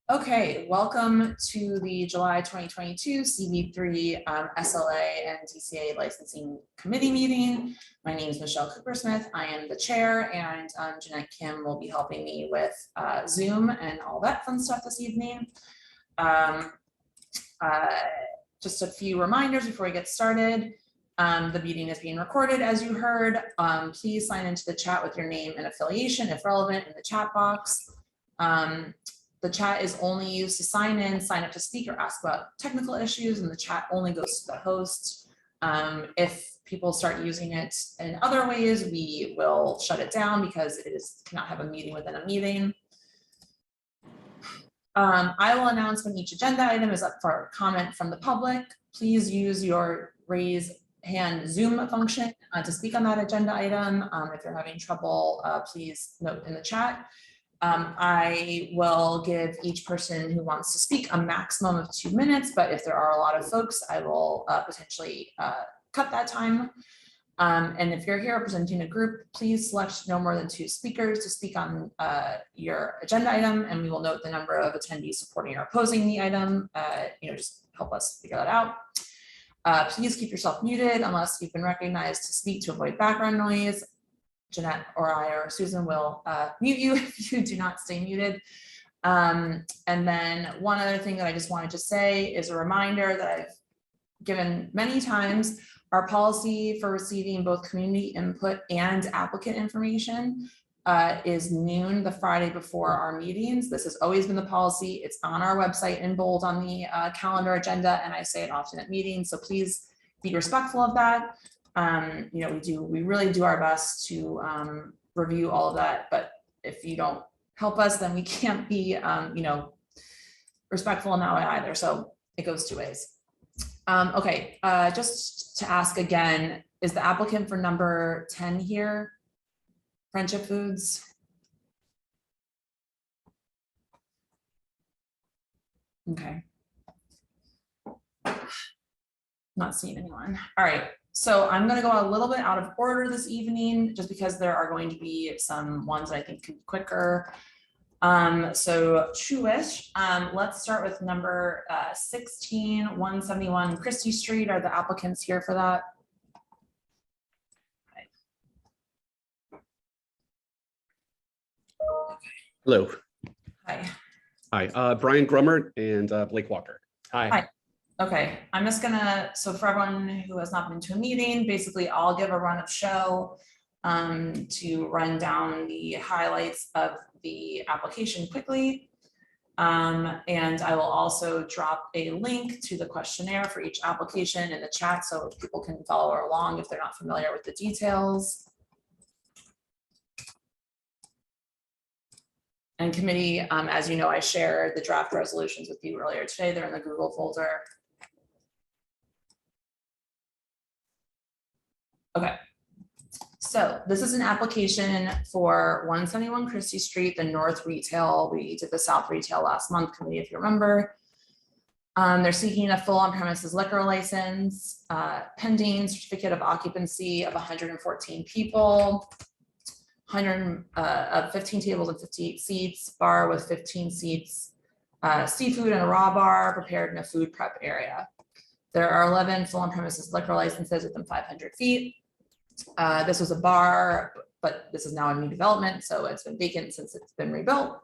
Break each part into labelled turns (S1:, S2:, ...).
S1: Okay, welcome to the July 2022 CV3 SLA and DCA licensing committee meeting. My name is Michelle Cooper-Smith. I am the chair, and Jeanette Kim will be helping me with Zoom and all that fun stuff this evening. Just a few reminders before we get started. The meeting is being recorded, as you heard. Please sign into the chat with your name and affiliation, if relevant, in the chat box. The chat is only used to sign in, sign up to speak, or ask about technical issues, and the chat only goes to the host. If people start using it in other ways, we will shut it down because it cannot have a meeting within a meeting. I will announce when each agenda item is up for comment from the public. Please use your raise hand Zoom function to speak on that agenda item. If you're having trouble, please note in the chat. I will give each person who wants to speak a maximum of 2 minutes, but if there are a lot of folks, I will potentially cut that time. And if you're here representing a group, please select no more than 2 speakers to speak on your agenda item, and we will note the number of attendees supporting or opposing the item. Just help us figure that out. Please keep yourself muted unless you've been recognized to speak to avoid background noise. Jeanette or I or Susan will mute you if you do not stay muted. And then one other thing that I just wanted to say is a reminder that I've given many times. Our policy for receiving both community input and applicant information is noon the Friday before our meetings. This has always been the policy. It's on our website in bold on the calendar agenda, and I say it often at meetings, so please be respectful of that. We really do our best to review all of that, but if you don't help us, then we can't be, respectful in that way either. So it goes 2 ways. Okay, just to ask again, is the applicant for number 10 here? Friendship Foods? Okay. Not seeing anyone. All right. So I'm going to go a little bit out of order this evening, just because there are going to be some ones I think can be quicker. So true-ish. Let's start with number 16, 171 Christie Street. Are the applicants here for that?
S2: Hello.
S1: Hi.
S2: Hi, Brian Grummert and Blake Walker. Hi.
S1: Hi. Okay, I'm just gonna, so for everyone who has not been to a meeting, basically I'll give a run of show to run down the highlights of the application quickly. And I will also drop a link to the questionnaire for each application in the chat so people can follow along if they're not familiar with the details. And committee, as you know, I shared the draft resolutions with you earlier today. They're in the Google folder. Okay, so this is an application for 171 Christie Street, the North Retail. We did the South Retail last month, committee, if you remember. They're seeking a full on-premises liquor license, pending certificate of occupancy of 114 people, 15 tables and 58 seats, bar with 15 seats, seafood and a raw bar prepared in a food prep area. There are 11 full on-premises liquor licenses within 500 feet. This was a bar, but this is now a new development, so it's been vacant since it's been rebuilt.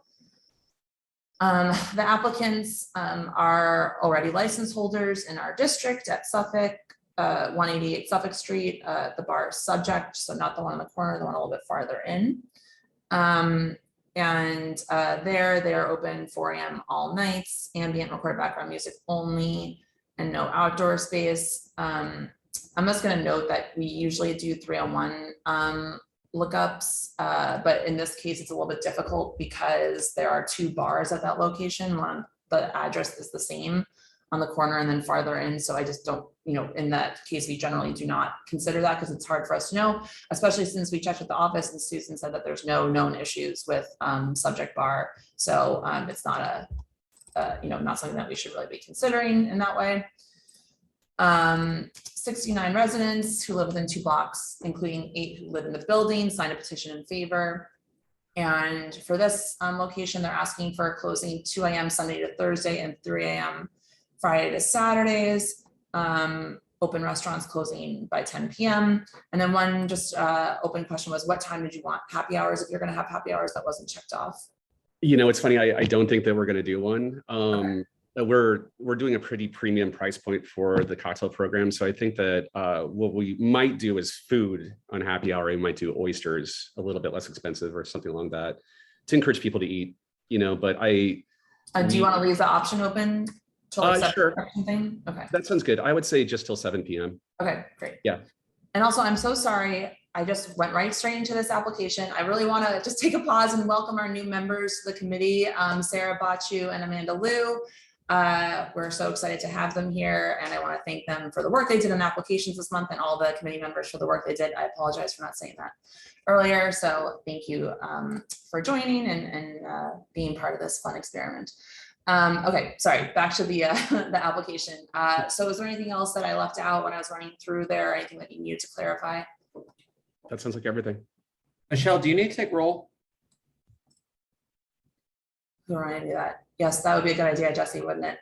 S1: The applicants are already license holders in our district at Suffolk, 188 Suffolk Street. The bar is subject, so not the one in the corner, the one a little bit farther in. They're open 4 a.m. all nights, ambient recorded background music only, and no outdoor space. I'm just going to note that we usually do 301 lookups, but in this case, it's a little bit difficult because there are 2 bars at that location. The address is the same on the corner and then farther in. So I just don't, in that case, we generally do not consider that because it's hard for us to know, especially since we checked with the office and Susan said that there's no known issues with subject bar. So it's not not something that we should really be considering in that way. 69 residents who live within 2 blocks, including 8 who live in the building, signed a petition in favor. And for this location, they're asking for a closing 2 a.m. Sunday to Thursday and 3 a.m. Friday to Saturdays. Open restaurants closing by 10 p.m. And then one just open question was, what time did you want happy hours? If you're going to have happy hours, that wasn't checked off.
S2: You know, it's funny. I don't think that we're going to do one.
S1: Okay.
S2: We're doing a pretty premium price point for the cocktail program. So I think that what we might do is food on happy hour. We might do oysters a little bit less expensive or something along that to encourage people to eat, you know, but do you
S1: want to leave the option open?
S2: Sure.
S1: Thing? Okay.
S2: That sounds good. I would say just till 7 p.m.
S1: Okay, great.
S2: Yeah.
S1: And also, I'm so sorry. I just went right straight into this application. I really want to just take a pause and welcome our new members to the committee, Sarah Bachu and Amanda Liu. We're so excited to have them here, and I want to thank them for the work they did in applications this month and all the committee members for the work they did. I apologize for not saying that earlier. So thank you for joining and being part of this fun experiment. Okay, sorry, back to the the application. So is there anything else that I left out when I was running through there? Anything that you needed to clarify?
S2: That sounds like everything.
S3: Michelle, do you need to take roll?
S1: Who want to do that? Yes, that would be a good idea, Jesse, wouldn't it?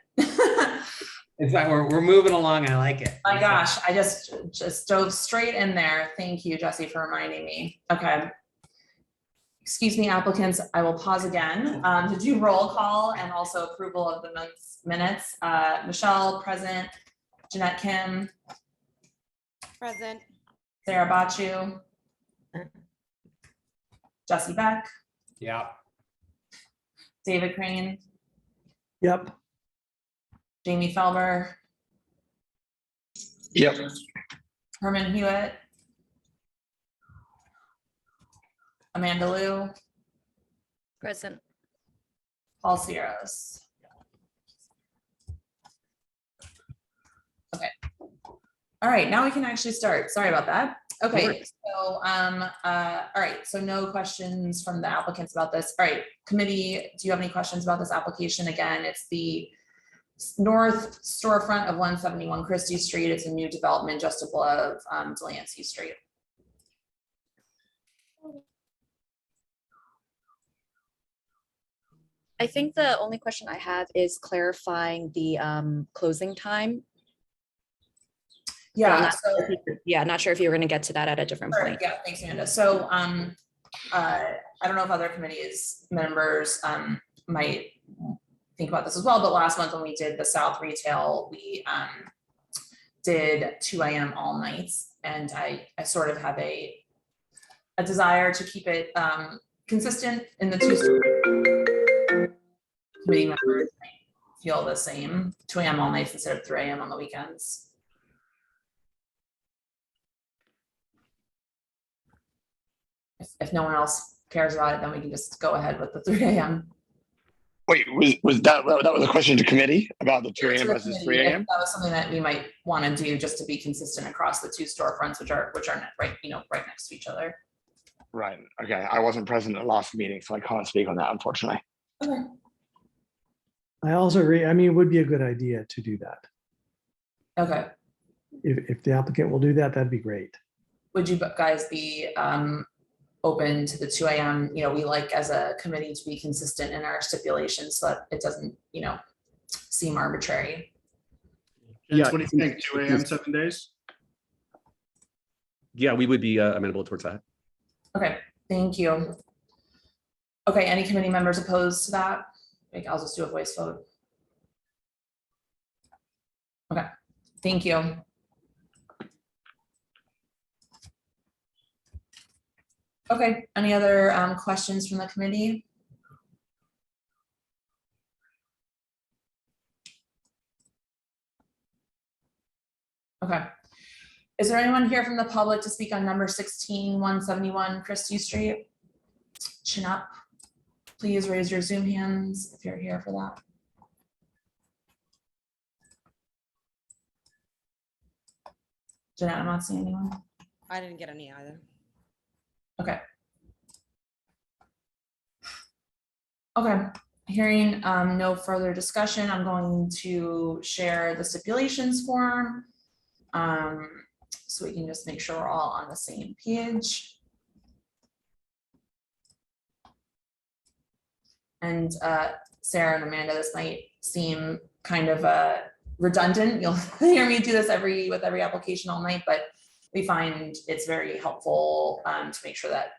S3: In fact, we're moving along. I like it.
S1: My gosh, I just dove straight in there. Thank you, Jesse, for reminding me. Okay. Excuse me, applicants, I will pause again to do roll call and also approval of the minutes. Michelle, present. Jeanette Kim.
S4: Present.
S1: Sarah Bachu. Jesse Beck.
S3: Yeah.
S1: David Crane.
S5: Yep.
S1: Jamie Felber.
S6: Yep.
S1: Herman Hewitt. Amanda Liu.
S4: Present.
S1: Paul Sierras. Okay. All right, now we can actually start. Sorry about that. Okay, so all right, so no questions from the applicants about this. All right, committee, do you have any questions about this application? Again, it's the north storefront of 171 Christie Street. It's a new development just above Delancey Street.
S4: I think the only question I have is clarifying the closing time.
S1: Yeah,
S4: Not sure if you were going to get to that at a different point.
S1: Yeah, thanks, Amanda. So I don't know if other committees members might think about this as well, but last month when we did the South Retail, we did 2 a.m. all nights, and I sort of have a desire to keep it consistent in the two committee members feel the same, 2 a.m. all nights instead of 3 a.m. on the weekends. If no one else cares about it, then we can just go ahead with the 3 a.m.
S6: Wait, was that was a question to committee about the 2 a.m. versus 3 a.m.?
S1: That was something that we might want to do just to be consistent across the two storefronts, which are right, right next to each other.
S6: Right. Okay. I wasn't present at the last meeting, so I can't speak on that, unfortunately.
S1: Okay.
S5: I also agree. I mean, it would be a good idea to do that.
S1: Okay.
S5: If the applicant will do that, that'd be great.
S1: Would you guys be open to the 2 a.m.? You know, we like as a committee to be consistent in our stipulations so that it doesn't, seem arbitrary.
S2: Yeah.
S7: What do you think? 2 a.m. 7 days?
S2: Yeah, we would be amenable towards that.
S1: Okay, thank you. Okay, any committee members opposed to that? I'll just do a voice vote. Okay, thank you. Okay, any other questions from the committee? Okay. Is there anyone here from the public to speak on number 16, 171 Christie Street? Chin up. Please raise your Zoom hands if you're here for that. Jeanette, I'm not seeing anyone.
S4: I didn't get any either.
S1: Okay. Okay, hearing no further discussion, I'm going to share the stipulations form so we can just make sure we're all on the same page. And Sarah and Amanda, this might seem kind of redundant. You'll hear me do this with every application all night, but we find it's very helpful to make sure that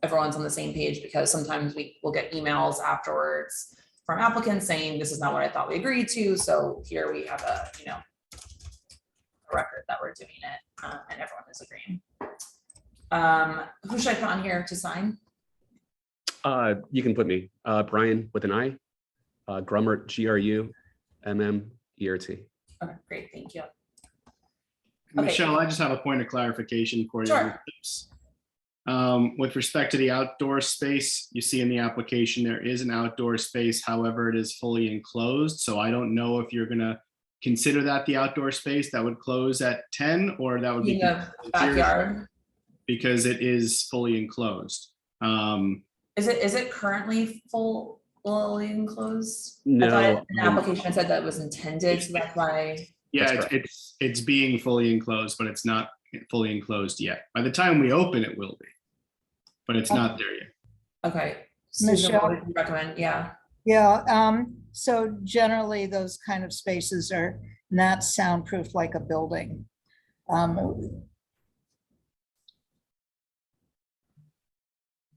S1: everyone's on the same page, because sometimes we will get emails afterwards from applicants saying, this is not what I thought we agreed to. So here we have a record that we're doing it and everyone is agreeing. Who should I put on here to sign?
S2: You can put me, Brian with an I, Grummert, GRUMMERT.
S1: Okay, great, thank you.
S7: Michelle, I just have a point of clarification for you.
S1: Sure.
S7: With respect to the outdoor space, you see in the application, there is an outdoor space. However, it is fully enclosed. So I don't know if you're gonna consider that the outdoor space that would close at 10, or that would be
S1: In the backyard.
S7: because it is fully enclosed.
S1: Is it currently fully enclosed? I
S2: No,
S1: thought in the application said that was intended, so that's why.
S7: Yeah, it's being fully enclosed, but it's not fully enclosed yet. By the time we open, it will be, but it's not there yet.
S1: Okay. Susan, what
S8: Michelle?
S1: would you recommend? Yeah,
S8: Yeah, so generally those kind of spaces are not soundproof like a building.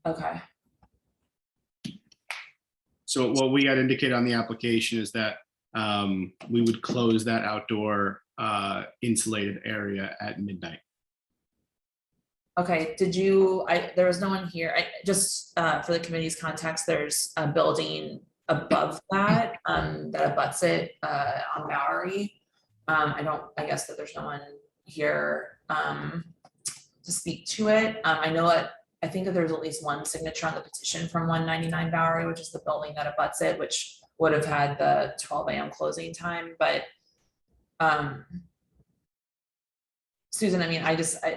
S1: okay,
S7: So what we had indicated on the application is that we would close that outdoor insulated area at midnight.
S1: okay, there was no one here, just for the committee's context, there's a building above that, that abuts it, on Bowery. I guess that there's no one here, to speak to it. I know that, I think that there's at least one signature on the petition from 199 Bowery, which is the building that abuts it, which would have had the 12 a.m. closing time, but Susan, I mean,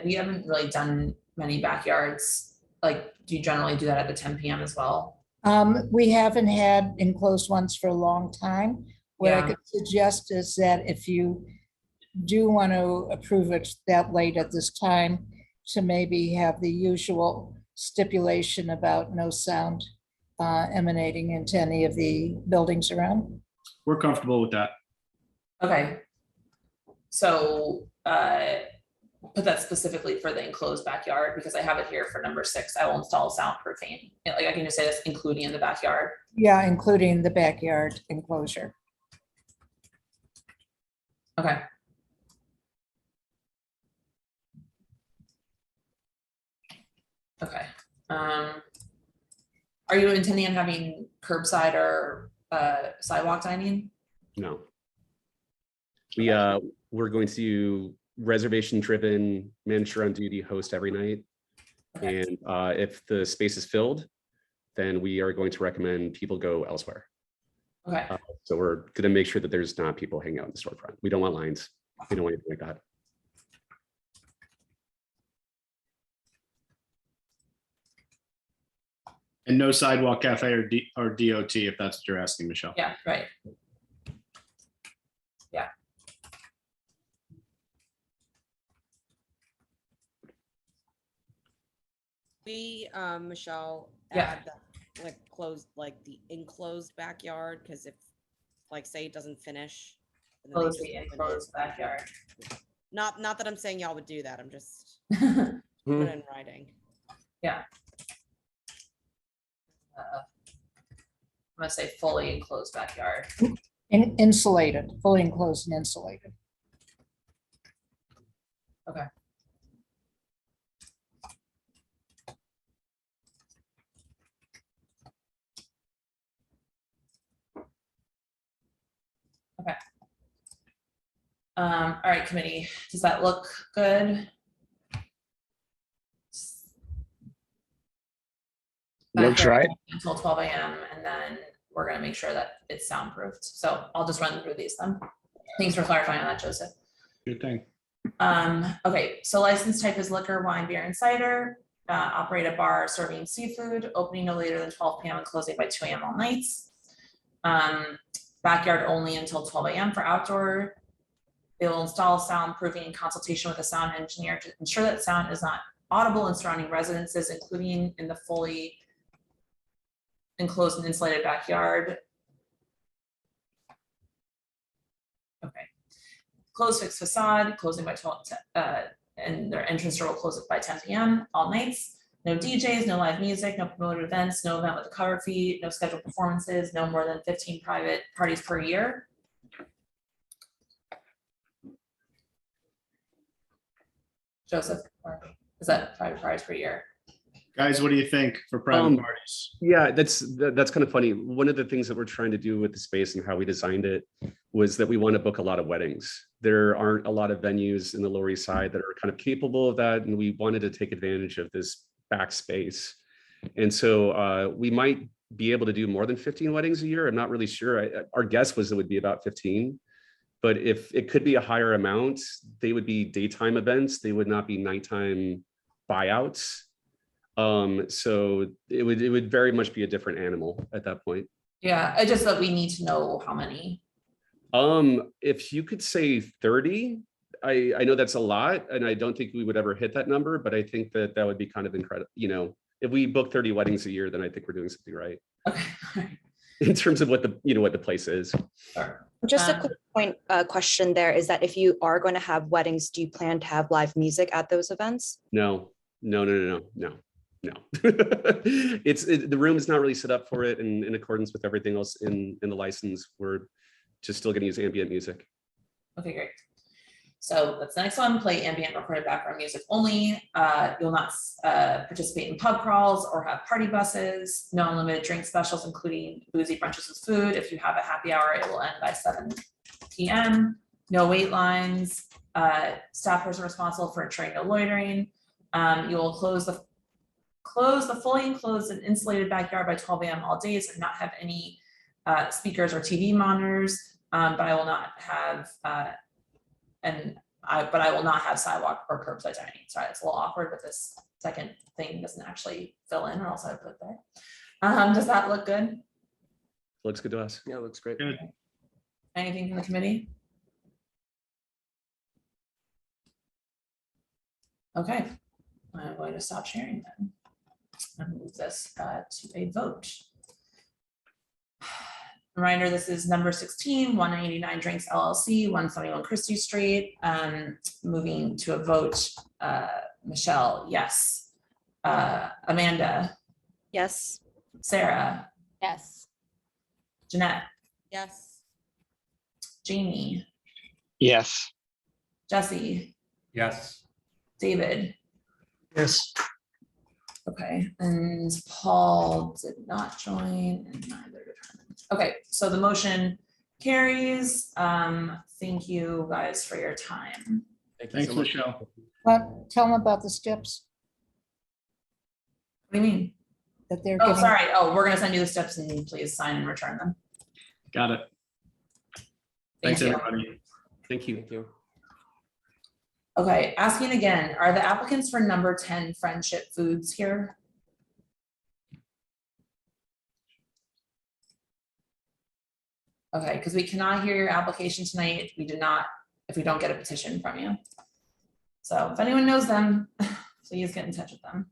S1: we haven't really done many backyards. Like, do you generally do that at the 10 p.m. as well?
S8: We haven't had enclosed ones for a long time. What I
S1: Yeah.
S8: could suggest is that if you do want to approve it that late at this time, to maybe have the usual stipulation about no sound emanating into any of the buildings around.
S7: We're comfortable with that.
S1: Okay. So put that specifically for the enclosed backyard, because I have it here for number 6. I will install soundproofing. Like, I can just say this, including in the backyard.
S8: Yeah, including the backyard enclosure.
S1: Okay. Okay. Are you intending on having curbside or sidewalk dining?
S2: No. We're going to reservation driven, manager on duty, host every night.
S1: Okay.
S2: And if the space is filled, then we are going to recommend people go elsewhere.
S1: Okay.
S2: So we're going to make sure that there's not people hanging out in the storefront. We don't want lines. We don't want anything like that.
S7: And no sidewalk cafe or DOT, if that's what you're asking, Michelle.
S1: Yeah, right. Yeah.
S9: We, Michelle,
S1: Yeah.
S9: add that, like, closed, like the enclosed backyard, because if, like, say it doesn't finish. and then they
S1: Close
S9: just
S1: the
S9: open it.
S1: enclosed backyard.
S9: Not that I'm saying y'all would do that, I'm just
S2: Hmm.
S9: put it in writing.
S1: I'm gonna say fully enclosed backyard.
S8: Insulated, fully enclosed and insulated.
S1: Okay. Okay. All right, committee, does that look good?
S6: Looks
S1: Backyard
S6: right.
S1: Until 12 a.m. and then we're gonna make sure that it's soundproofed. So I'll just run through these then. Thanks for clarifying on that, Joseph.
S7: Good thing.
S1: Okay, so license type is liquor, wine, beer, and cider. Operate a bar serving seafood, opening no later than 12 p.m. and closing by 2 a.m. all nights. Backyard only until 12 a.m. for outdoor. They will install soundproofing in consultation with a sound engineer to ensure that sound is not audible in surrounding residences, including in the fully enclosed and insulated backyard. Okay. Closed fixed facade, closing by 12, and their entrance door will close by 10 p.m. all nights. No DJs, no live music, no promoted events, no event with a cover fee, no scheduled performances, no more than 15 private parties per year. Joseph, or is that private parties per year?
S7: Guys, what do you think for private parties?
S2: Yeah, that's kind of funny. One of the things that we're trying to do with the space and how we designed it was that we want to book a lot of weddings. There aren't a lot of venues in the Lower East Side that are kind of capable of that, and we wanted to take advantage of this back space. And so we might be able to do more than 15 weddings a year. I'm not really sure. Our guess was it would be about 15. But if it could be a higher amount, they would be daytime events. They would not be nighttime buyouts. So it would very much be a different animal at that point.
S1: Yeah, I just that we need to know how many.
S2: If you could say 30, I know that's a lot, and I don't think we would ever hit that number, but I think that that would be kind of incredible. You know, if we book 30 weddings a year, then I think we're doing something right.
S1: Okay.
S2: In terms of what the place is.
S1: Sure.
S4: Just a quick point question there is that if you are going to have weddings, do you plan to have live music at those events?
S2: No. The room is not really set up for it, and in accordance with everything else in the license, we're just still going to use ambient music.
S1: Okay, great. So that's the next one. Play ambient recorded background music only. You'll not participate in pub crawls or have party buses. No unlimited drink specials, including boozy brunches with food. If you have a happy hour, it will end by 7 p.m. No wait lines. Staff person responsible for ensuring no loitering. You will close the fully enclosed and insulated backyard by 12 a.m. all days and not have any speakers or TV monitors. But I will not have but I will not have sidewalk or curbside dining. Sorry, it's a little awkward, but this second thing doesn't actually fill in, or else I would put it there. Does that look good?
S2: Looks good to us.
S10: Yeah, looks great.
S7: Good.
S1: Anything from the committee? Okay, I'm going to stop sharing then and move this to a vote. Reminder, this is number 16, 189 Drinks LLC, 171 Christie Street. Moving to a vote. Michelle, yes. Amanda.
S4: Yes.
S1: Sarah.
S11: Yes.
S1: Jeanette.
S9: Yes.
S1: Jamie.
S6: Yes.
S1: Jesse.
S3: Yes.
S1: David.
S5: Yes.
S1: Okay, and Paul did not join, and neither did Herman. Okay, so the motion carries. Thank you guys for your time.
S10: Thank you
S7: Thanks,
S10: so much.
S7: Michelle.
S8: But tell them about the steps
S1: What do you mean?
S8: that they're
S1: Oh,
S8: getting.
S1: sorry. Oh, we're gonna send you the steps and please sign and return them.
S7: Got it.
S1: Thank
S7: Thanks,
S1: you.
S7: everybody.
S2: Thank you.
S10: Thank you.
S1: Okay, asking again, are the applicants for number 10 Friendship Foods here? Okay, because we cannot hear your application tonight. We do not, if we don't get a petition from you. So if anyone knows them, please get in touch with them.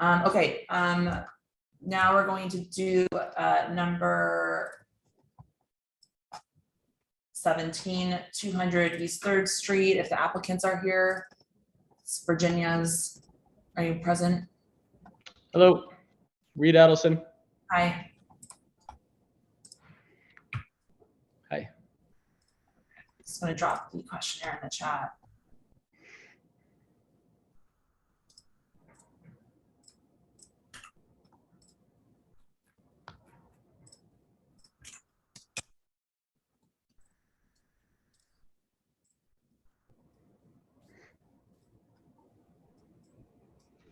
S1: Okay, now we're going to do number 17, 200 East 3rd Street. If the applicants are here, it's Virginia's. Are you present?
S10: Hello, Reed Adelson.
S1: Hi.
S10: Hi.
S1: Just gonna drop the questionnaire in the chat.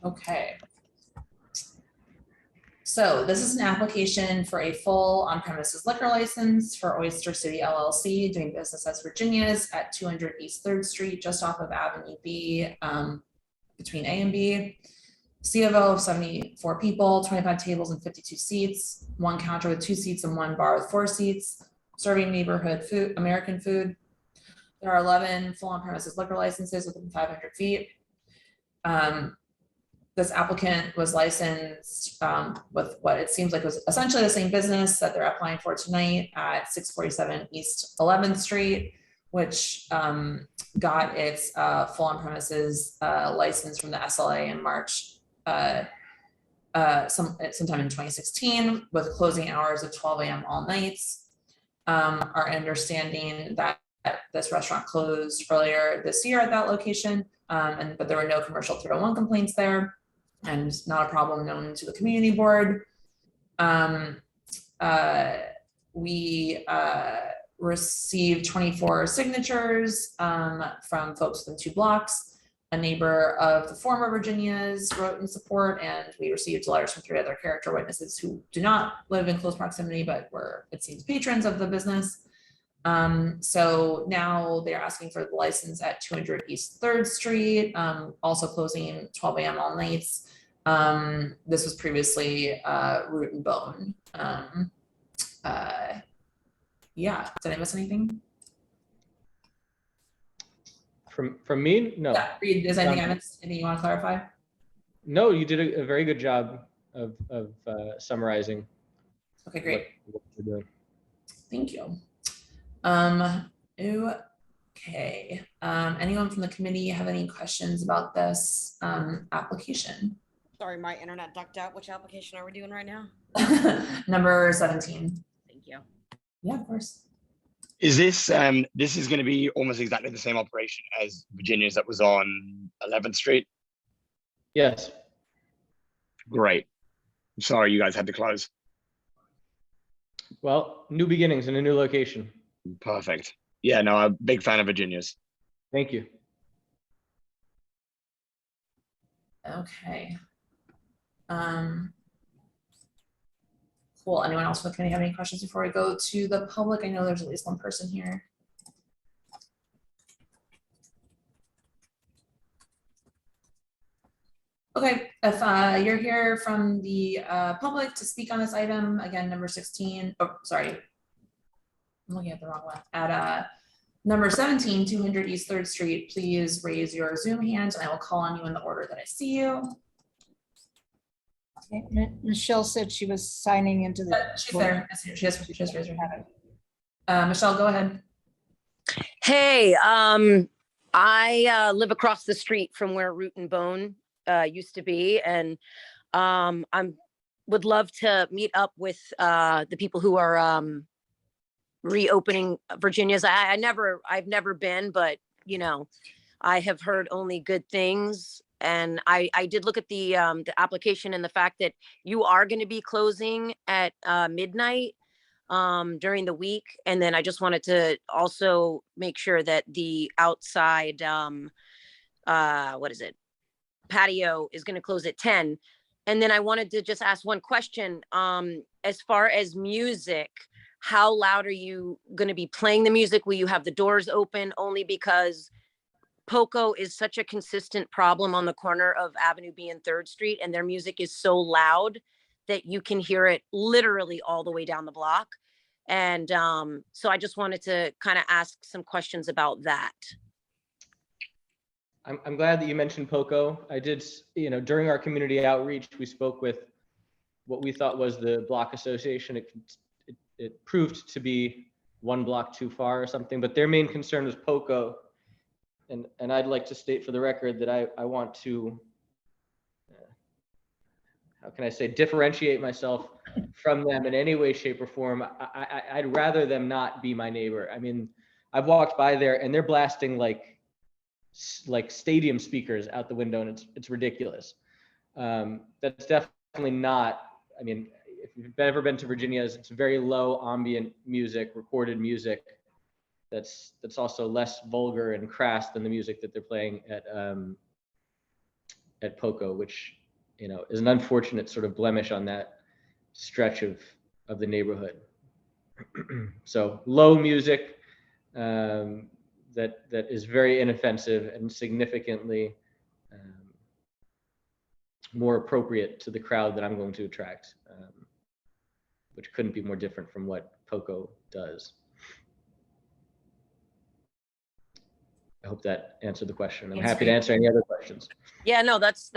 S1: Okay. So this is an application for a full on-premises liquor license for Oyster City LLC, doing business as Virginia's at 200 East 3rd Street, just off of Avenue B, between A and B. C of O of 74 people, 25 tables and 52 seats, 1 counter with 2 seats and 1 bar with 4 seats, serving neighborhood food, American food. There are 11 full on-premises liquor licenses within 500 feet. This applicant was licensed with what it seems like was essentially the same business that they're applying for tonight at 647 East 11th Street, which got its full on premises license from the SLA in March sometime in 2016, with closing hours of 12 a.m. all nights. Our understanding that this restaurant closed earlier this year at that location, but there were no commercial 301 complaints there, and not a problem known to the community board. We received 24 signatures from folks within 2 blocks. A neighbor of the former Virginia's wrote in support, and we received letters from 3 other character witnesses who do not live in close proximity, but were, it seems, patrons of the business. So now they're asking for the license at 200 East 3rd Street, also closing 12 a.m. all nights. This was previously Root and Bone. Yeah, did I miss anything?
S10: From me? No.
S1: Yeah, Reed, is anything I missed? Anything you want to clarify?
S10: No, you did a very good job of summarizing.
S1: Okay, great.
S10: What you're doing.
S1: Thank you. Okay. Anyone from the committee have any questions about this application?
S9: Sorry, my internet ducked out. Which application are we doing right now?
S1: Number 17.
S9: Thank you.
S1: Yeah, of course.
S6: Is this this is going to be almost exactly the same operation as Virginia's that was on 11th Street?
S10: Yes.
S6: Great. I'm sorry you guys had to close.
S10: Well, new beginnings in a new location.
S6: Perfect. Yeah, no, I'm a big fan of Virginia's.
S10: Thank you.
S1: Okay. Cool. Anyone else from the committee have any questions before we go to the public? I know there's at least one person here. Okay, if you're here from the public to speak on this item, again, number 16, oh, sorry. I'm looking at the wrong one. At number 17, 200 East 3rd Street, please raise your Zoom hand and I will call on you in the order that I see you.
S8: Okay, Michelle said she was signing into the.
S1: She's there. She has raised her hand. Michelle, go ahead.
S11: Hey, I live across the street from where Root and Bone used to be, and would love to meet up with the people who are reopening Virginia's. I've never been, but you know, I have heard only good things. And I did look at the application and the fact that you are going to be closing at midnight during the week. And then I just wanted to also make sure that the outside, patio is going to close at 10. And then I wanted to just ask one question. As far as music, how loud are you going to be playing the music? Will you have the doors open? Only because Poco is such a consistent problem on the corner of Avenue B and 3rd Street, and their music is so loud that you can hear it literally all the way down the block. And so I just wanted to kind of ask some questions about that.
S10: I'm glad that you mentioned Poco. I did, during our community outreach, we spoke with what we thought was the block association. It proved to be 1 block too far or something, but their main concern was Poco. And I'd like to state for the record that I want to, how can I say, differentiate myself from them in any way, shape, or form. I'd rather them not be my neighbor. I mean, I've walked by there and they're blasting like stadium speakers out the window, and it's ridiculous. That's definitely not, I mean, if you've ever been to Virginia's, it's very low ambient music, recorded music. That's also less vulgar and crass than the music that they're playing at Poco, which is an unfortunate sort of blemish on that stretch of the neighborhood. So low music that is very inoffensive and significantly more appropriate to the crowd that I'm going to attract, which couldn't be more different from what Poco does. I hope that answered the question. I'm
S1: Thanks,
S10: happy to
S1: Reed.
S10: answer any other questions.
S11: Yeah, no, that's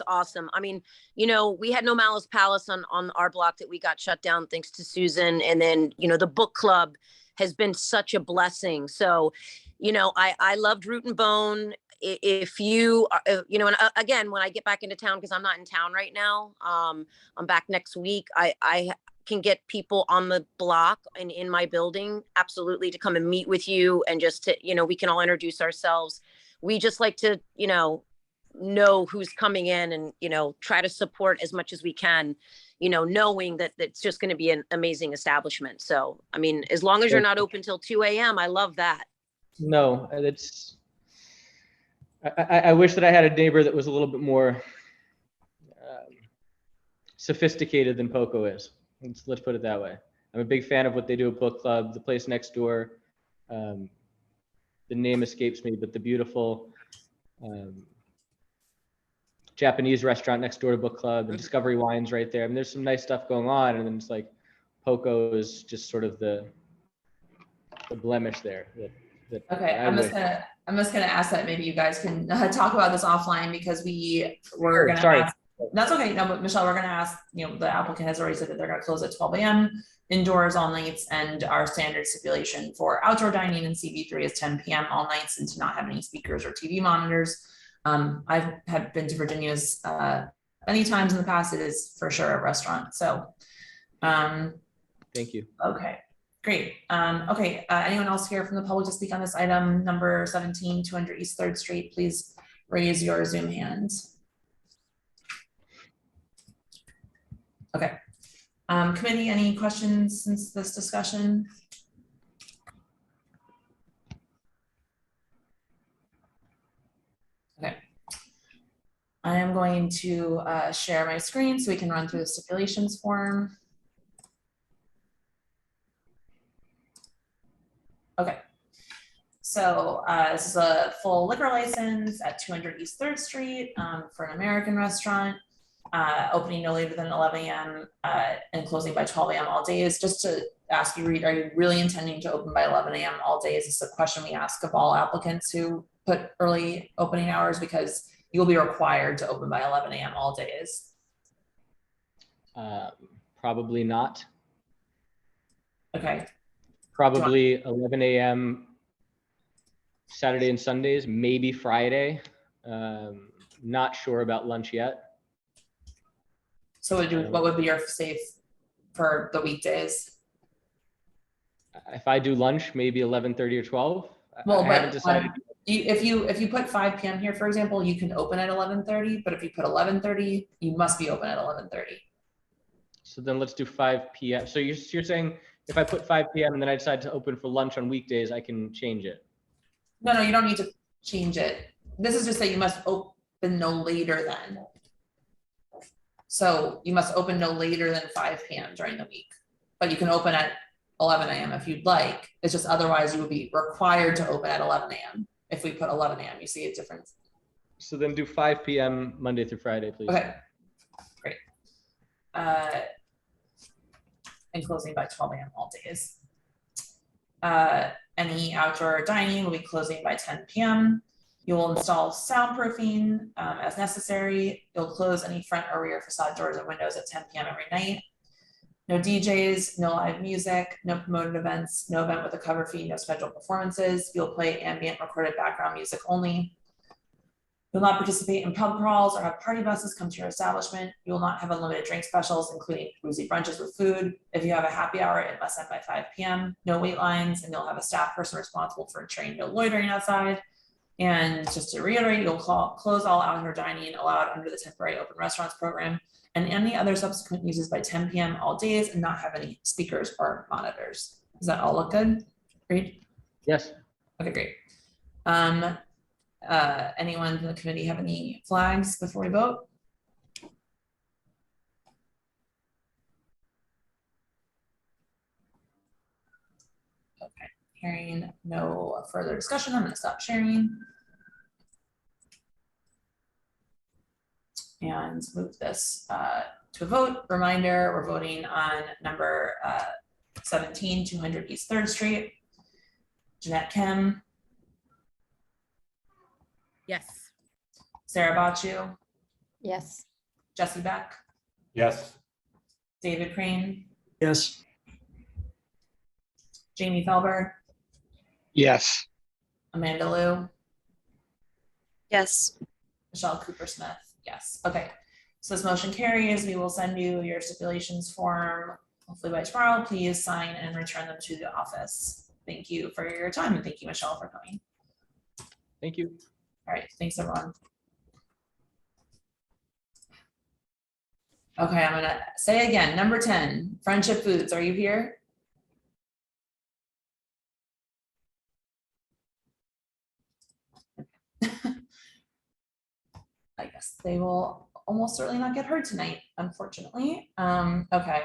S11: awesome. I mean, you know, we had No Malice Palace on our block that we got shut down thanks to Susan. And then, you know, the book club has been such a blessing. So, you know, I loved Root and Bone. If you, you know, and again, when I get back into town, because I'm not in town right now, I'm back next week. I can get people on the block and in my building, absolutely, to come and meet with you and just to, you know, we can all introduce ourselves. We just like to, you know who's coming in and, you know, try to support as much as we can, you know, knowing that it's just going to be an amazing establishment. So, I mean, as long as you're not open till 2 a.m., I love that.
S10: No, it's, I wish that I had a neighbor that was a little bit more sophisticated than Poco is. Let's put it that way. I'm a big fan of what they do at book club, the place next door. The name escapes me, but the beautiful Japanese restaurant next door to book club, and Discovery Wines right there. I mean, there's some nice stuff going on, and then it's like Poco is just sort of the blemish there.
S1: Okay, I'm just gonna ask that maybe you guys can talk about this offline, because we're gonna ask. That's okay. No, but Michelle, we're gonna ask, you know, the applicant has already said that they're gonna close at 12 a.m. indoors all nights, and our standard stipulation for outdoor dining in CB3 is 10 p.m. all nights, and to not have any speakers or TV monitors. I've been to Virginia's many times in the past. It is for sure a restaurant. So,
S10: thank you.
S1: Okay, great. Okay, anyone else here from the public to speak on this item number 17, 200 East 3rd Street? Please raise your Zoom hands. Okay. Committee, any questions since this discussion? Okay. I am going to share my screen so we can run through the stipulations form. Okay. So this is a full liquor license at 200 East 3rd Street for an American restaurant. Opening no later than 11 a.m. And closing by 12 a.m. all days. Just to ask you, Reed, are you really intending to open by 11 a.m. all days? This is a question we ask of all applicants who put early opening hours, because you'll be required to open by 11 a.m. all days.
S10: Probably not.
S1: Okay.
S10: Probably 11 a.m. Saturday and Sundays, maybe Friday. Not sure about lunch yet.
S1: So what would be your safe for the weekdays?
S10: If I do lunch, maybe 11:30 or 12.
S1: Well,
S10: I haven't decided.
S1: If you put 5 p.m. here, for example, you can open at 11:30, but if you put 11:30, you must be open at 11:30.
S10: So then let's do 5 p.m. So you're saying if I put 5 p.m. and then I decide to open for lunch on weekdays, I can change it?
S1: No, you don't need to change it. This is just that you must open no later than. So you must open no later than 5 p.m. during the week, but you can open at 11 a.m. if you'd like. It's just otherwise you would be required to open at 11 a.m. if we put 11 a.m. You see a difference?
S10: So then do 5 p.m. Monday through Friday, please.
S1: Okay, great. And closing by 12 a.m. all days. Any outdoor dining will be closing by 10 p.m. You will install soundproofing as necessary. You'll close any front or rear facade doors and windows at 10 p.m. every night. No DJs, no live music, no promoted events, no event with a cover fee, no scheduled performances. You'll play ambient recorded background music only. You'll not participate in pub crawls or have party buses come to your establishment. You will not have unlimited drink specials, including boozy brunches with food. If you have a happy hour, it must end by 5 p.m. No wait lines, and you'll have a staff person responsible for ensuring no loitering outside. And just to reiterate, you'll close all outdoor dining allowed under the temporary open restaurants program and any other subsequent uses by 10 p.m. all days, and not have any speakers or monitors. Does that all look good? Reed?
S10: Yes.
S1: Okay, great. Anyone in the committee have any flags before we vote? Okay, hearing no further discussion, I'm going to stop sharing and move this to a vote. Reminder, we're voting on number 17, 200 East 3rd Street. Jeanette Kim,
S9: Yes.
S1: Sarah Bachu,
S4: Yes.
S1: Jesse Beck,
S12: Yes.
S1: David Crane,
S5: Yes.
S1: Jamie Felber,
S6: Yes.
S1: Amanda Lou,
S4: Yes.
S1: Michelle Cooper Smith. Yes. Okay. So this motion carries. We will send you your stipulations form hopefully by tomorrow. Please sign and return them to the office. Thank you for your time and thank you, Michelle, for coming.
S10: Thank you.
S1: All right. Thanks, everyone. Okay, I'm gonna say again, number 10, Friendship Foods. Are you here? I guess they will almost certainly not get heard tonight, unfortunately. Okay.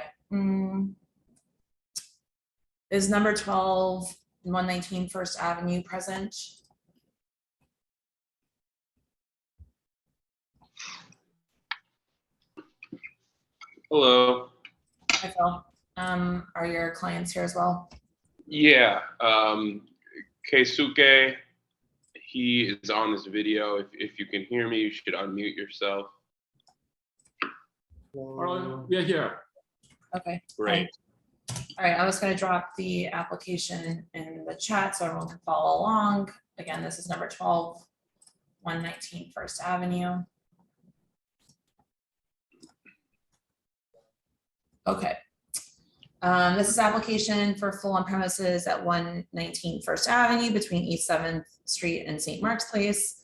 S1: Is number 12, 119 First Avenue present?
S13: Hello.
S1: Hi, Phil. Are your clients here as well?
S13: Yeah. Keisuke, he is on this video. If you can hear me, you should unmute yourself.
S12: Yeah, here.
S1: Okay.
S13: Great.
S1: All right, I was gonna drop the application in the chat so everyone can follow along. Again, this is number 12, 119 First Avenue. Okay. This is application for full on premises at 119 First Avenue between East 7th Street and St. Mark's Place.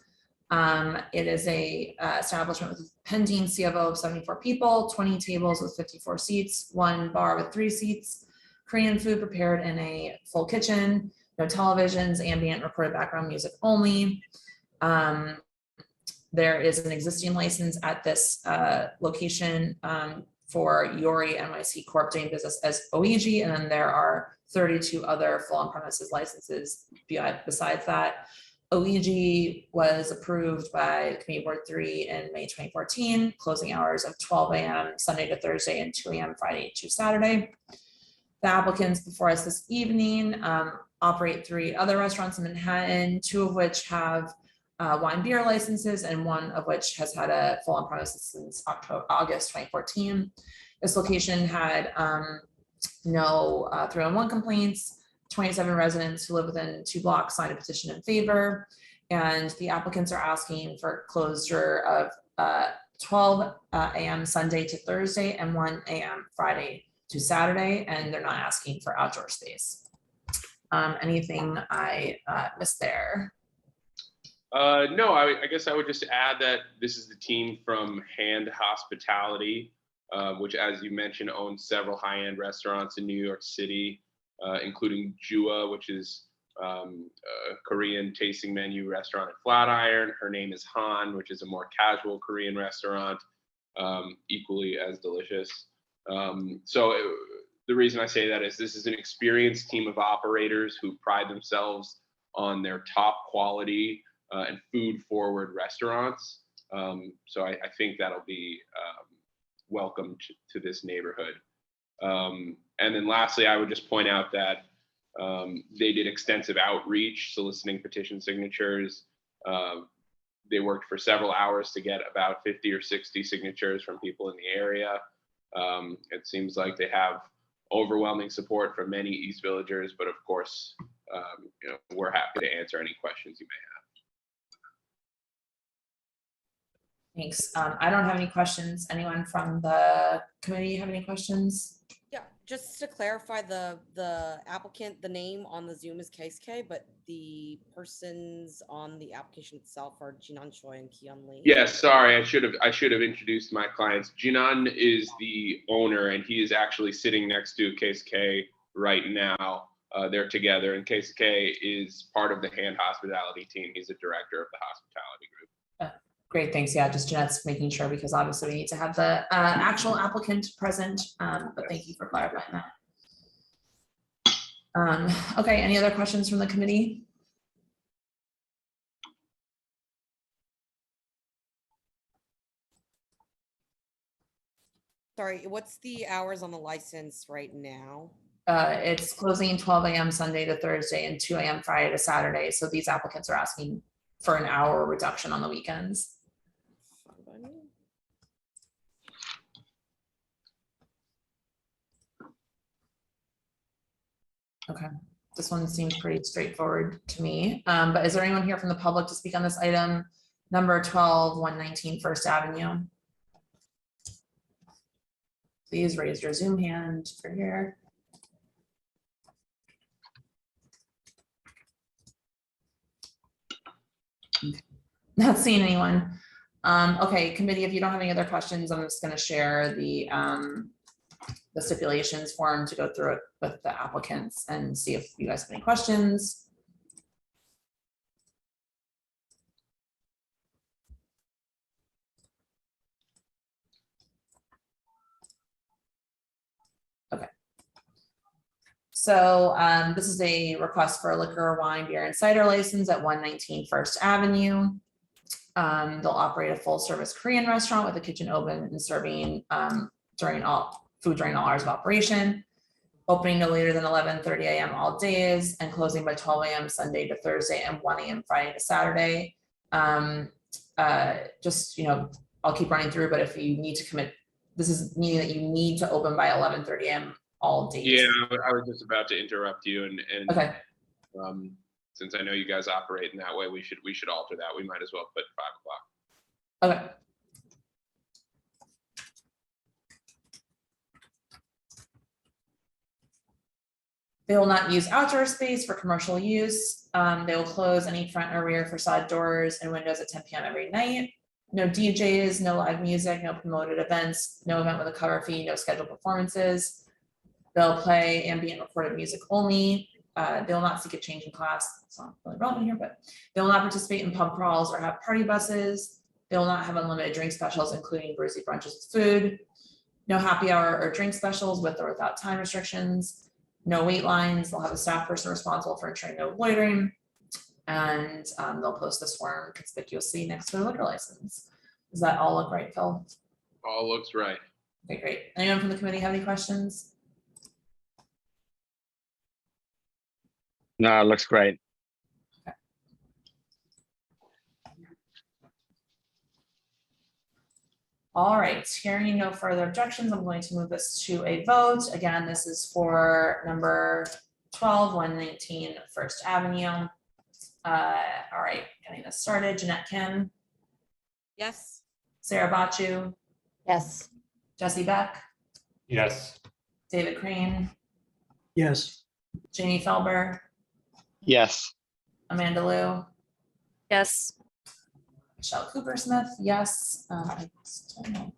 S1: It is a establishment with pending CFO of 74 people, 20 tables with 54 seats, 1 bar with 3 seats, Korean food prepared in a full kitchen, no televisions, ambient recorded background music only. There is an existing license at this location for Ariari NYC Corp doing business as OEG, and then there are 32 other full on premises licenses besides that. OEG was approved by Committee Board 3 in May 2014, closing hours of 12 a.m. Sunday to Thursday and 2 a.m. Friday to Saturday. The applicants before us this evening operate 3 other restaurants in Manhattan, 2 of which have wine beer licenses and 1 of which has had a full on premises since August 2014. This location had no 301 complaints. 27 residents who live within 2 blocks signed a petition in favor, and the applicants are asking for closure of 12 a.m. Sunday to Thursday and 1 a.m. Friday to Saturday, and they're not asking for outdoor space. Anything I missed there?
S13: No, I guess I would just add that this is the team from Hand Hospitality, which, as you mentioned, owns several high-end restaurants in New York City, including Jua, which is a Korean tasting menu restaurant at Flatiron. Her name is Han, which is a more casual Korean restaurant, equally as delicious. The reason I say that is this is an experienced team of operators who pride themselves on their top quality and food forward restaurants. So I think that'll be welcome to this neighborhood. And then lastly, I would just point out that they did extensive outreach, soliciting petition signatures. They worked for several hours to get about 50 or 60 signatures from people in the area. It seems like they have overwhelming support from many East Villagers, but of course, we're happy to answer any questions you may have.
S1: Thanks. I don't have any questions. Anyone from the committee have any questions?
S9: Yeah, just to clarify, the applicant, the name on the Zoom is KSK, but the persons on the application itself are Jinan Choi and Kian Lee.
S13: Yes, sorry, I should have introduced my clients. Jinan is the owner, and he is actually sitting next to KSK right now. They're together, and KSK is part of the Hand Hospitality team. He's a director of the hospitality group.
S1: Great, thanks. Yeah, just Jeanette's making sure because obviously we need to have the actual applicant present, but thank you for clarifying that. Okay, any other questions from the committee?
S9: Sorry, what's the hours on the license right now?
S1: It's closing 12 a.m. Sunday to Thursday and 2 a.m. Friday to Saturday. So these applicants are asking for an hour reduction on the weekends. Okay, this one seems pretty straightforward to me, but is there anyone here from the public to speak on this item? Number 12, 119 First Avenue. Please raise your Zoom hand for here. Okay. Not seeing anyone. Okay, committee, if you don't have any other questions, I'm just going to share the stipulations form to go through it with the applicants and see if you guys have any questions. Okay. So this is a request for a liquor, wine, beer, and cider license at 119 First Avenue. They'll operate a full service Korean restaurant with a kitchen open and serving during all hours of operation. Opening no later than 11:30 a.m. all days and closing by 12 a.m. Sunday to Thursday and 1 a.m. Friday to Saturday. Just, you know, I'll keep running through, but if you need to commit, this is meaning that you need to open by 11:30 a.m. all days.
S13: Yeah, I was just about to interrupt you, and
S1: okay.
S13: Since I know you guys operate in that way, we should alter that. We might as well put 5 o'clock.
S1: Okay. They will not use outdoor space for commercial use. They will close any front or rear facade doors and windows at 10 p.m. every night. No DJs, no live music, no promoted events, no event with a cover fee, no scheduled performances. They'll play ambient recorded music only. They will not seek a change in class. It's not really relevant here, but they will not participate in pub crawls or have party buses. They will not have unlimited drink specials, including breezy brunches with food. No happy hour or drink specials with or without time restrictions. No wait lines. They'll have a staff person responsible for ensuring no loitering. And they'll post this form conspicuously next to the liquor license. Does that all look right, Phil?
S13: All looks right.
S1: Okay, great. Anyone from the committee have any questions?
S6: No, it looks great.
S1: Okay. All right, hearing no further objections, I'm going to move this to a vote. Again, this is for number 12, 119 First Avenue. All right, getting this started. Jeanette Kim.
S9: Yes.
S1: Sarah Bachu.
S8: Yes.
S1: Jesse Beck.
S12: Yes.
S1: David Crane.
S5: Yes.
S1: Jamie Felber.
S6: Yes.
S1: Amanda Liu.
S4: Yes.
S1: Michelle Cooper Smith, yes. I just don't know.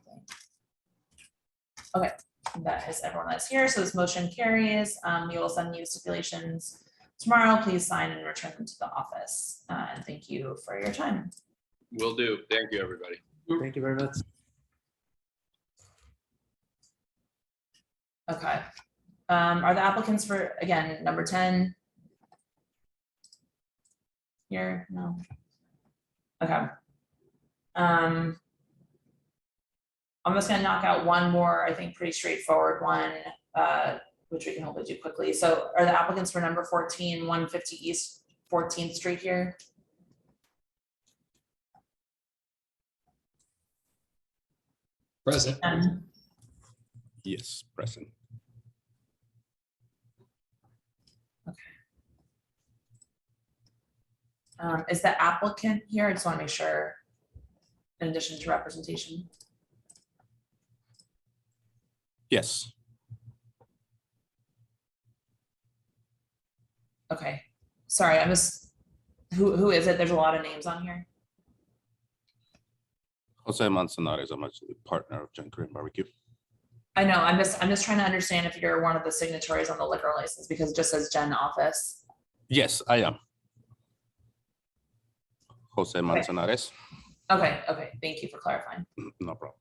S1: Okay, that is everyone that's here. So this motion carries. We will send you stipulations tomorrow. Please sign and return them to the office. And thank you for your time.
S13: Will do. Thank you, everybody.
S5: Thank you very much.
S1: Okay. Are the applicants for, again, number 10? Here, no. Okay. I'm just gonna knock out one more, I think, pretty straightforward one, which we can hopefully do quickly. So are the applicants for number 14, 150 East 14th Street here?
S12: Present.
S2: Yes, present.
S1: Is the applicant here? I just want to make sure, in addition to representation.
S2: Yes.
S1: Okay, sorry, I missed, who is it? There's a lot of names on here.
S14: Jose Manzanares, I'm actually partner of Jiang Korean Barbecue.
S1: I know, I'm just trying to understand if you're one of the signatories on the liquor license because it just says Jen office.
S14: Yes, I am. Jose Manzanares.
S1: Okay, thank you for clarifying.
S14: No problem.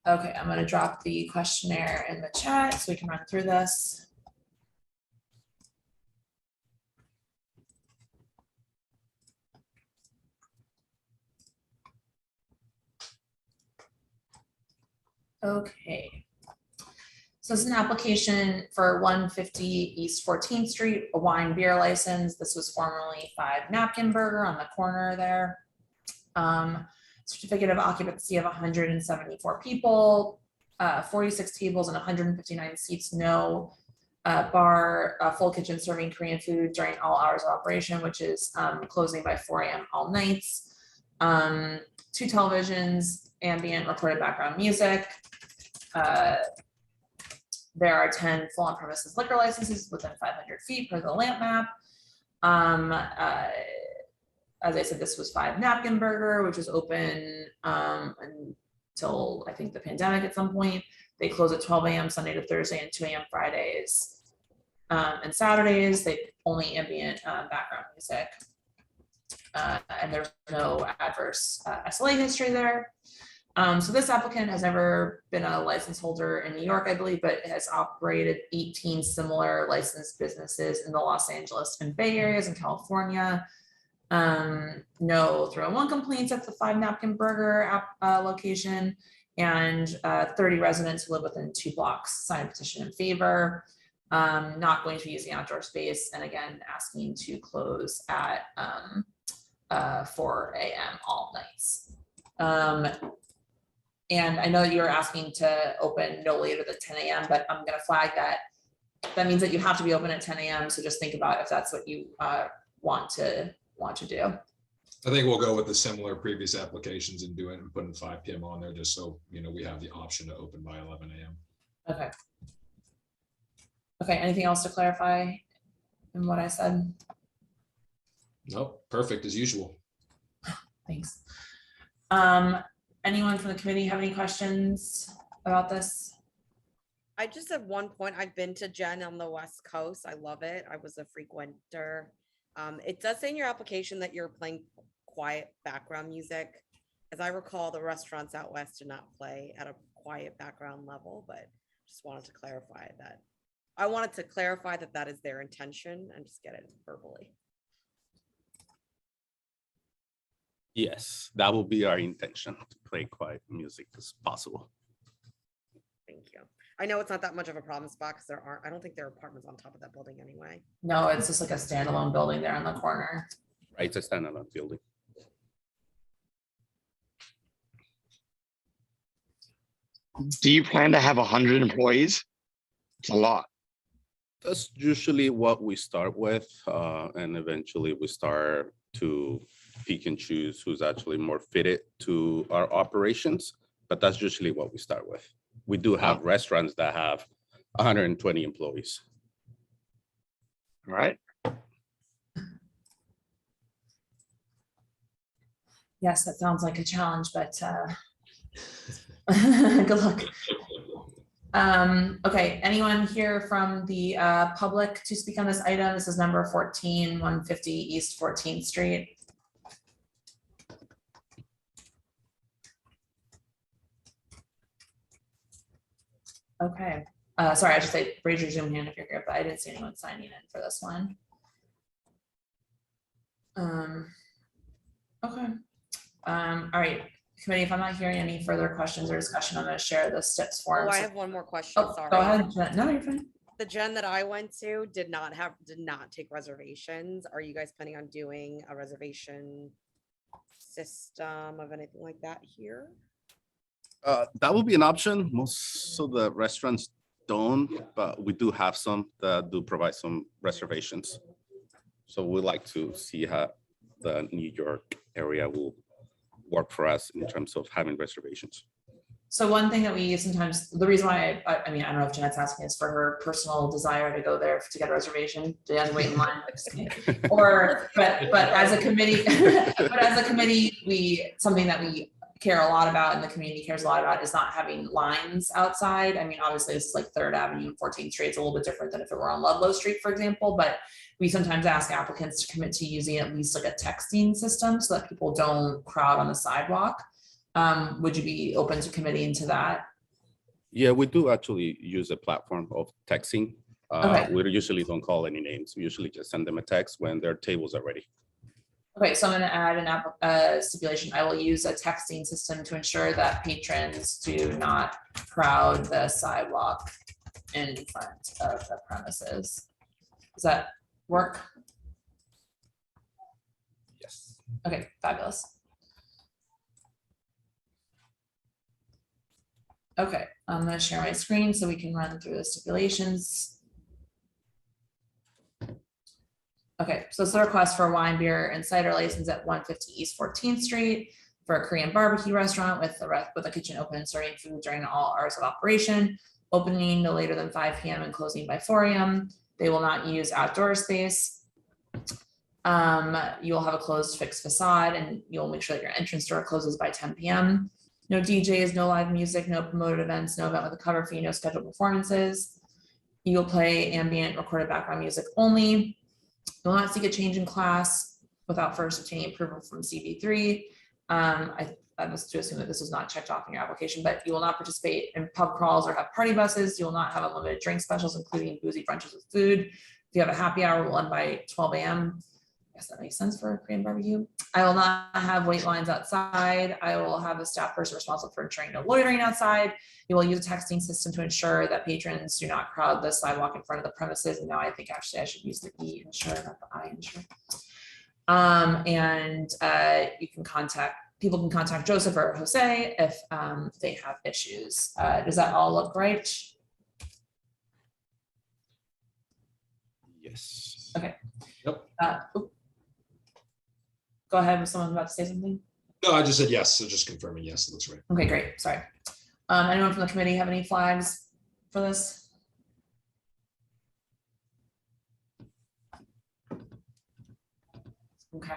S1: Okay, I'm gonna drop the questionnaire in the chat so we can run through this. Okay. So it's an application for 150 East 14th Street, a wine beer license. This was formerly 5 Napkin Burger on the corner there. Certificate of occupancy of 174 people, 46 tables and 159 seats, no bar, full kitchen serving Korean food during all hours of operation, which is closing by 4 a.m. all nights. 2 televisions, ambient recorded background music. There are 10 full on premises liquor licenses within 500 feet per the lamp map. As I said, this was 5 Napkin Burger, which was open until I think the pandemic at some point. They close at 12 a.m. Sunday to Thursday and 2 a.m. Fridays and Saturdays. They only ambient background music. And there's no adverse SLA history there. So this applicant has never been a license holder in New York, I believe, but has operated 18 similar licensed businesses in the Los Angeles and Bay Areas in California. No 301 complaints at the 5 Napkin Burger location, and 30 residents who live within 2 blocks signed a petition in favor. Not going to be using outdoor space, and again, asking to close at 4 a.m. all nights. And I know that you're asking to open no later than 10 a.m., but I'm gonna flag that. That means that you have to be open at 10 a.m. So just think about if that's what you want to do.
S12: I think we'll go with the similar previous applications and do it and putting 5 p.m. on there just so, you know, we have the option to open by 11 a.m.
S1: Okay. Okay, anything else to clarify in what I said?
S12: Nope, perfect as usual.
S1: Thanks. Anyone from the committee have any questions about this?
S9: I just have one point. I've been to Jen on the West Coast. I love it. I was a frequenter. It does say in your application that you're playing quiet background music. As I recall, the restaurants out west do not play at a quiet background level, but just wanted to clarify that. I wanted to clarify that that is their intention and just get it verbally.
S14: Yes, that will be our intention, to play quiet music as possible.
S9: Thank you. I know it's not that much of a problem spot because I don't think there are apartments on top of that building anyway.
S1: No, it's just like a standalone building there in the corner.
S14: Right, it's a standalone building.
S6: Do you plan to have 100 employees? It's a lot.
S14: That's usually what we start with, and eventually we start to pick and choose who's actually more fitted to our operations, but that's usually what we start with. We do have restaurants that have 120 employees.
S6: All right.
S1: Yes, that sounds like a challenge, but good luck. Okay, anyone here from the public to speak on this item? This is number 14, 150 East 14th Street. Okay, sorry, I should say raise your Zoom hand if you're here, but I didn't see anyone signing in for this one. Okay, all right, committee, if I'm not hearing any further questions or discussion, I'm going to share the STIPS form.
S9: Oh, I have one more question.
S1: Oh,
S9: Sorry.
S1: go ahead. No, you're fine.
S9: The Jen that I went to did not take reservations. Are you guys planning on doing a reservation system of anything like that here?
S14: That will be an option. Most of the restaurants don't, but we do have some that do provide some reservations. So we like to see how the New York area will work for us in terms of having reservations.
S1: So one thing that we sometimes, the reason why I mean, I don't know if Jeanette's asking is for her personal desire to go there to get a reservation. She has to wait in line. Or, but as a committee, something that we care a lot about and the community cares a lot about is not having lines outside. I mean, obviously this is like 3rd Avenue and 14th Street. It's a little bit different than if it were on Ludlow Street, for example, but we sometimes ask applicants to commit to using at least like a texting system so that people don't crowd on the sidewalk. Would you be open to committing to that?
S14: Yeah, we do actually use a platform of texting.
S1: Okay.
S14: We usually don't call any names. We usually just send them a text when their tables are ready.
S1: Okay, so I'm going to add an stipulation. I will use a texting system to ensure that patrons do not crowd the sidewalk in front of the premises. Does that work?
S12: Yes.
S1: Okay, fabulous. Okay, I'm gonna share my screen so we can run through the stipulations. Okay, so it's a request for a wine, beer, and cider license at 150 East 14th Street for a Korean barbecue restaurant with a kitchen open and serving food during all hours of operation, opening no later than 5 p.m. and closing by 4 a.m. They will not use outdoor space. You will have a closed fixed facade, and you'll make sure that your entrance door closes by 10 p.m. No DJs, no live music, no promoted events, no event with a cover fee, no scheduled performances. You will play ambient recorded background music only. You will not seek a change in class without first obtaining approval from CB3. I was to assume that this was not checked off in your application, but you will not participate in pub crawls or have party buses. You will not have unlimited drink specials, including boozy brunches with food. If you have a happy hour, it will end by 12 a.m. I guess that makes sense for a Korean barbecue. I will not have wait lines outside. I will have a staff person responsible for ensuring no loitering outside. You will use a texting system to ensure that patrons do not crowd the sidewalk in front of the premises. And now I think actually I should use the E ensure, not the I ensure. You can people can contact Joseph or Jose if they have issues. Does that all look right?
S12: Yes.
S1: Okay.
S12: Yep.
S1: Go ahead, was someone about to say something?
S12: No, I just said yes, so just confirming yes, it looks right.
S1: Okay, great, sorry. Anyone from the committee have any flags for this? Okay.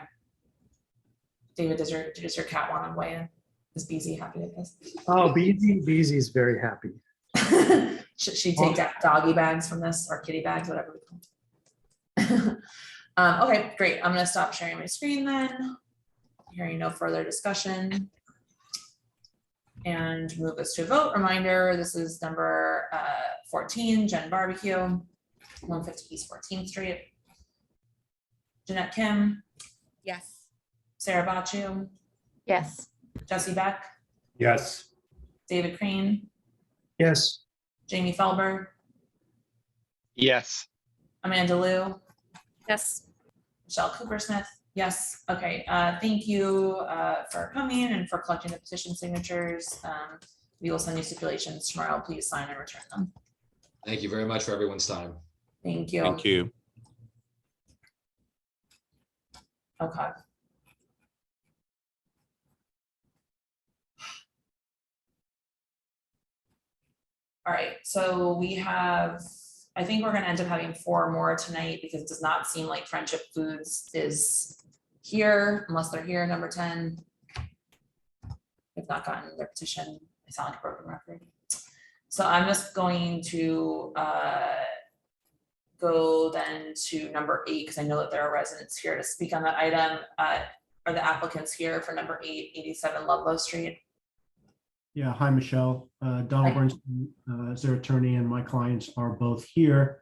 S1: David, does your cat want to weigh in? Is BZ happy with this?
S5: Oh, Beezy's very happy.
S1: Should she take doggy bags from this, or kitty bags, whatever we call them? Okay, great. I'm gonna stop sharing my screen then. Hearing no further discussion. And move us to a vote. Reminder, this is number 14, Jen Barbecue, 150 East 14th Street. Jeanette Kim.
S9: Yes.
S1: Sarah Bachu.
S11: Yes.
S1: Jesse Beck.
S15: Yes.
S1: David Crane.
S5: Yes.
S1: Jamie Felber.
S6: Yes.
S1: Amanda Liu.
S11: Yes.
S1: Michelle Cooper-Smith. Yes. Okay. Thank you for coming and for collecting the petition signatures. We will send you stipulations tomorrow. Please sign and return them.
S12: Thank you very much for everyone's time.
S1: Thank you.
S14: Thank you.
S1: Okay. All right, so we have, I think we're gonna end up having 4 more tonight because it does not seem like Friendship Foods is here unless they're here, number 10. They've not gotten their petition. I sound like a broken record. So I'm just going to go then to number 8 because I know that there are residents here to speak on that item. Are the applicants here for number 8, 87 Ludlow Street?
S15: Yeah, hi, Michelle. Donald Bernstein is their attorney, and my clients are both here.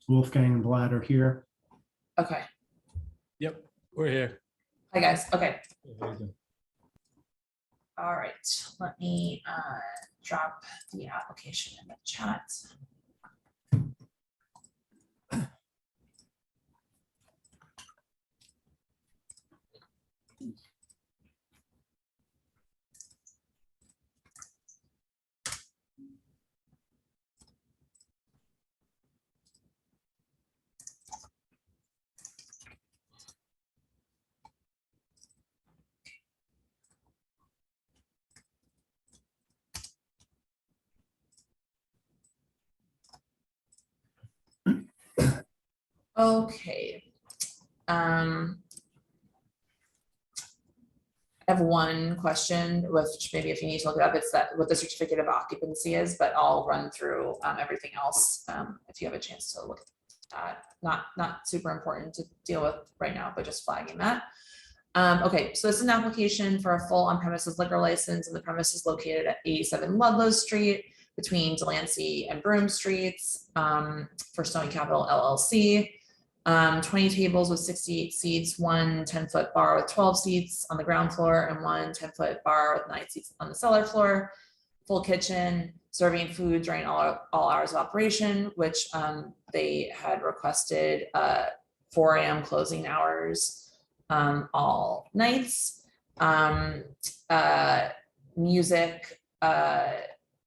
S15: Wolfgang and Vlad are here.
S1: Okay.
S15: Yep, we're here.
S1: Hi, guys. Okay. All right. Let me drop the application in the chat. Okay. I have one question, which maybe if you need to look it up, it's that what the certificate of occupancy is, but I'll run through everything else if you have a chance to look at that. Not super important to deal with right now, but just flagging that. Okay, so this is an application for a full on-premises liquor license, and the premise is located at 87 Ludlow Street between Delancey and Broome Streets for Stone Capital LLC. 20 tables with 68 seats, 1 10-foot bar with 12 seats on the ground floor, and 1 10-foot bar with 9 seats on the cellar floor. Full kitchen, serving food during all hours of operation, which they had requested 4 a.m. closing hours all nights. Music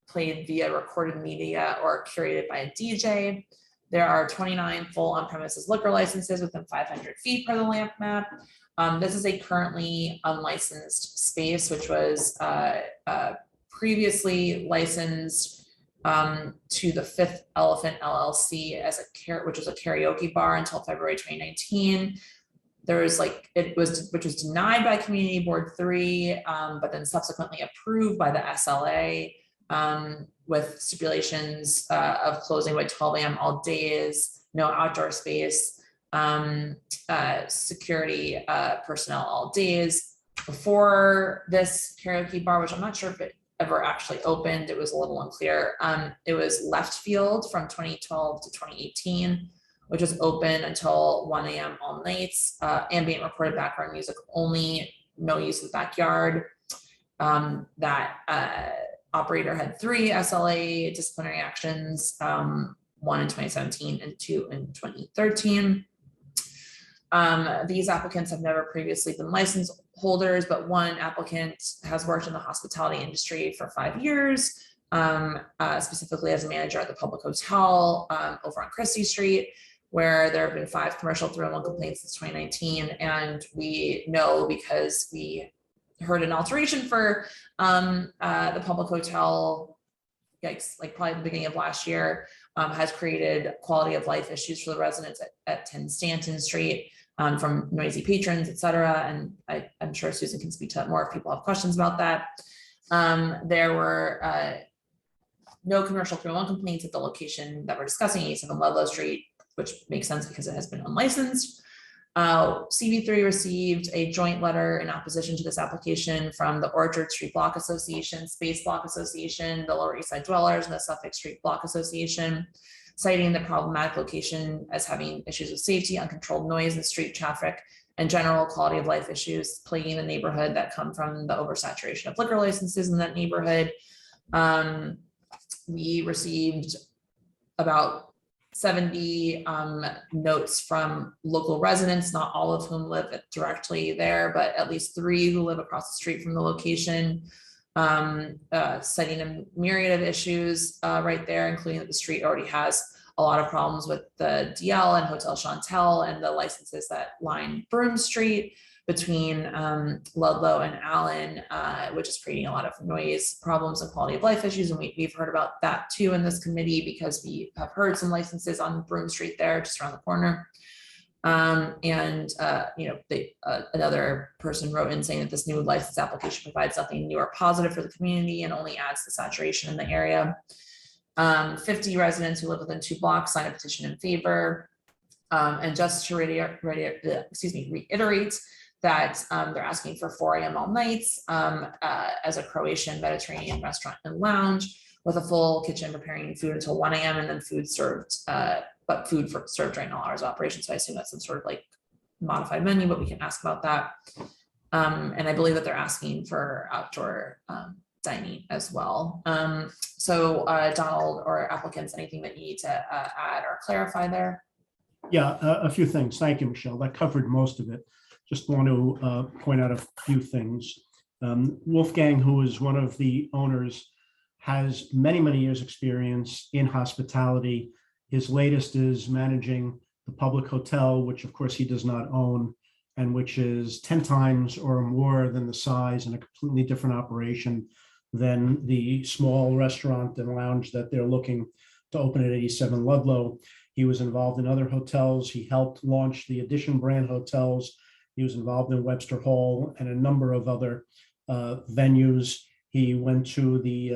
S1: played via recorded media or curated by a DJ. There are 29 full on-premises liquor licenses within 500 feet per the lamp map. This is a currently unlicensed space, which was previously licensed to the Fifth Elephant LLC as which was a karaoke bar until February 2019. There was which was denied by Community Board 3, but then subsequently approved by the SLA with stipulations of closing by 12 a.m. all days, no outdoor space, security personnel all days. Before this karaoke bar, which I'm not sure if it ever actually opened, it was a little unclear. It was Left Field from 2012 to 2018, which was open until 1 a.m. all nights, ambient recorded background music only, no use of the backyard. That operator had 3 SLA disciplinary actions, 1 in 2017 and 2 in 2013. These applicants have never previously been license holders, but one applicant has worked in the hospitality industry for 5 years, specifically as a manager at the public hotel over on Christie Street, where there have been 5 commercial 301 complaints since 2019. And we know because we heard an alteration for the public hotel, yikes, like probably the beginning of last year, has created quality of life issues for the residents at 10 Stanton Street from noisy patrons, et cetera. And I'm sure Susan can speak to that more if people have questions about that. There were no commercial 301 complaints at the location that we're discussing, 87 Ludlow Street, which makes sense because it has been unlicensed. CV3 received a joint letter in opposition to this application from the Orchard Street Block Association, Space Block Association, the Lower East Side Dwellers, and the Suffolk Street Block Association, citing the problematic location as having issues with safety, uncontrolled noise, and street traffic, and general quality of life issues plaguing the neighborhood that come from the oversaturation of liquor licenses in that neighborhood. We received about 70 notes from local residents, not all of whom live directly there, but at least 3 who live across the street from the location, citing a myriad of issues right there, including that the street already has a lot of problems with the DL and Hotel Chantel and the licenses that line Broome Street between Ludlow and Allen, which is creating a lot of noise problems and quality of life issues. And we've heard about that too in this committee because we have heard some licenses on Broome Street there, just around the corner. Another person wrote in saying that this new license application provides nothing new or positive for the community and only adds to saturation in the area. 50 residents who live within 2 blocks signed a petition in favor. And just to reiterate that they're asking for 4 a.m. all nights as a Croatian Mediterranean restaurant and lounge with a full kitchen preparing food until 1 a.m. and then food served, but food served during all hours of operation. So I assume that's some sort of like modified menu, but we can ask about that. And I believe that they're asking for outdoor dining as well. So Donald or applicants, anything that you need to add or clarify there?
S15: Yeah, a few things. Thank you, Michelle. That covered most of it. Just want to point out a few things. Wolfgang, who is one of the owners, has many, many years experience in hospitality. His latest is managing the public hotel, which of course he does not own, and which is 10 times or more than the size and a completely different operation than the small restaurant and lounge that they're looking to open at 87 Ludlow. He was involved in other hotels. He helped launch the Edition brand hotels. He was involved in Webster Hall and a number of other venues. He went to the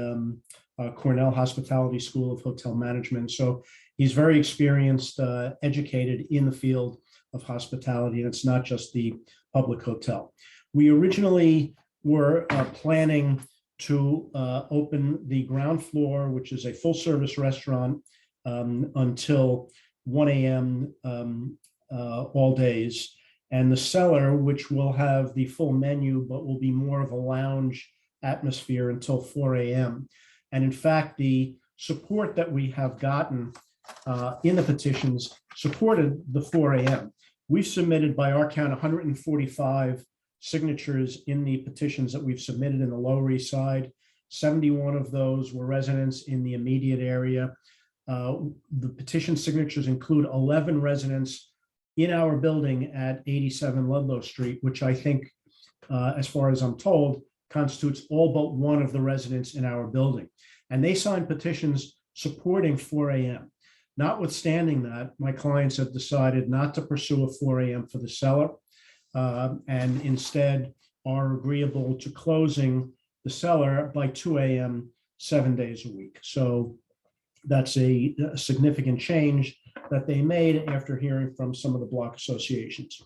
S15: Cornell Hospitality School of Hotel Management. So he's very experienced, educated in the field of hospitality, and it's not just the public hotel. We originally were planning to open the ground floor, which is a full service restaurant, until 1 a.m. All days. And the cellar, which will have the full menu, but will be more of a lounge atmosphere until 4 a.m. And in fact, the support that we have gotten in the petitions supported the 4 a.m. We've submitted, by our count, 145 signatures in the petitions that we've submitted in the Lower East Side. 71 of those were residents in the immediate area. The petition signatures include 11 residents in our building at 87 Ludlow Street, which I think, as far as I'm told, constitutes all but one of the residents in our building. And they signed petitions supporting 4 a.m. Notwithstanding that, my clients have decided not to pursue a 4 a.m. for the cellar, and instead are agreeable to closing the cellar by 2 a.m. 7 days a week. So that's a significant change that they made after hearing from some of the block associations.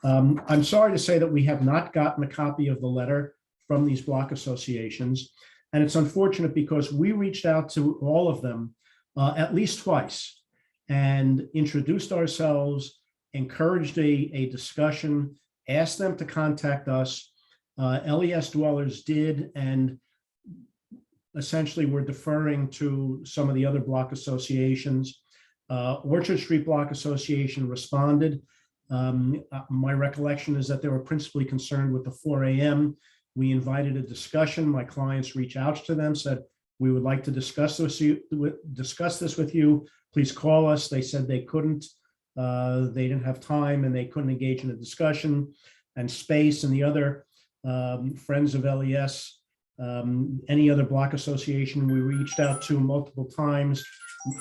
S15: I'm sorry to say that we have not gotten a copy of the letter from these block associations. And it's unfortunate because we reached out to all of them at least twice and introduced ourselves, encouraged a discussion, asked them to contact us. LES dwellers did, and essentially we're deferring to some of the other block associations. Orchard Street Block Association responded. My recollection is that they were principally concerned with the 4 a.m. We invited a discussion. My clients reached out to them, said, we would like to discuss this with you. Please call us. They said they couldn't. They didn't have time and they couldn't engage in a discussion. And Space and the other friends of LES, any other block association we reached out to multiple times,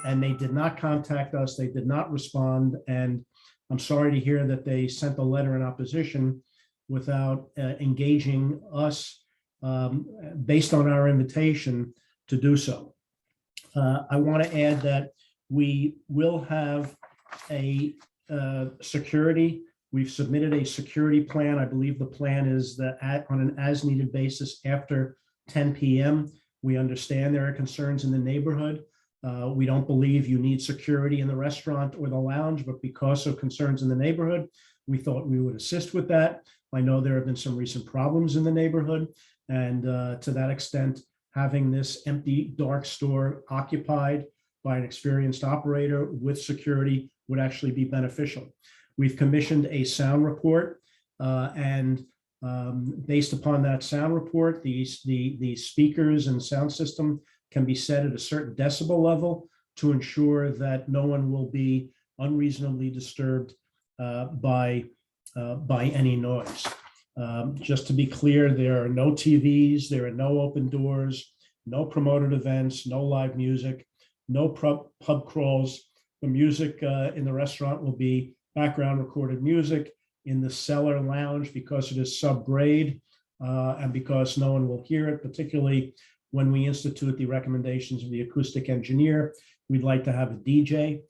S15: and they did not contact us. They did not respond. And I'm sorry to hear that they sent a letter in opposition without engaging us based on our invitation to do so. I want to add that we will have a security. We've submitted a security plan. I believe the plan is that on an as-needed basis after 10 p.m. We understand there are concerns in the neighborhood. We don't believe you need security in the restaurant or the lounge, but because of concerns in the neighborhood, we thought we would assist with that. I know there have been some recent problems in the neighborhood, and to that extent, having this empty, dark store occupied by an experienced operator with security would actually be beneficial. We've commissioned a sound report, and based upon that sound report, the speakers and sound system can be set at a certain decibel level to ensure that no one will be unreasonably disturbed by any noise. Just to be clear, there are no TVs, there are no open doors, no promoted events, no live music, no pub crawls. The music in the restaurant will be background recorded music. In the cellar lounge, because it is subgrade and because no one will hear it, particularly when we institute the recommendations of the acoustic engineer, we'd like to have a DJ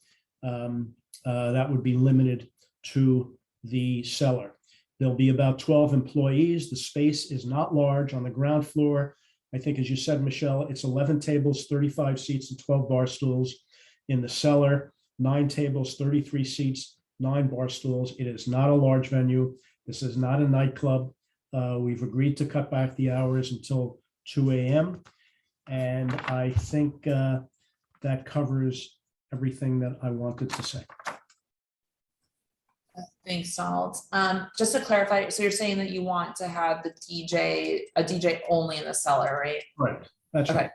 S15: that would be limited to the cellar. There'll be about 12 employees. The space is not large on the ground floor. I think, as you said, Michelle, it's 11 tables, 35 seats, and 12 bar stools. In the cellar, 9 tables, 33 seats, 9 bar stools. It is not a large venue. This is not a nightclub. We've agreed to cut back the hours until 2 a.m. And I think that covers everything that I wanted to say.
S1: Thanks, Donald. Just to clarify, so you're saying that you want to have a DJ only in the cellar, right?
S15: Right, that's right.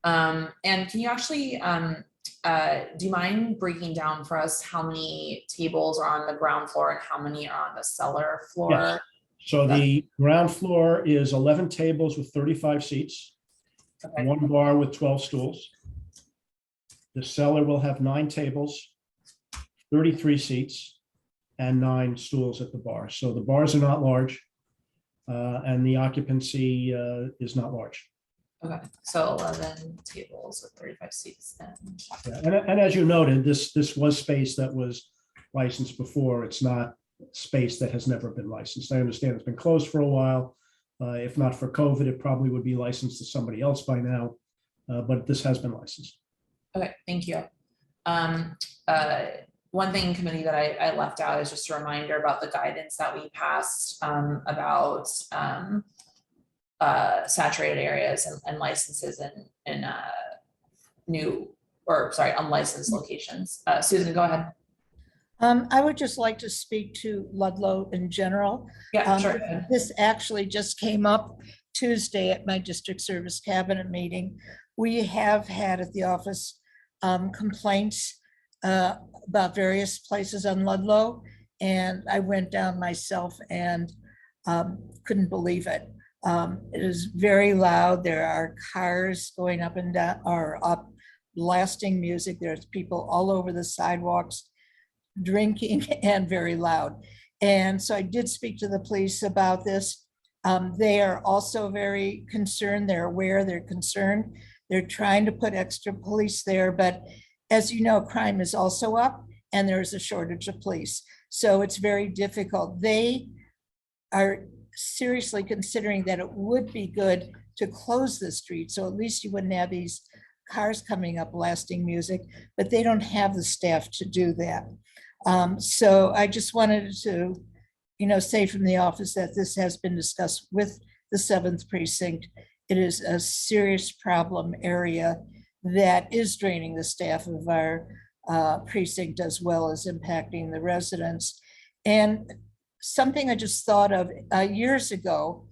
S1: And can you actually, do you mind breaking down for us how many tables are on the ground floor and how many are on the cellar floor?
S15: Yes. So the ground floor is 11 tables with 35 seats, 1 bar with 12 stools. The cellar will have 9 tables, 33 seats, and 9 stools at the bar. So the bars are not large, and the occupancy is not large.
S1: Okay, so 11 tables with 35 seats.
S15: And as you noted, this was space that was licensed before. It's not space that has never been licensed. I understand it's been closed for a while. If not for COVID, it probably would be licensed to somebody else by now, but this has been licensed.
S1: Okay, thank you. One thing, committee, that I left out is just a reminder about the guidance that we passed about saturated areas and licenses in unlicensed locations. Susan, go ahead.
S8: I would just like to speak to Ludlow in general.
S1: Yeah, sure.
S8: This actually just came up Tuesday at my district service cabinet meeting. We have had at the office complaints about various places on Ludlow, and I went down myself and couldn't believe it. It is very loud. There are cars going up and down, or up, blasting music. There's people all over the sidewalks drinking and very loud. And so I did speak to the police about this. They are also very concerned. They're aware, they're concerned. They're trying to put extra police there, but as you know, crime is also up and there's a shortage of police. So it's very difficult. They are seriously considering that it would be good to close the street. So at least you wouldn't have these cars coming up blasting music, but they don't have the staff to do that. So I just wanted to, say from the office that this has been discussed with the 7th precinct. It is a serious problem area that is draining the staff of our precinct as well as impacting the residents. And something I just thought of years ago,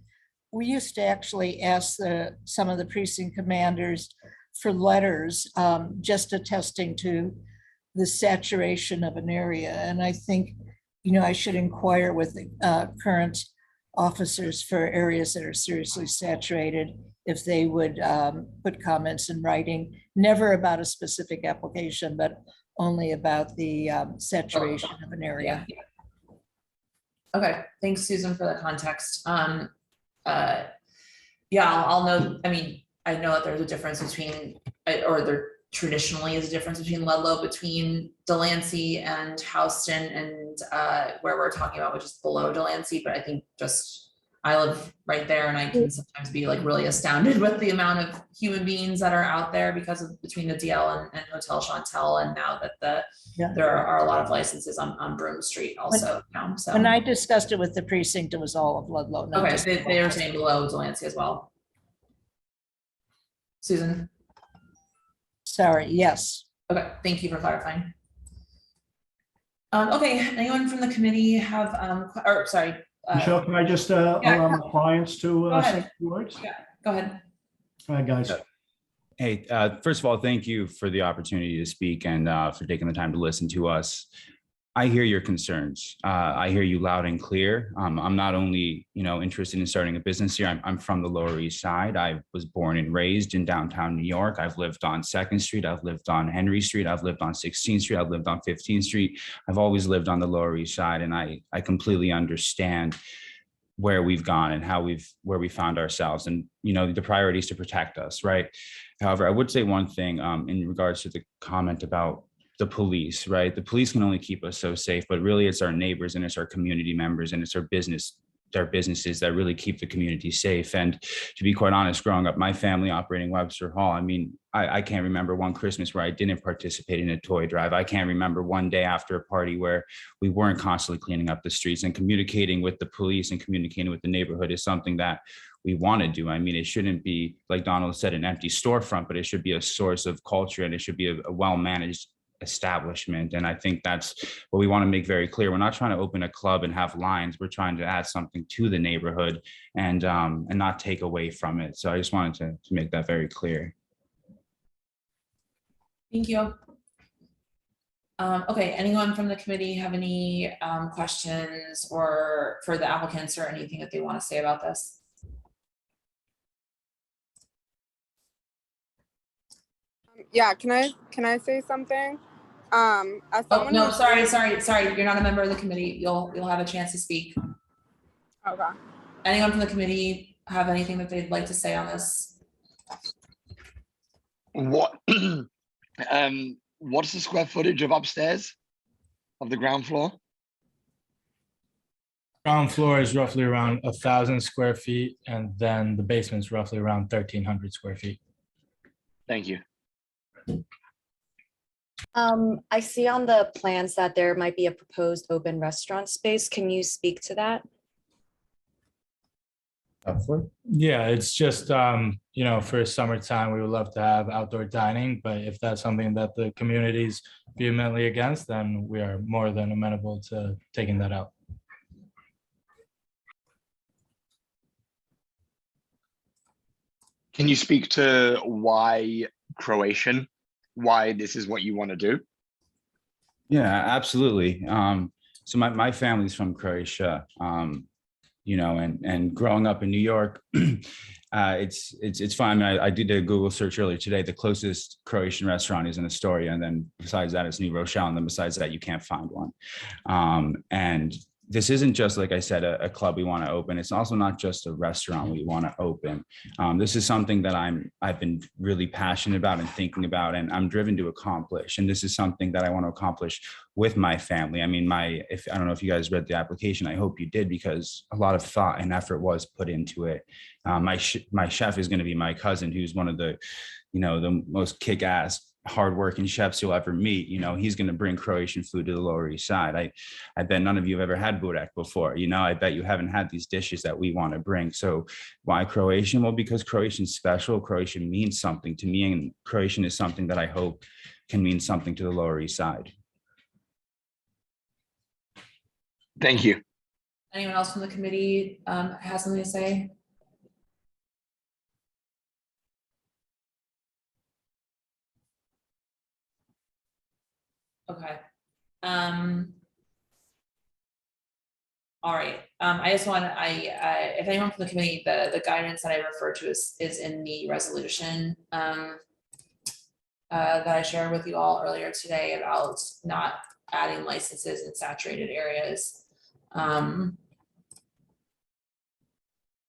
S8: we used to actually ask some of the precinct commanders for letters just attesting to the saturation of an area. And I think, I should inquire with the current officers for areas that are seriously saturated, if they would put comments in writing, never about a specific application, but only about the saturation of an area.
S1: Okay, thanks, Susan, for the context. I'll note, I know that there's a difference between, or there traditionally is a difference between Ludlow, between Delancey and Houston, and where we're talking about, which is below Delancey, but I think I live right there, and I can sometimes be like really astounded with the amount of human beings that are out there because of between the DL and Hotel Chantel, and now that there are a lot of licenses on Broome Street also now. So
S8: when I discussed it with the precinct, it was all of Ludlow.
S1: Okay, they are saying below Delancey as well. Susan?
S8: Sorry, yes.
S1: Okay, thank you for clarifying. Okay, anyone from the committee have,
S15: Michelle, can I just allow my clients to say a few words?
S1: Yeah, go ahead.
S15: All right, guys.
S16: Hey, first of all, thank you for the opportunity to speak and for taking the time to listen to us. I hear your concerns. I hear you loud and clear. I'm not only, interested in starting a business here. I'm from the Lower East Side. I was born and raised in downtown New York. I've lived on 2nd Street. I've lived on Henry Street. I've lived on 16th Street. I've lived on 15th Street. I've always lived on the Lower East Side, and I completely understand where we've gone and where we found ourselves, and the priorities to protect us, right? However, I would say one thing in regards to the comment about the police, right? The police can only keep us so safe, but really it's our neighbors and it's our community members and it's our businesses that really keep the community safe. And to be quite honest, growing up, my family operating Webster Hall, I can't remember one Christmas where I didn't participate in a toy drive. I can't remember one day after a party where we weren't constantly cleaning up the streets, and communicating with the police and communicating with the neighborhood is something that we want to do. It shouldn't be, like Donald said, an empty storefront, but it should be a source of culture, and it should be a well-managed establishment. And I think that's what we want to make very clear. We're not trying to open a club and have lines. We're trying to add something to the neighborhood and not take away from it. So I just wanted to make that very clear.
S1: Thank you. Okay, anyone from the committee have any questions or for the applicants or anything that they want to say about this?
S17: Yeah, can I say something? As someone
S1: no,
S17: who's-
S1: sorry. You're not a member of the committee. You'll have a chance to speak.
S17: Okay.
S1: Anyone from the committee have anything that they'd like to say on this?
S6: What's the square footage of upstairs of the ground floor?
S18: Ground floor is roughly around 1,000 square feet, and then the basement's roughly around 1,300 square feet.
S6: Thank you.
S4: I see on the plans that there might be a proposed open restaurant space. Can you speak to that?
S18: Yeah, it's just, for summertime, we would love to have outdoor dining, but if that's something that the community's vehemently against, then we are more than amenable to taking that out.
S6: Can you speak to why Croatian? Why this is what you want to do?
S16: Yeah, absolutely. So my family's from Croatia, and growing up in New York, it's fine. I did a Google search earlier today. The closest Croatian restaurant is in Astoria, and then besides that, it's New Rochelle, and then besides that, you can't find one. And this isn't just, like I said, a club we want to open. It's also not just a restaurant we want to open. This is something that I've been really passionate about and thinking about, and I'm driven to accomplish. And this is something that I want to accomplish with my family. I mean, I don't know if you guys read the application. I hope you did, because a lot of thought and effort was put into it. My chef is going to be my cousin, who's one of the most kick-ass, hardworking chefs you'll ever meet. He's going to bring Croatian food to the Lower East Side. I bet none of you have ever had burek before. I bet you haven't had these dishes that we want to bring. So why Croatian? Well, because Croatian's special. Croatian means something to me, and Croatian is something that I hope can mean something to the Lower East Side.
S6: Thank you.
S1: Anyone else from the committee has something to say? Okay. All right. I just want if anyone from the committee, the guidance that I refer to is in the resolution that I shared with you all earlier today about not adding licenses in saturated areas.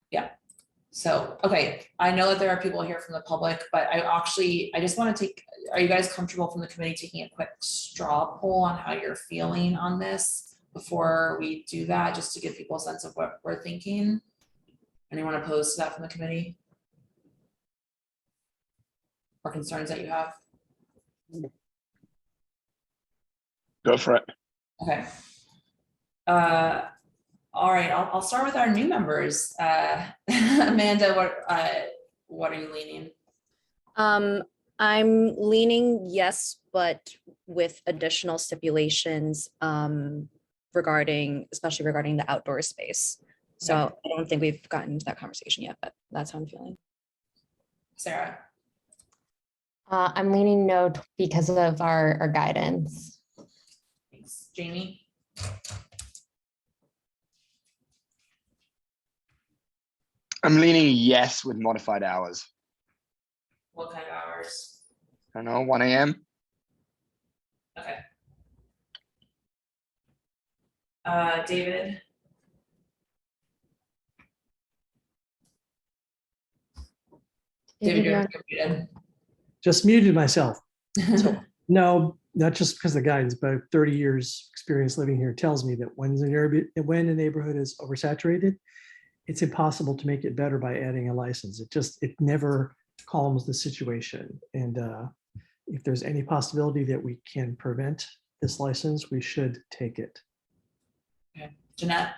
S1: Yeah. So, okay, I know that there are people here from the public, but I just want to are you guys comfortable from the committee taking a quick straw poll on how you're feeling on this before we do that, just to give people a sense of what we're thinking? Anyone opposed to that from the committee? Or concerns that you have?
S6: Go for it.
S1: Okay. All right, I'll start with our new members. Amanda, what are you leaning?
S4: I'm leaning yes, but with additional stipulations especially regarding the outdoor space. So
S1: Okay.
S4: I don't think we've gotten into that conversation yet, but that's how I'm feeling.
S1: Sarah?
S19: I'm leaning no because of our guidance.
S1: Thanks. Jamie?
S6: I'm leaning yes with modified hours.
S1: What kind of hours?
S6: I don't know, 1 a.m.
S1: Okay. David? David, you're muted.
S5: Just muted myself. So, no, not just because of the guidance, but 30 years experience living here tells me that when a neighborhood is oversaturated, it's impossible to make it better by adding a license. It never calms the situation. And if there's any possibility that we can prevent this license, we should take it.
S1: Okay. Jeanette?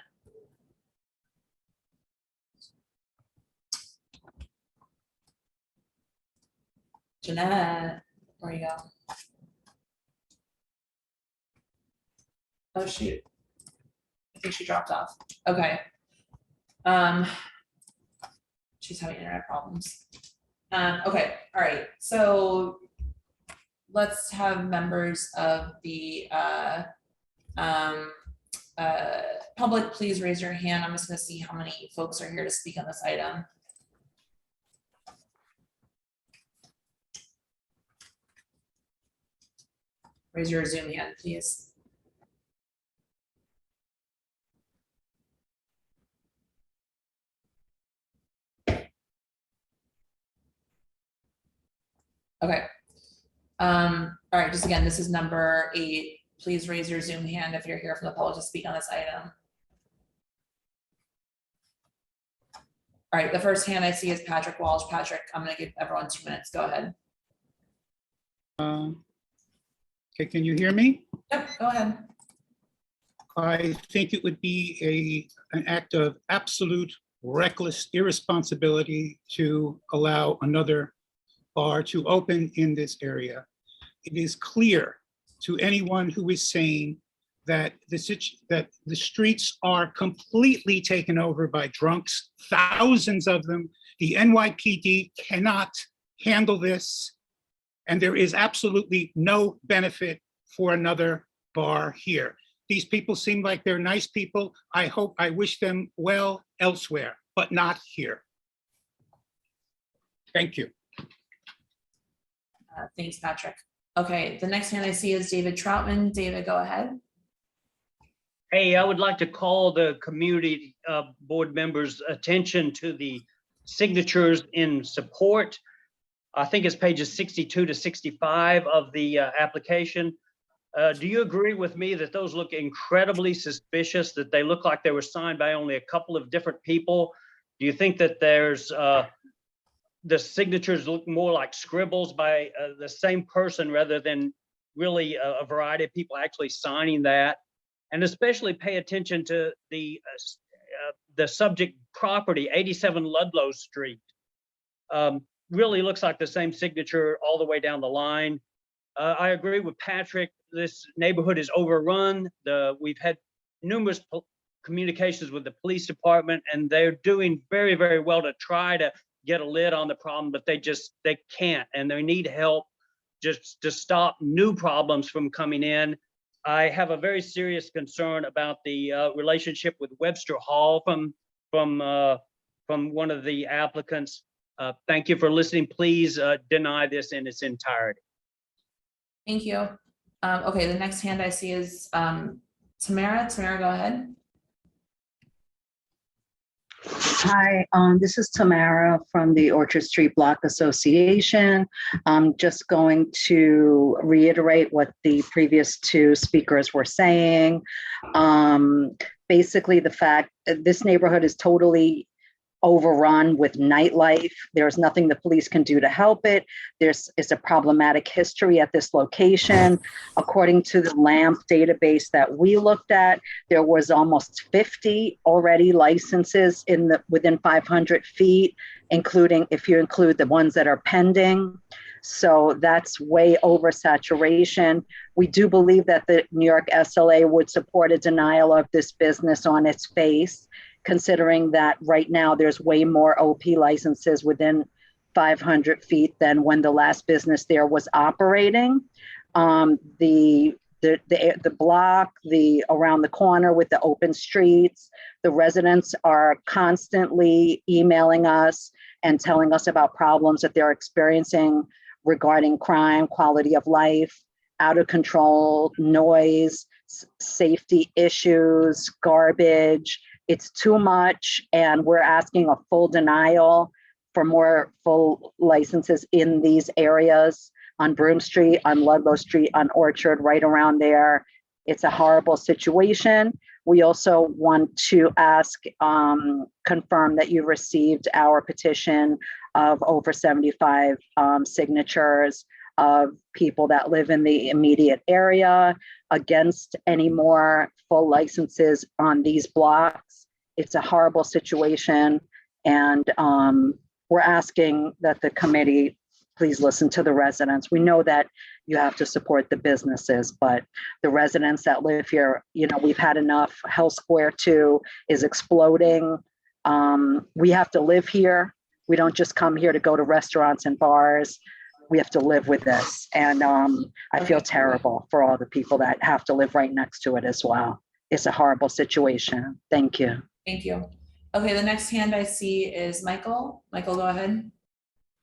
S1: Jeanette, where you go? Oh, shoot. I think she dropped off. Okay. She's having internet problems. Okay, all right. So let's have members of the public, please raise your hand. I'm just gonna see how many folks are here to speak on this item. Raise your Zoom hand, please. Okay. All right, just again, this is number 8. Please raise your Zoom hand if you're here from the public to speak on this item. All right, the first hand I see is Patrick Walsh. Patrick, I'm gonna give everyone 2 minutes. Go ahead.
S20: Okay, can you hear me?
S1: Yep, go ahead.
S20: I think it would be an act of absolute reckless irresponsibility to allow another bar to open in this area. It is clear to anyone who is sane that the streets are completely taken over by drunks, thousands of them. The NYPD cannot handle this, and there is absolutely no benefit for another bar here. These people seem like they're nice people. I wish them well elsewhere, but not here. Thank you.
S1: Thanks, Patrick. Okay, the next hand I see is David Troutman. David, go ahead.
S21: Hey, I would like to call the community board members' attention to the signatures in support. I think it's pages 62 to 65 of the application. Do you agree with me that those look incredibly suspicious, that they look like they were signed by only a couple of different people? Do you think that there's the signatures look more like scribbles by the same person rather than really a variety of people actually signing that? And especially pay attention to the subject property, 87 Ludlow Street. Really looks like the same signature all the way down the line. I agree with Patrick. This neighborhood is overrun. We've had numerous communications with the police department, and they're doing very, very well to try to get a lid on the problem, but they can't, and they need help just to stop new problems from coming in. I have a very serious concern about the relationship with Webster Hall from one of the applicants. Thank you for listening. Please deny this in its entirety.
S1: Thank you. Okay, the next hand I see is Tamara. Tamara, go ahead.
S22: Hi, this is Tamara from the Orchard Street Block Association. I'm just going to reiterate what the previous two speakers were saying. Basically, the fact that this neighborhood is totally overrun with nightlife. There's nothing the police can do to help it. There's a problematic history at this location. According to the LAMP database that we looked at, there was almost 50 already licenses within 500 feet, including if you include the ones that are pending. So that's way over saturation. We do believe that the New York SLA would support a denial of this business on its face, considering that right now there's way more OP licenses within 500 feet than when the last business there was operating. The block, around the corner with the open streets, the residents are constantly emailing us and telling us about problems that they're experiencing regarding crime, quality of life, out of control, noise, safety issues, garbage. It's too much, and we're asking a full denial for more full licenses in these areas on Broome Street, on Ludlow Street, on Orchard, right around there. It's a horrible situation. We also want to ask, confirm that you received our petition of over 75 signatures of people that live in the immediate area against any more full licenses on these blocks. It's a horrible situation, and we're asking that the committee please listen to the residents. We know that you have to support the businesses, but the residents that live here, we've had enough. Hell Square 2 is exploding. We have to live here. We don't just come here to go to restaurants and bars. We have to live with this. And I feel terrible for all the people that have to live right next to it as well. It's a horrible situation. Thank you.
S1: Thank you. Okay, the next hand I see is Michael. Michael, go ahead.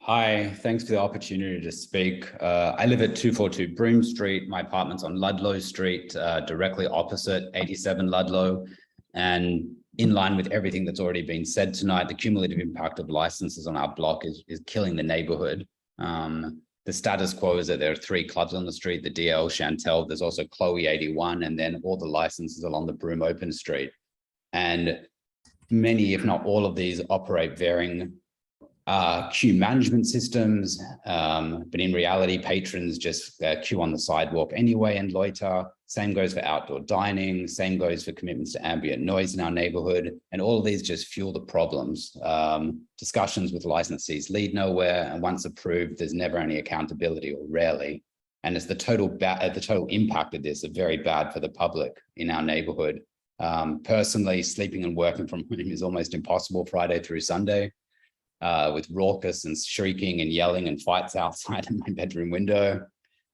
S16: Hi, thanks for the opportunity to speak. I live at 242 Broome Street. My apartment's on Ludlow Street, directly opposite 87 Ludlow. And in line with everything that's already been said tonight, the cumulative impact of licenses on our block is killing the neighborhood. The status quo is that there are 3 clubs on the street, the DL, Chantel, there's also Chloe 81, and then all the licenses along the Broome Open Street. And many, if not all of these, operate varying queue management systems, but in reality, patrons just queue on the sidewalk anyway and loiter. Same goes for outdoor dining, same goes for commitments to ambient noise in our neighborhood, and all of these just fuel the problems. Discussions with licensees lead nowhere, and once approved, there's never any accountability or rarely. And it's the total impact of this are very bad for the public in our neighborhood. Personally, sleeping and working from home is almost impossible Friday through Sunday. With raucous and shrieking and yelling and fights outside of my bedroom window.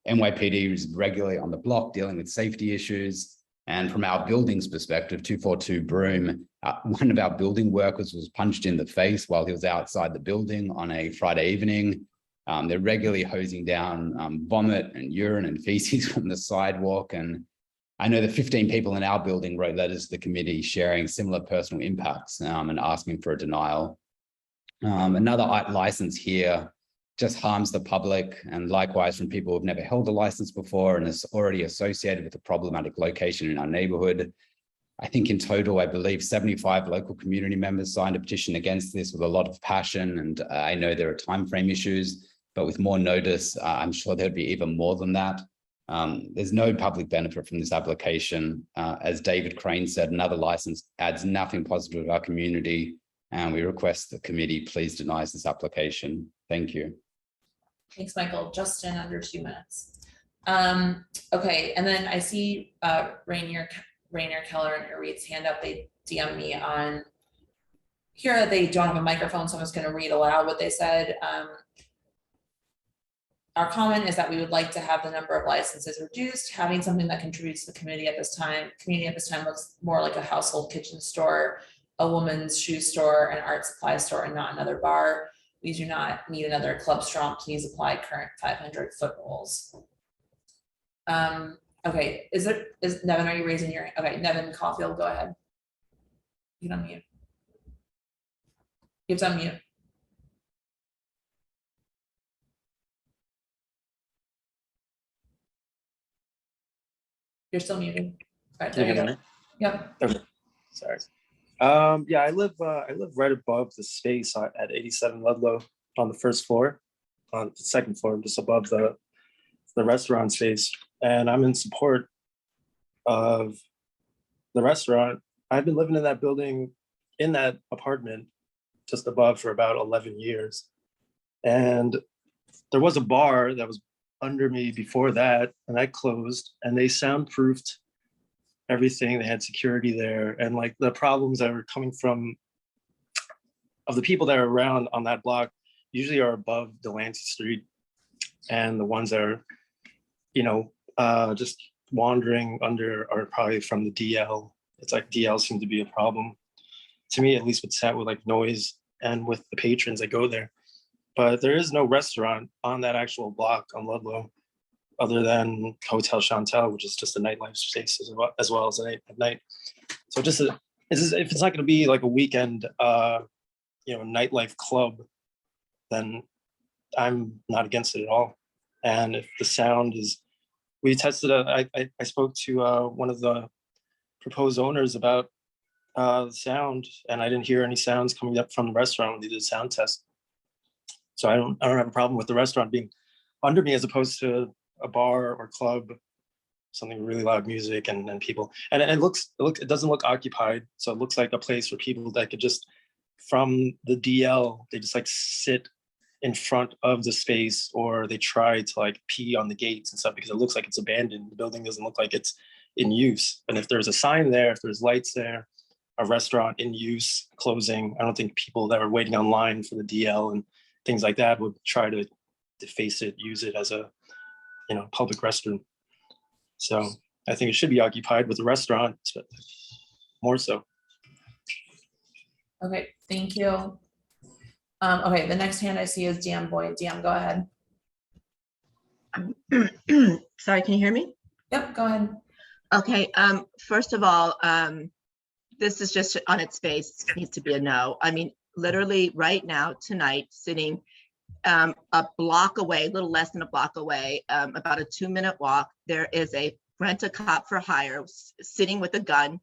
S16: NYPD is regularly on the block dealing with safety issues. And from our building's perspective, 242 Broome, one of our building workers was punched in the face while he was outside the building on a Friday evening. They're regularly hosing down vomit and urine and feces from the sidewalk. And I know that 15 people in our building wrote letters to the committee sharing similar personal impacts and asking for a denial. Another license here just harms the public, and likewise from people who've never held a license before and is already associated with a problematic location in our neighborhood. I think in total, I believe 75 local community members signed a petition against this with a lot of passion, and I know there are timeframe issues, but with more notice, I'm sure there'd be even more than that. There's no public benefit from this application. As David Crane said, another license adds nothing positive to our community. And we request the committee please denies this application. Thank you.
S1: Thanks, Michael. Justin, under 2 minutes. Okay, and then I see Rainier Keller and Arit's hand up. They DM me on here. They don't have a microphone, so I'm just going to read aloud what they said. Our comment is that we would like to have the number of licenses reduced. Having something that contributes to the community at this time looks more like a household kitchen store, a woman's shoe store, an art supply store, and not another bar. We do not need another club strong. Please apply current 500-foot rules. Okay, is Nevin, are you raising your, okay, Nevin Caulfield, go ahead. You can unmute. You have to unmute. You're still muted. All right, there you go. Yep.
S3: Okay. Sorry. Yeah, I live right above the space at 87 Ludlow on the first floor, on the second floor, just above the restaurant space. And I'm in support of the restaurant. I've been living in that building, in that apartment just above for about 11 years. And there was a bar that was under me before that, and that closed, and they soundproofed everything. They had security there, and like the problems that were coming from of the people that are around on that block usually are above Delancey Street, and the ones that are, you know, just wandering under are probably from the DL. It's like DL seems to be a problem to me, at least with like noise and with the patrons that go there. But there is no restaurant on that actual block on Ludlow, other than Hotel Chantel, which is just a nightlife space as well as at night. So just if it's not going to be like a weekend, you know, nightlife club, then I'm not against it at all. And if the sound is, we tested, I spoke to one of the proposed owners about the sound, and I didn't hear any sounds coming up from the restaurant when they did a sound test. So I don't have a problem with the restaurant being under me as opposed to a bar or club, something with really loud music and people. And it doesn't look occupied. So it looks like a place for people that could just, from the DL, they just like sit in front of the space, or they try to like pee on the gates and stuff because it looks like it's abandoned. The building doesn't look like it's in use. And if there's a sign there, if there's lights there, a restaurant in use, closing, I don't think people that are waiting online for the DL and things like that would try to deface it, use it as a, you know, public restroom. So I think it should be occupied with a restaurant, more so.
S1: Okay, thank you. Okay, the next hand I see is Deanne Boyd. Deanne, go ahead.
S7: Sorry, can you hear me?
S1: Yep, go ahead.
S7: Okay, first of all, this is just on its face, needs to be a no. I mean, literally right now, tonight, sitting a block away, a little less than a block away, about a 2-minute walk, there is a rent-a-cop for hire sitting with a gun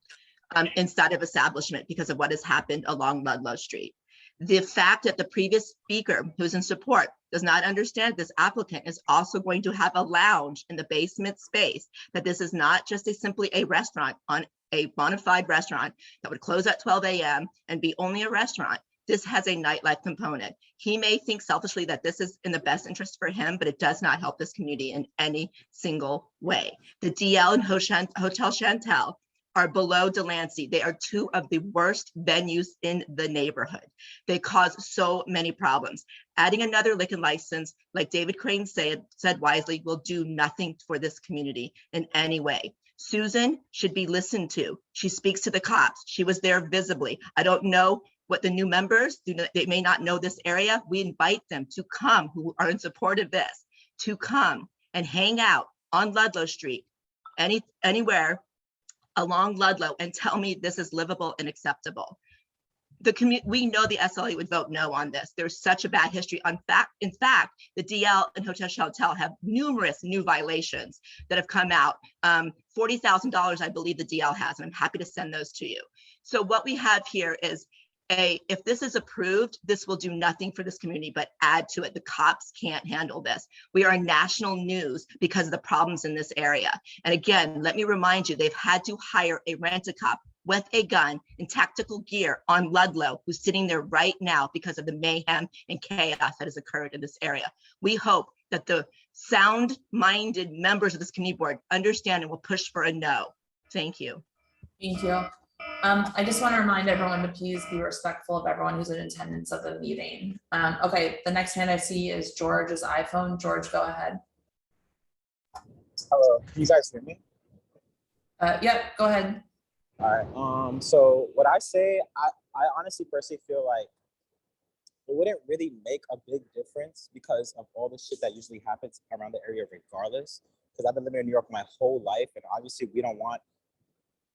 S7: inside of establishment because of what has happened along Ludlow Street. The fact that the previous speaker who's in support does not understand this applicant is also going to have a lounge in the basement space, that this is not just simply a restaurant, on a bona fide restaurant that would close at 12 a.m. and be only a restaurant. This has a nightlife component. He may think selfishly that this is in the best interest for him, but it does not help this community in any single way. The DL and Hotel Chantel are below Delancey. They are two of the worst venues in the neighborhood. They cause so many problems. Adding another liquor license, like David Crane said wisely, will do nothing for this community in any way. Susan should be listened to. She speaks to the cops. She was there visibly. I don't know what the new members do. They may not know this area. We invite them to come, who are in support of this, to come and hang out on Ludlow Street, anywhere along Ludlow, and tell me this is livable and acceptable. We know the SLA would vote no on this. There's such a bad history. In fact, the DL and Hotel Chantel have numerous new violations that have come out. $40,000, I believe the DL has, and I'm happy to send those to you. So what we have here is if this is approved, this will do nothing for this community but add to it. The cops can't handle this. We are national news because of the problems in this area. And again, let me remind you, they've had to hire a rent-a-cop with a gun and tactical gear on Ludlow, who's sitting there right now because of the mayhem and chaos that has occurred in this area. We hope that the sound-minded members of this community board understand and will push for a no. Thank you.
S1: Thank you. I just want to remind everyone to please be respectful of everyone who's in attendance of the meeting. Okay, the next hand I see is George's iPhone. George, go ahead.
S10: Hello, can you guys hear me?
S1: Yep, go ahead.
S10: All right, so what I say, I honestly personally feel like it wouldn't really make a big difference because of all the shit that usually happens around the area regardless, because I've been living in New York my whole life, and obviously we don't want,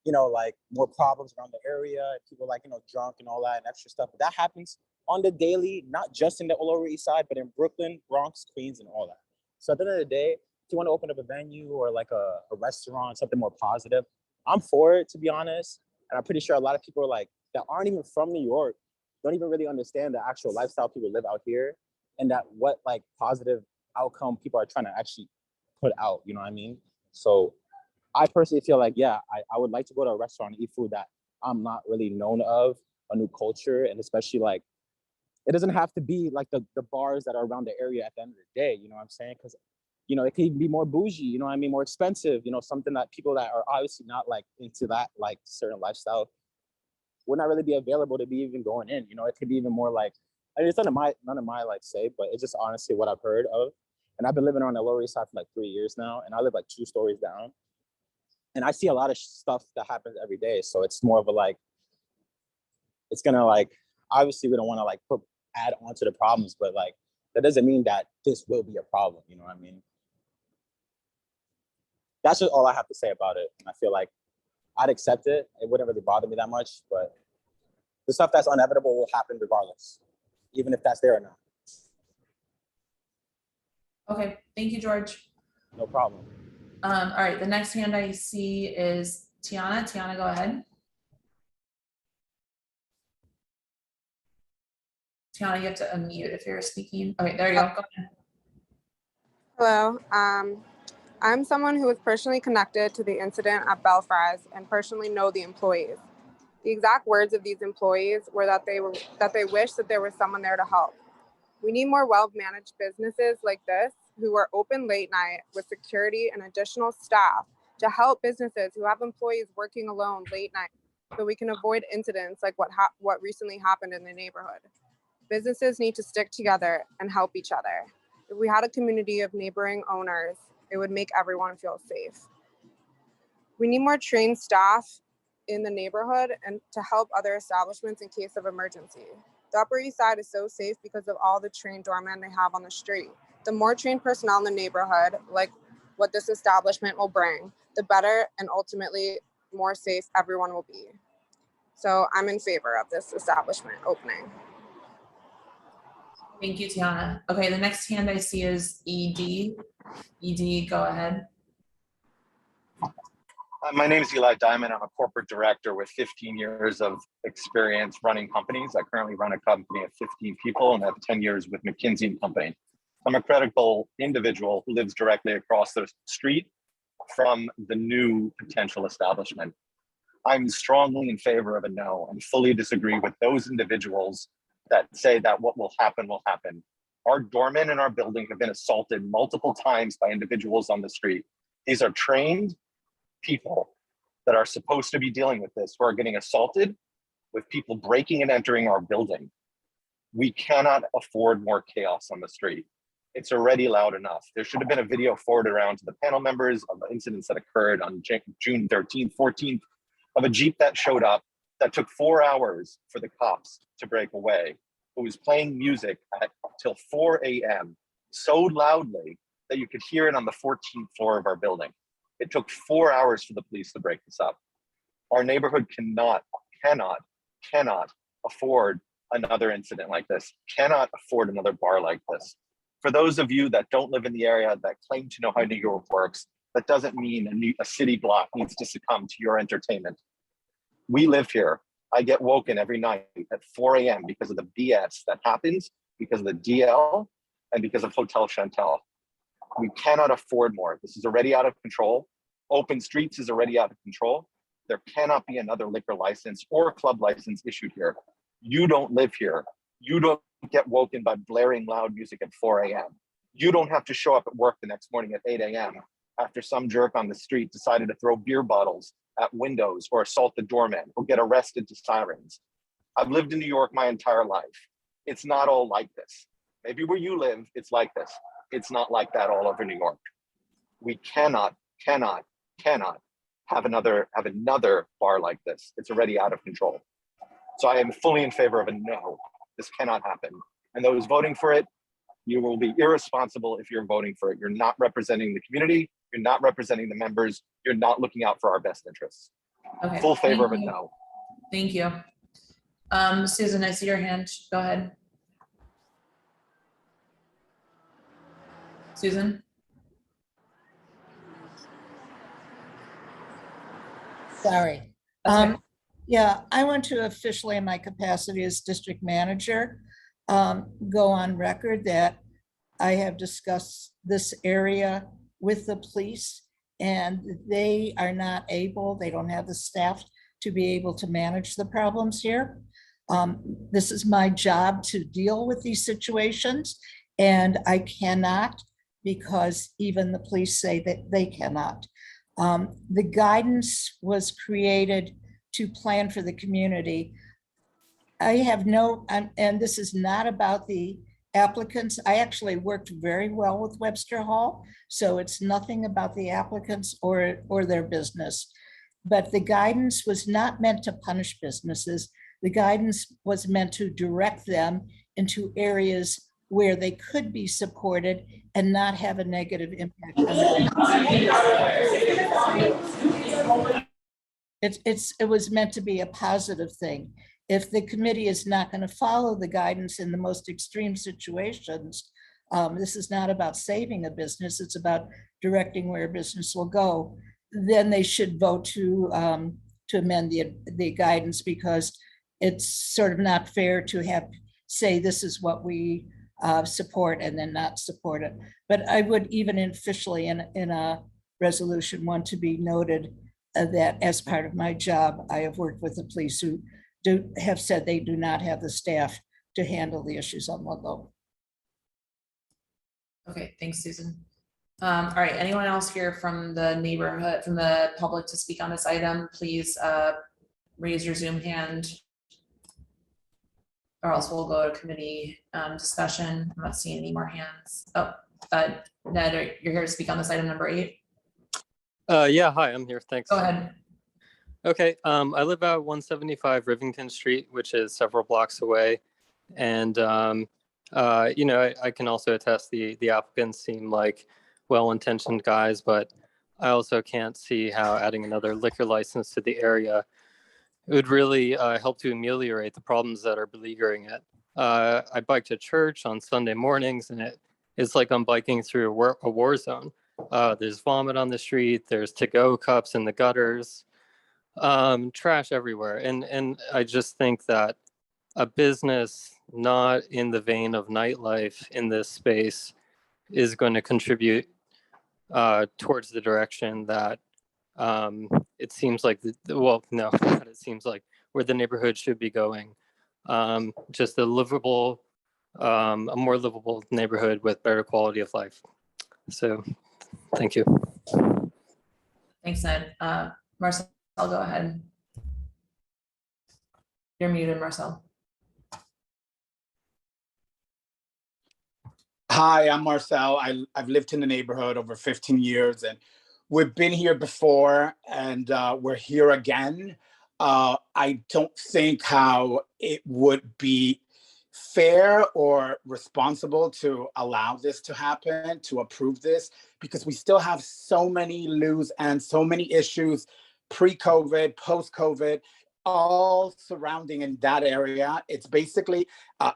S10: you know, like more problems around the area, people like, you know, drunk and all that and extra stuff. But that happens on the daily, not just in the Lower East Side, but in Brooklyn, Bronx, Queens, and all that. So at the end of the day, if you want to open up a venue or like a restaurant, something more positive, I'm for it, to be honest. And I'm pretty sure a lot of people are like, that aren't even from New York, don't even really understand the actual lifestyle people live out here and that what like positive outcome people are trying to actually put out, you know what I mean? So I personally feel like, yeah, I would like to go to a restaurant and eat food that I'm not really known of, a new culture, and especially like, it doesn't have to be like the bars that are around the area at the end of the day, you know what I'm saying? Because, you know, it could even be more bougie, you know what I mean, more expensive, you know, something that people that are obviously not like into that like certain lifestyle would not really be available to be even going in, you know, it could be even more like, I mean, it's none of my like say, but it's just honestly what I've heard of. And I've been living on the Lower East Side for like 3 years now, and I live like 2 stories down. And I see a lot of stuff that happens every day. So it's more of a like, it's gonna like, obviously we don't wanna like add on to the problems, but like, that doesn't mean that this will be a problem, you know what I mean? That's just all I have to say about it. And I feel like I'd accept it. It wouldn't really bother me that much, but the stuff that's inevitable will happen regardless, even if that's there or not.
S1: Okay, thank you, George.
S10: No problem.
S1: All right, the next hand I see is Tiana. Tiana, go ahead. Tiana, you have to unmute if you're speaking. Okay, there you go. Go ahead.
S17: Hello. I'm someone who is personally connected to the incident at Belfries and personally know the employees. The exact words of these employees were that they wish that there was someone there to help. We need more well-managed businesses like this who are open late night with security and additional staff to help businesses who have employees working alone late night so we can avoid incidents like what recently happened in the neighborhood. Businesses need to stick together and help each other. If we had a community of neighboring owners, it would make everyone feel safe. We need more trained staff in the neighborhood and to help other establishments in case of emergency. The Upper East Side is so safe because of all the trained doormen they have on the street. The more trained personnel in the neighborhood, like what this establishment will bring, the better and ultimately more safe everyone will be. So I'm in favor of this establishment opening.
S1: Thank you, Tiana. Okay, the next hand I see is ED. ED, go ahead.
S2: My name is Eli Diamond. I'm a corporate director with 15 years of experience running companies. I currently run a company of 15 people and have 10 years with McKinsey and Company. I'm a credible individual who lives directly across the street from the new potential establishment. I'm strongly in favor of a no and fully disagree with those individuals that say that what will happen will happen. Our doormen in our building have been assaulted multiple times by individuals on the street. These are trained people that are supposed to be dealing with this who are getting assaulted with people breaking and entering our building. We cannot afford more chaos on the street. It's already loud enough. There should have been a video forwarded around to the panel members of the incidents that occurred on June 13th, 14th, of a Jeep that showed up that took 4 hours for the cops to break away, who was playing music till 4 a.m. so loudly that you could hear it on the 14th floor of our building. It took 4 hours for the police to break this up. Our neighborhood cannot afford another incident like this, cannot afford another bar like this. For those of you that don't live in the area that claim to know how New York works, that doesn't mean a city block needs to succumb to your entertainment. We live here. I get woken every night at 4 a.m. because of the BS that happens, because of the DL, and because of Hotel Chantel. We cannot afford more. This is already out of control. Open Streets is already out of control. There cannot be another liquor license or club license issued here. You don't live here. You don't get woken by blaring loud music at 4 a.m. You don't have to show up at work the next morning at 8 a.m. after some jerk on the street decided to throw beer bottles at windows or assault the doorman or get arrested to sirens. I've lived in New York my entire life. It's not all like this. Maybe where you live, it's like this. It's not like that all over New York. We cannot have another bar like this. It's already out of control. So I am fully in favor of a no. This cannot happen. And those voting for it, you will be irresponsible if you're voting for it. You're not representing the community. You're not representing the members. You're not looking out for our best interests.
S1: Okay.
S2: Full favor of a
S1: Thank you.
S2: no.
S1: Thank you. Susan, I see your hand. Go ahead. Susan?
S8: Sorry. Yeah, I want to officially, in my capacity as district manager, go on record that I have discussed this area with the police and they are not able, they don't have the staff to be able to manage the problems here. This is my job to deal with these situations and I cannot because even the police say that they cannot. The guidance was created to plan for the community. I have no, and this is not about the applicants. I actually worked very well with Webster Hall, so it's nothing about the applicants or their business. But the guidance was not meant to punish businesses. The guidance was meant to direct them into areas where they could be supported and not have a negative impact on them. It was meant to be a positive thing. If the committee is not going to follow the guidance in the most extreme situations, this is not about saving a business, it's about directing where a business will go, then they should vote to amend the guidance because it's sort of not fair to have say this is what we support and then not support it. But I would even officially in a resolution want to be noted that as part of my job, I have worked with the police who have said they do not have the staff to handle the issues on Ludlow.
S1: Okay, thanks, Susan. All right, anyone else here from the neighborhood, from the public to speak on this item, please raise your Zoom hand. Or else we'll go to committee discussion. I'm not seeing any more hands. Oh, Ned, you're here to speak on this item number 8.
S13: Yeah, hi, I'm here. Thanks.
S1: Go ahead.
S13: Okay, I live at 175 Rivington Street, which is several blocks away. And, you know, I can also attest the applicants seem like well-intentioned guys, but I also can't see how adding another liquor license to the area would really help to ameliorate the problems that are beleaguering it. I bike to church on Sunday mornings and it's like I'm biking through a war zone. There's vomit on the street. There's to-go cups in the gutters, trash everywhere. And I just think that a business not in the vein of nightlife in this space is going to contribute towards the direction that it seems like, well, no, not it seems like, where the neighborhood should be going. Just a livable, a more livable neighborhood with better quality of life. So, thank you.
S1: Thanks, Ned. Marcel, I'll go ahead. You're muted, Marcel.
S9: Hi, I'm Marcel. I've lived in the neighborhood over 15 years, and we've been here before, and we're here again. I don't think how it would be fair or responsible to allow this to happen, to approve this, because we still have so many loose and so many issues pre-COVID, post-COVID, all surrounding in that area. It's basically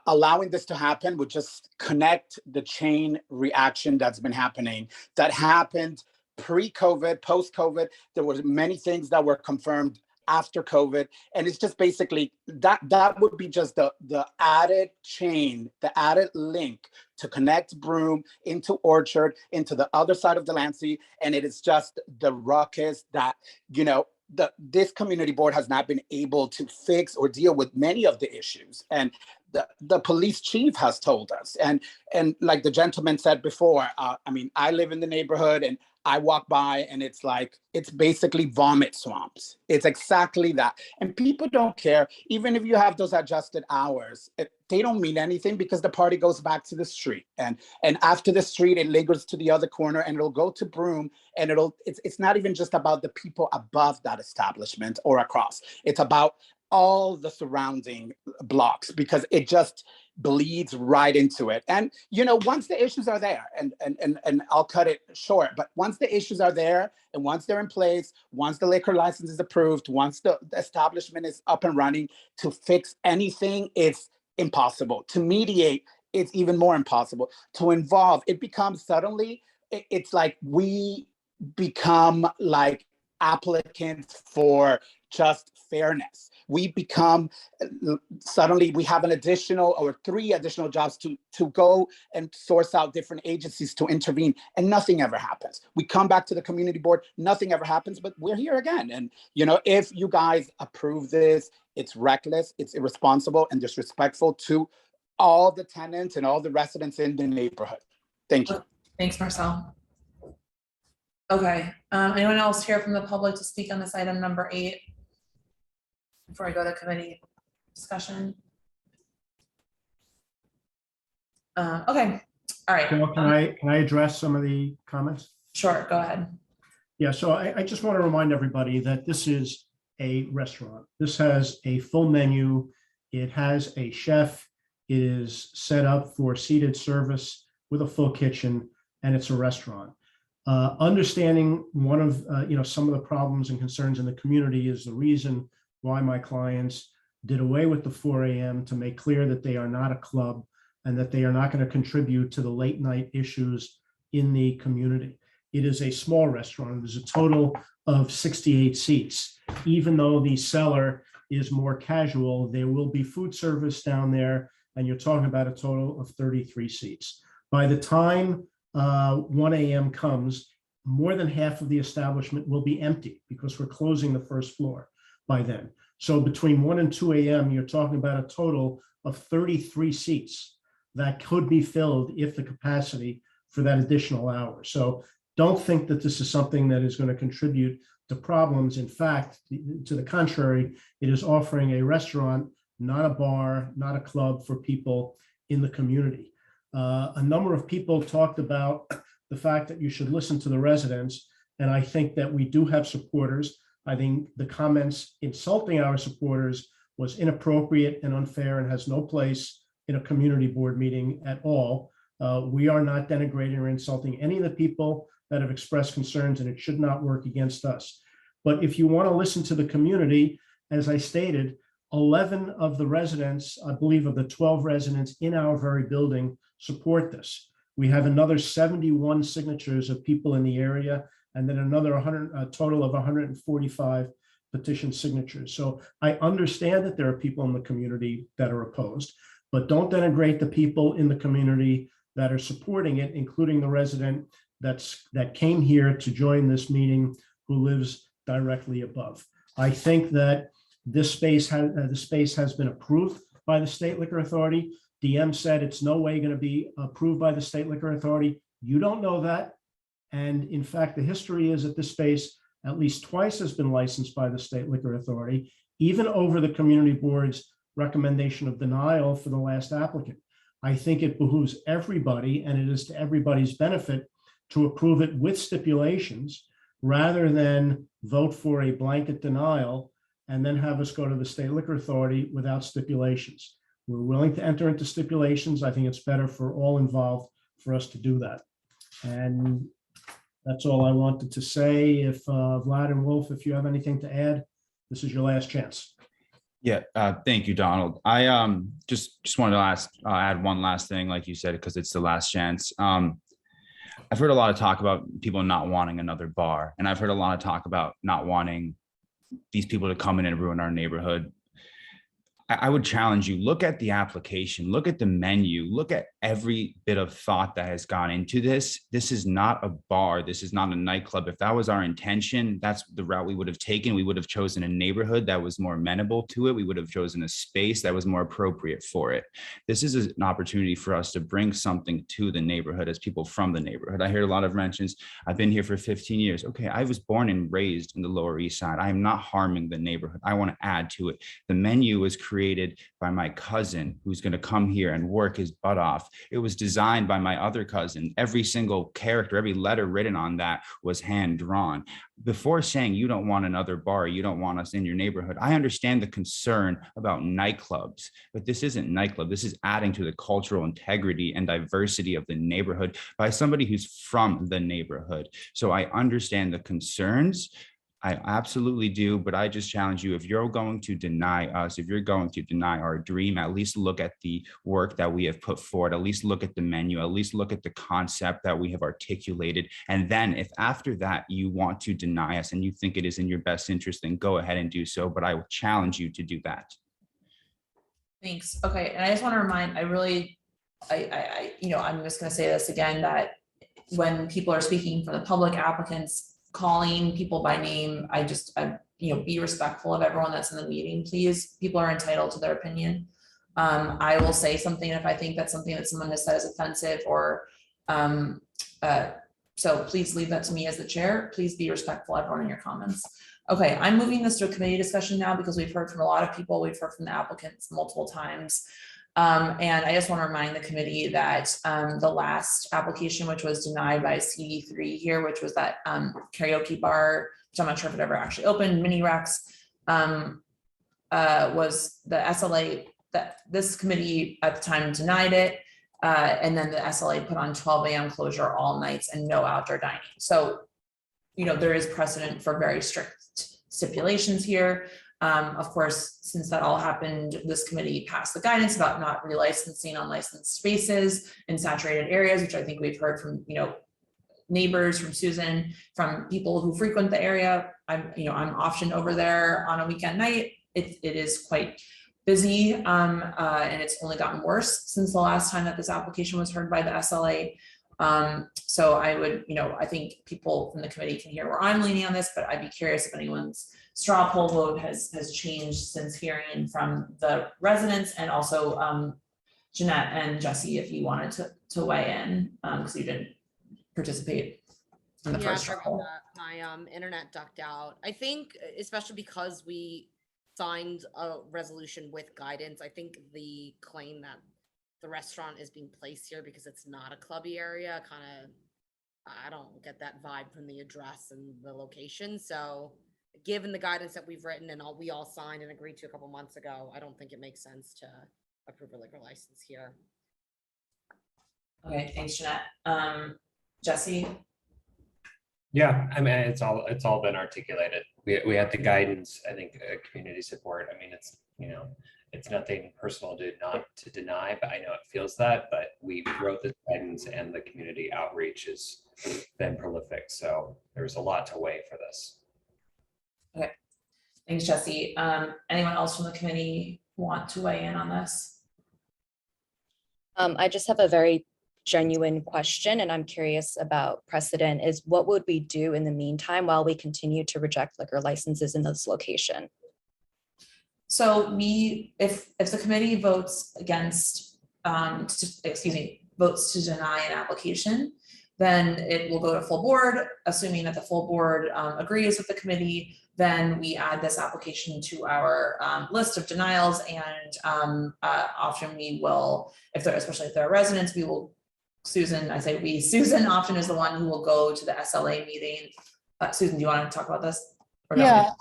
S9: allowing this to happen would just connect the chain reaction that's been happening, that happened pre-COVID, post-COVID. There were many things that were confirmed after COVID. And it's just basically that would be just the added chain, the added link to connect Broome into Orchard, into the other side of Delancey. And it is just the ruckus that, you know, this community board has not been able to fix or deal with many of the issues. And the police chief has told us, and like the gentleman said before, I mean, I live in the neighborhood and I walk by and it's like, it's basically vomit swamps. It's exactly that. And people don't care, even if you have those adjusted hours, they don't mean anything because the party goes back to the street. And after the street, it lingers to the other corner and it'll go to Broome, and it's not even just about the people above that establishment or across. It's about all the surrounding blocks because it just bleeds right into it. And, you know, once the issues are there, and I'll cut it short, but once the issues are there and once they're in place, once the liquor license is approved, once the establishment is up and running, to fix anything, it's impossible. To mediate, it's even more impossible. To involve, it becomes suddenly, it's like we become like applicants for just fairness. We become, suddenly we have an additional or 3 additional jobs to go and source out different agencies to intervene, and nothing ever happens. We come back to the community board, nothing ever happens, but we're here again. And, you know, if you guys approve this, it's reckless, it's irresponsible and disrespectful to all the tenants and all the residents in the neighborhood. Thank you.
S1: Thanks, Marcel. Okay, anyone else here from the public to speak on this item number 8? Before I go to committee discussion. Okay, all right.
S15: Well, can I address some of the comments?
S1: Sure, go ahead.
S15: Yeah, so I just want to remind everybody that this is a restaurant. This has a full menu. It has a chef. It is set up for seated service with a full kitchen, and it's a restaurant. Understanding one of some of the problems and concerns in the community is the reason why my clients did away with the 4 a.m. to make clear that they are not a club and that they are not going to contribute to the late night issues in the community. It is a small restaurant. There's a total of 68 seats. Even though the cellar is more casual, there will be food service down there, and you're talking about a total of 33 seats. By the time 1 a.m. comes, more than half of the establishment will be empty because we're closing the first floor by then. So between 1 and 2 a.m., you're talking about a total of 33 seats that could be filled if the capacity for that additional hour. So don't think that this is something that is going to contribute to problems. In fact, to the contrary, it is offering a restaurant, not a bar, not a club for people in the community. A number of people talked about the fact that you should listen to the residents, and I think that we do have supporters. I think the comments insulting our supporters was inappropriate and unfair and has no place in a community board meeting at all. We are not denigrating or insulting any of the people that have expressed concerns, and it should not work against us. But if you want to listen to the community, as I stated, 11 of the residents, I believe of the 12 residents in our very building, support this. We have another 71 signatures of people in the area, and then another a total of 145 petition signatures. So I understand that there are people in the community that are opposed, but don't denigrate the people in the community that are supporting it, including the resident that came here to join this meeting who lives directly above. I think that this space has been approved by the State Liquor Authority. DM said it's no way going to be approved by the State Liquor Authority. You don't know that. And in fact, the history is that this space at least twice has been licensed by the State Liquor Authority, even over the community board's recommendation of denial for the last applicant. I think it behooves everybody, and it is to everybody's benefit, to approve it with stipulations rather than vote for a blanket denial and then have us go to the State Liquor Authority without stipulations. We're willing to enter into stipulations. I think it's better for all involved for us to do that. And that's all I wanted to say. If Vlad and Wolf, if you have anything to add, this is your last chance.
S16: Yeah, thank you, Donald. I just wanted to add one last thing, like you said, because it's the last chance. I've heard a lot of talk about people not wanting another bar, and I've heard a lot of talk about not wanting these people to come in and ruin our neighborhood. I would challenge you, look at the application, look at the menu, look at every bit of thought that has gone into this. This is not a bar. This is not a nightclub. If that was our intention, that's the route we would have taken. We would have chosen a neighborhood that was more amenable to it. We would have chosen a space that was more appropriate for it. This is an opportunity for us to bring something to the neighborhood as people from the neighborhood. I hear a lot of mentions. I've been here for 15 years. Okay, I was born and raised in the Lower East Side. I am not harming the neighborhood. I want to add to it. The menu was created by my cousin who's going to come here and work his butt off. It was designed by my other cousin. Every single character, every letter written on that was hand drawn. Before saying you don't want another bar, you don't want us in your neighborhood, I understand the concern about nightclubs, but this isn't nightclub. This is adding to the cultural integrity and diversity of the neighborhood by somebody who's from the neighborhood. So I understand the concerns. I absolutely do, but I just challenge you, if you're going to deny us, if you're going to deny our dream, at least look at the work that we have put forward, at least look at the menu, at least look at the concept that we have articulated. And then if after that you want to deny us and you think it is in your best interest, then go ahead and do so, but I will challenge you to do that.
S1: Thanks. Okay, and I just want to remind, I'm just going to say this again, that when people are speaking for the public applicants, calling people by name, be respectful of everyone that's in the meeting, please. People are entitled to their opinion. I will say something if I think that's something that someone has said is offensive or, so please leave that to me as the chair. Please be respectful, everyone, in your comments. Okay, I'm moving this to a committee discussion now because we've heard from a lot of people. We've heard from the applicants multiple times. And I just want to remind the committee that the last application, which was denied by CD3 here, which was that karaoke bar, which I'm not sure if it ever actually opened, Mini Rex, was the SLA that this committee at the time denied it. And then the SLA put on 12 a.m. closure all nights and no outdoor dining. So, there is precedent for very strict stipulations here. Of course, since that all happened, this committee passed the guidance about not relicensing unlicensed spaces in saturated areas, which I think we've heard from, neighbors, from Susan, from people who frequent the area. I'm often over there on a weekend night. It is quite busy, and it's only gotten worse since the last time that this application was heard by the SLA. So I would, I think people from the committee can hear where I'm leaning on this, but I'd be curious if anyone's straw poll vote has changed since hearing from the residents, and also Jeanette and Jesse, if you wanted to weigh in, because you didn't participate in the first straw poll.
S11: My internet ducked out. I think, especially because we signed a resolution with guidance, I think the claim that the restaurant is being placed here because it's not a clubby area, I don't get that vibe from the address and the location. So given the guidance that we've written and we all signed and agreed to a couple months ago, I don't think it makes sense to approve a liquor license here.
S1: Okay, thanks, Jeanette. Jesse?
S12: Yeah, I mean, it's all been articulated. We had the guidance, I think, community support. I mean, it's, it's nothing personal to not to deny, but I know it feels that, but we wrote this guidance and the community outreach has been prolific. So there's a lot to weigh for this.
S1: Okay, thanks, Jesse. Anyone else from the committee want to weigh in on this?
S4: I just have a very genuine question, and I'm curious about precedent is what would we do in the meantime while we continue to reject liquor licenses in this location?
S1: So if the committee votes against, votes to deny an application, then it will go to full board. Assuming that the full board agrees with the committee, then we add this application to our list of denials, and often we will, especially if there are residents, we will, Susan often is the one who will go to the SLA meeting. Susan, do you want to talk about this? Or no?
S8: Yeah,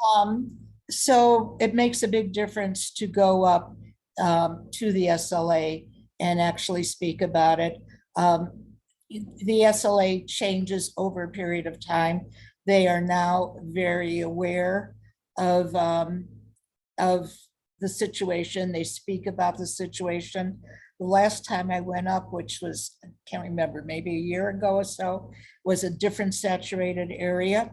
S8: so it makes a big difference to go up to the SLA and actually speak about it. The SLA changes over a period of time. They are now very aware of the situation. They speak about the situation. The last time I went up, which was, I can't remember, maybe a year ago or so, was a different saturated area.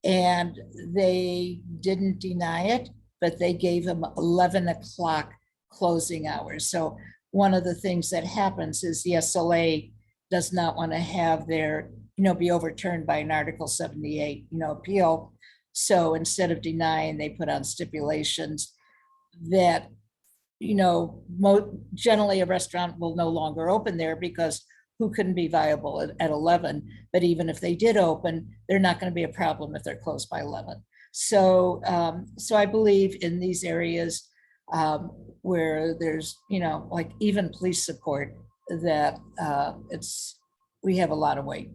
S8: And they didn't deny it, but they gave them 11 o'clock closing hours. So one of the things that happens is the SLA does not want to have their, be overturned by an Article 78, appeal. So instead of denying, they put on stipulations that, generally a restaurant will no longer open there because who couldn't be viable at 11? But even if they did open, they're not going to be a problem if they're closed by 11. So, so I believe in these areas where there's, like even police support, that we have a lot of weight.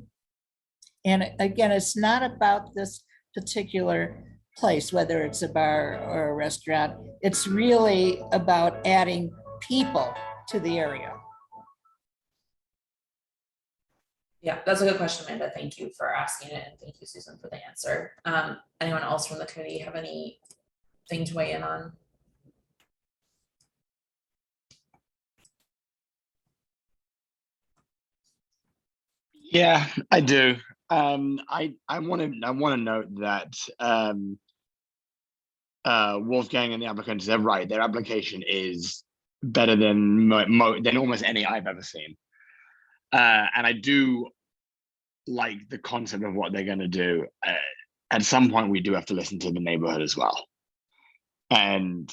S8: And again, it's not about this particular place, whether it's a bar or a restaurant. It's really about adding people to the area.
S1: Yeah, that's a good question, Amanda. Thank you for asking it, and thank you, Susan, for the answer. Anyone else from the committee have anything to weigh in on?
S6: Yeah, I do. I want to note that Wolfgang and the applicants, they're right. Their application is better than almost any I've ever seen. And I do like the concept of what they're going to do. At some point, we do have to listen to the neighborhood as well. And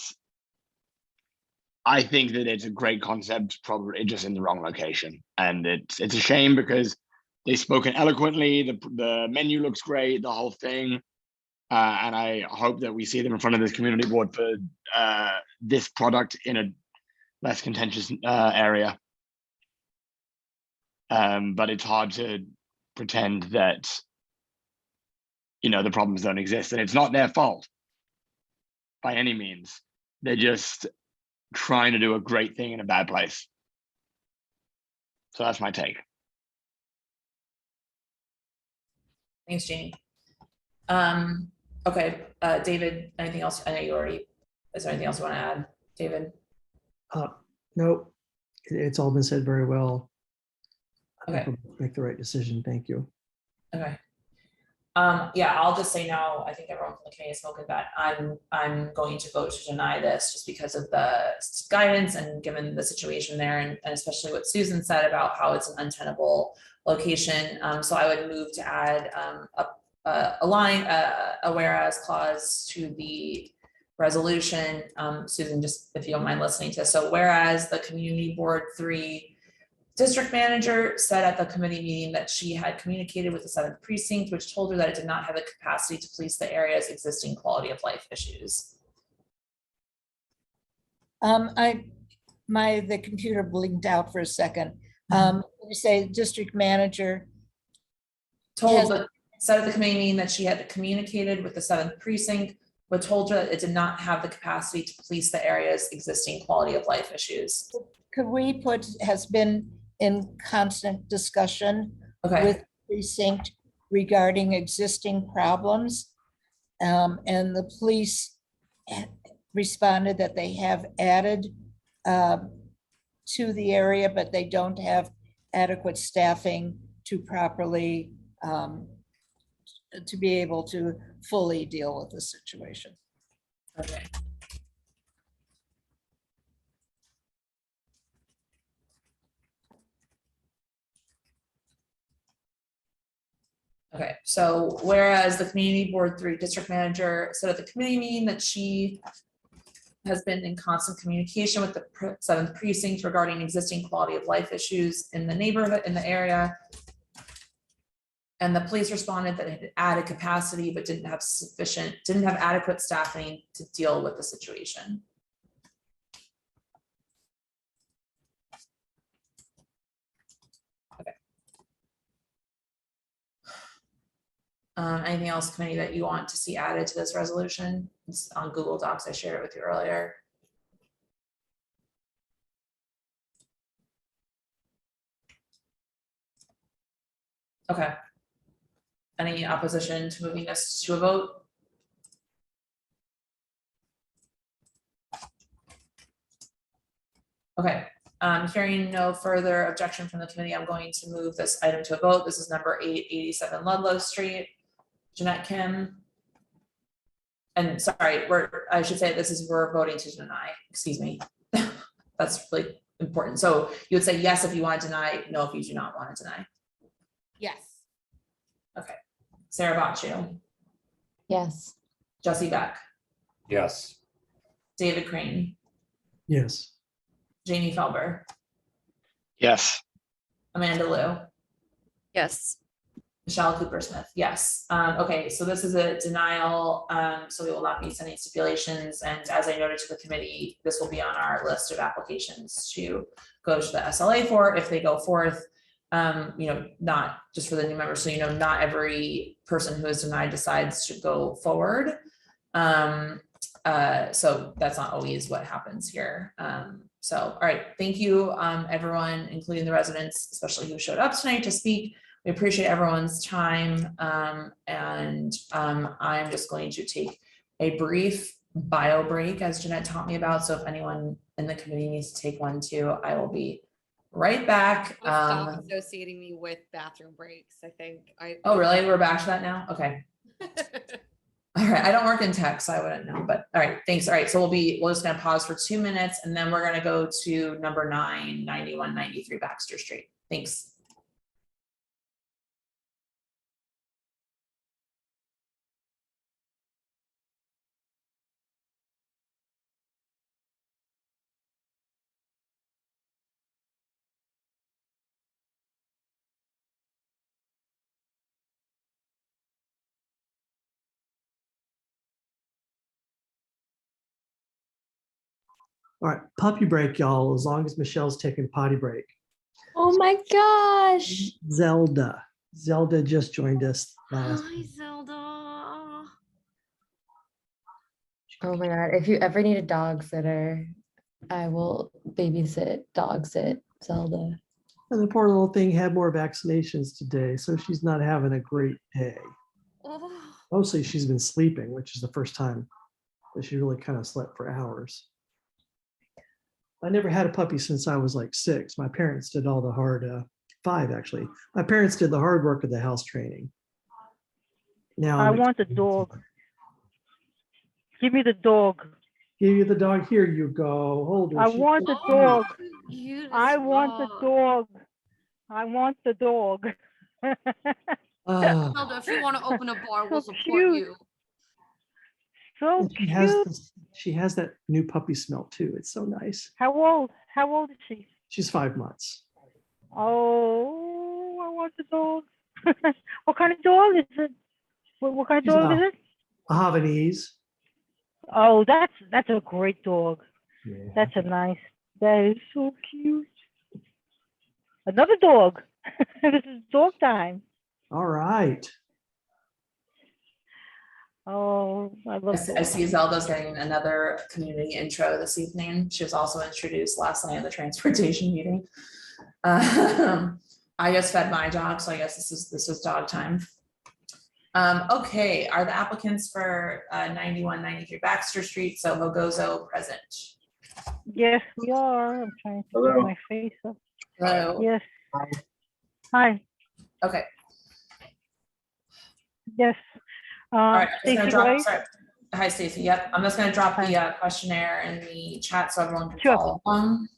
S6: I think that it's a great concept, probably just in the wrong location. And it's a shame because they've spoken eloquently. The menu looks great, the whole thing. And I hope that we see them in front of this community board for this product in a less contentious area. But it's hard to pretend that, the problems don't exist, and it's not their fault by any means. They're just trying to do a great thing in a bad place. So that's my take.
S1: Thanks, Jamie. Okay, David, anything else? I know you already, is there anything else you want to add, David?
S5: No, it's all been said very well.
S1: Okay.
S5: Make the right decision. Thank you.
S1: Okay. Yeah, I'll just say no. I think everyone from the committee has spoken that I'm going to vote to deny this just because of the guidance and given the situation there, and especially what Susan said about how it's an untenable location. So I would move to add a line, a whereas clause to the resolution. Susan, just if you don't mind listening to this. So whereas the Community Board 3 district manager said at the committee meeting that she had communicated with the 7th precinct, which told her that it did not have the capacity to police the area's existing quality of life issues.
S8: The computer blinked out for a second. You say district manager
S1: said at the committee meeting that she had communicated with the 7th precinct, but told her that it did not have the capacity to police the area's existing quality of life issues.
S8: Could we put has been in constant discussion with precinct regarding existing problems, and the police responded that they have added to the area, but they don't have adequate staffing to properly, to be able to fully deal with the situation.
S1: Okay. Okay, so whereas the community board 3 district manager said at the committee meeting that she has been in constant communication with the 7th precinct regarding existing quality of life issues in the neighborhood, in the area. And the police responded that it had added capacity, but didn't have adequate staffing to deal with the situation. Okay. Anything else, committee, that you want to see added to this resolution? It's on Google Docs. I shared it with you earlier. Okay. Any opposition to moving this to a vote? Okay, hearing no further objection from the committee, I'm going to move this item to a vote. This is number 887 Ludlow Street. Jeanette Kim. And sorry, I should say we're voting to deny, excuse me. That's really important. So you would say yes if you want to deny, no if you do not want to deny.
S11: Yes.
S1: Okay. Sarah Baccio.
S19: Yes.
S1: Jesse Beck.
S12: Yes.
S1: David Crane.
S5: Yes.
S1: Jamie Felber.
S6: Yes.
S1: Amanda Liu.
S4: Yes.
S1: Michelle Cooper Smith. Yes. Okay, so this is a denial. So we will not be sending stipulations. And as I noted to the committee, this will be on our list of applications to go to the SLA for if they go forth. Not just for the new members. So, not every person who is denied decides to go forward. So that's not always what happens here. So, all right. Thank you, everyone, including the residents, especially who showed up tonight to speak. We appreciate everyone's time. I'm just going to take a brief bio break, as Jeanette taught me about. So if anyone in the committee needs to take one too, I will be right back.
S11: Stop associating me with bathroom breaks. I think
S1: Oh, really? We're back to that now? Okay. All right. I don't work in tech, so I wouldn't know, but all right. Thanks. All right. So we're just going to pause for 2 minutes and then we're going to go to number 9, 9193 Baxter Street. Thanks.
S5: All right, puppy break, y'all, as long as Michelle's taking a potty break.
S19: Oh my gosh.
S5: Zelda just joined us last.
S11: Hi, Zelda.
S19: Oh my God. If you ever need a dog sitter, I will babysit, dog sit Zelda.
S5: And the poor little thing had more vaccinations today, so she's not having a great day.
S11: Oh.
S5: Mostly she's been sleeping, which is the first time that she really kind of slept for hours. I never had a puppy since I was like 6. My parents did all the hard, 5 actually. My parents did the hard work of the house training. Now
S14: I want a dog. Give me the dog.
S5: Give you the dog. Here you go. Hold her.
S14: I want a dog.
S11: Cutest
S14: I want the dog. I want the dog.
S11: Zelda, if you want to open a bar, we'll support you.
S14: So
S5: and
S14: cute.
S5: She has that new puppy smell too. It's so nice.
S14: How old? How old is she?
S5: She's 5 months.
S14: Oh, I want the dog. What kind of dog is it? What kind of dog is it?
S5: A Havanese.
S14: Oh, that's a great dog.
S5: Yeah.
S14: That's a nice. That is so cute. Another dog. This is dog time.
S5: All right.
S14: Oh, I love
S1: I see Zelda's getting another community intro this evening. She was also introduced last night at the transportation meeting. I just fed my dog, so I guess this is dog time. Okay, are the applicants for 9193 Baxter Street, Sohogozo present?
S14: Yes, we are. I'm trying to put my face up.
S1: Hello.
S14: Yes. Hi.
S1: Okay.
S14: Yes.
S1: All right. I'm just
S14: Stacy
S1: gonna drop,
S14: White.
S1: sorry. Hi, Stacy. Yep. I'm just going to drop the questionnaire in the chat so everyone can
S14: Sure.
S1: follow along.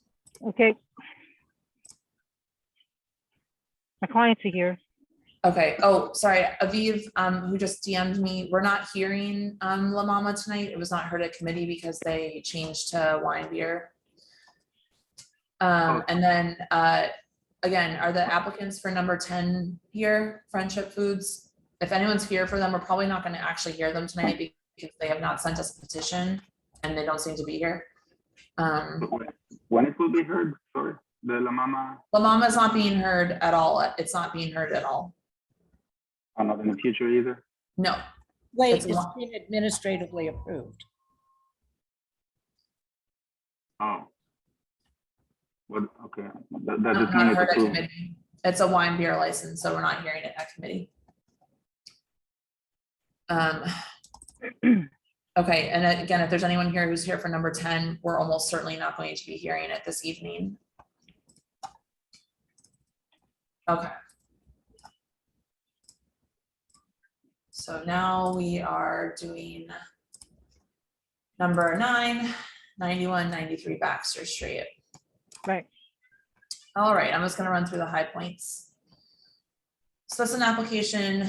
S14: Okay. My clients are here.
S1: Okay. Oh, sorry. Aviv, who just DM'd me, we're not hearing La Mama tonight. It was not heard at committee because they changed to wine beer. And then again, are the applicants for number 10 here, Friendship Foods? If anyone's here for them, we're probably not going to actually hear them tonight because they have not sent us a petition and they don't seem to be here.
S18: When it will be heard, sorry, the La Mama?
S1: La Mama is not being heard at all. It's not being heard at all.
S18: Oh, not in the future either?
S1: No.
S8: Wait,
S1: It's
S8: it's
S1: one-
S8: been administratively approved.
S18: Oh. What, okay, that
S1: Not
S18: doesn't mean it's
S1: heard at
S18: approved.
S1: committee. It's a wine beer license, so we're not hearing it at committee. Okay, and again, if there's anyone here who's here for number 10, we're almost certainly not going to be hearing it this evening. Okay. So now we are doing number 9, 9193 Baxter Street.
S14: Right.
S1: All right, I'm just gonna run through the high points. So that's an application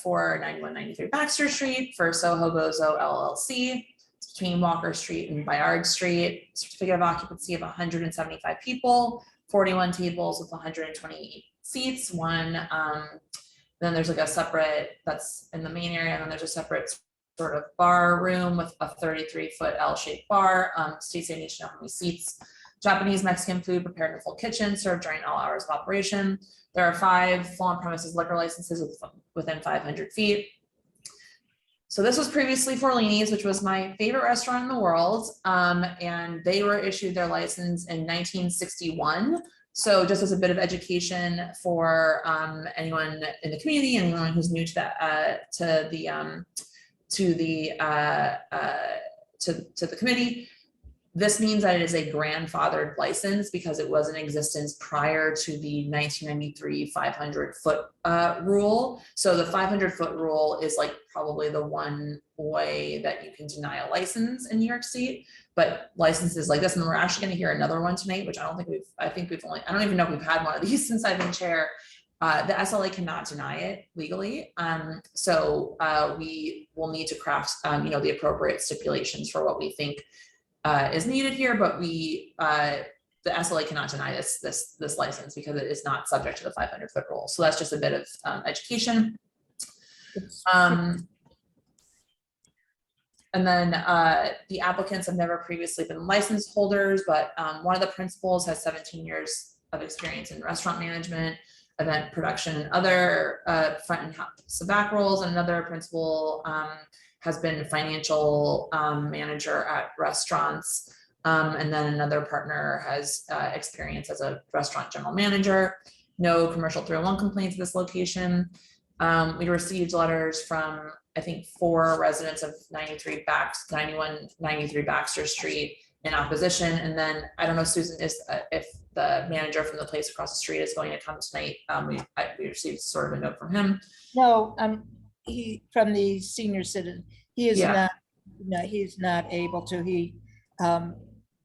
S1: for 9193 Baxter Street for Sohogozo LLC. It's between Walker Street and Bayard Street. Certificate of occupancy of 175 people, 41 tables with 128 seats. Then there's like a separate, that's in the main area, and then there's a separate sort of bar room with a 33-foot L-shaped bar. States they need to know how many seats. Japanese Mexican food prepared in a full kitchen, served during all hours of operation. There are 5 full on-premises liquor licenses within 500 feet. So this was previously Forlini's, which was my favorite restaurant in the world. And they were issued their license in 1961. So just as a bit of education for anyone in the community, anyone who's new to that, to the committee, this means that it is a grandfathered license because it was in existence prior to the 1993 500-foot rule. So the 500-foot rule is like probably the one way that you can deny a license in New York State. But licenses like this, and we're actually going to hear another one tonight, which I don't even know if we've had one of these since I've been chair. The SLA cannot deny it legally. So we will need to craft, the appropriate stipulations for what we think is needed here, but the SLA cannot deny this license because it is not subject to the 500-foot rule. So that's just a bit of education. And then the applicants have never previously been license holders, but one of the principals has 17 years of experience in restaurant management, event production, and other front and house back roles. And another principal has been financial manager at restaurants. And then another partner has experience as a restaurant general manager. No commercial 301 complaints at this location. We received letters from, I think, 4 residents of 9193 Baxter Street in opposition. And then I don't know, Susan, if the manager from the place across the street is going to come tonight. We received sort of a note from him.
S8: No, he, from the senior citizen, he is
S1: Yeah.
S8: not, no, he's not able to.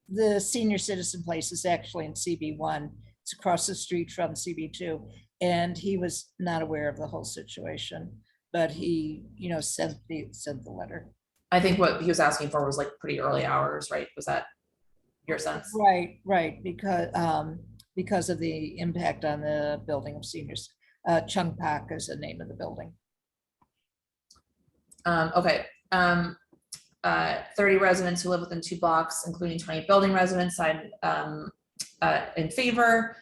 S8: The senior citizen place is actually in CB1. It's across the street from CB2. And he was not aware of the whole situation, but he, sent the letter.
S1: I think what he was asking for was like pretty early hours, right? Was that your sense?
S8: Right, because of the impact on the building of seniors. Chung Pak is the name of the building.
S1: Okay. 30 residents who live within 2 blocks, including 20 building residents, signed in favor.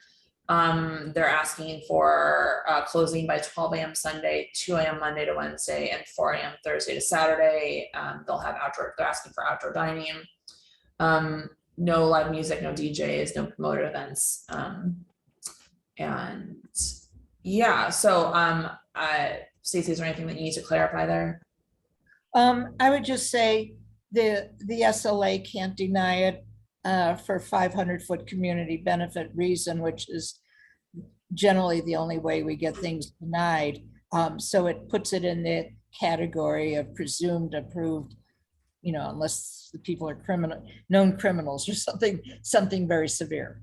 S1: They're asking for closing by 12 a.m. Sunday, 2 a.m. Monday to Wednesday, and 4 a.m. Thursday to Saturday. They'll have they're asking for outdoor dining. No live music, no DJs, no promoted events. And yeah, so Stacey, is there anything that you need to clarify there?
S8: I would just say the SLA can't deny it for 500-foot community benefit reason, which is generally the only way we get things denied. So it puts it in the category of presumed approved, you know, unless the people are known criminals or something very severe.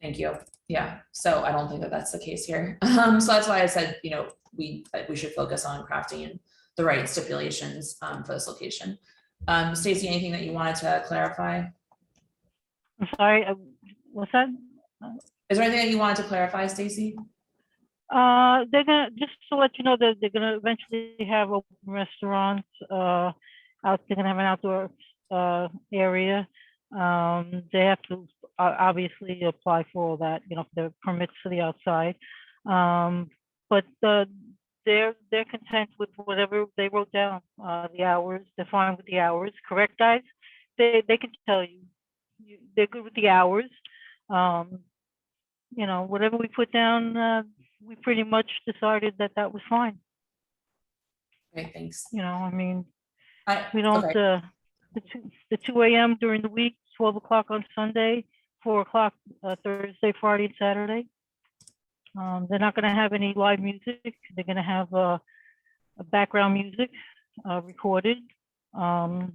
S1: Thank you. Yeah, so I don't think that that's the case here. So that's why I said, you know, we should focus on crafting the right stipulations for this location. Stacy, anything that you wanted to clarify?
S14: I'm sorry, what's that?
S1: Is there anything that you wanted to clarify, Stacy?
S14: They're gonna, just to let you know that they're gonna eventually have open restaurants, they're gonna have an outdoor area. They have to obviously apply for all that, you know, the permits for the outside. But they're content with whatever they wrote down, the hours, they're fine with the hours, correct, guys? They can tell you, they're good with the hours. You know, whatever we put down, we pretty much decided that that was fine.
S1: Okay, thanks.
S14: You know, I mean, we
S1: okay.
S14: don't, the 2 a.m. during the week, 12 o'clock on Sunday, 4 o'clock Thursday, Friday, and Saturday. They're not going to have any live music. They're going to have a background music recorded. You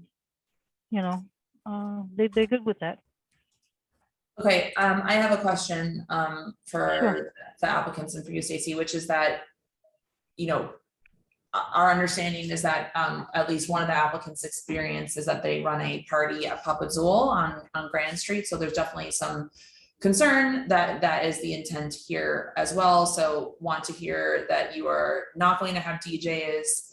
S14: know, they're good with that.
S1: Okay, I have a question for
S14: Sure.
S1: the applicants and for you, Stacy, which is that, you know, our understanding is that at least one of the applicants' experience is that they run a party at Papa Zool on Grand Street. So there's definitely some concern that that is the intent here as well. So want to hear that you are not going to have DJs,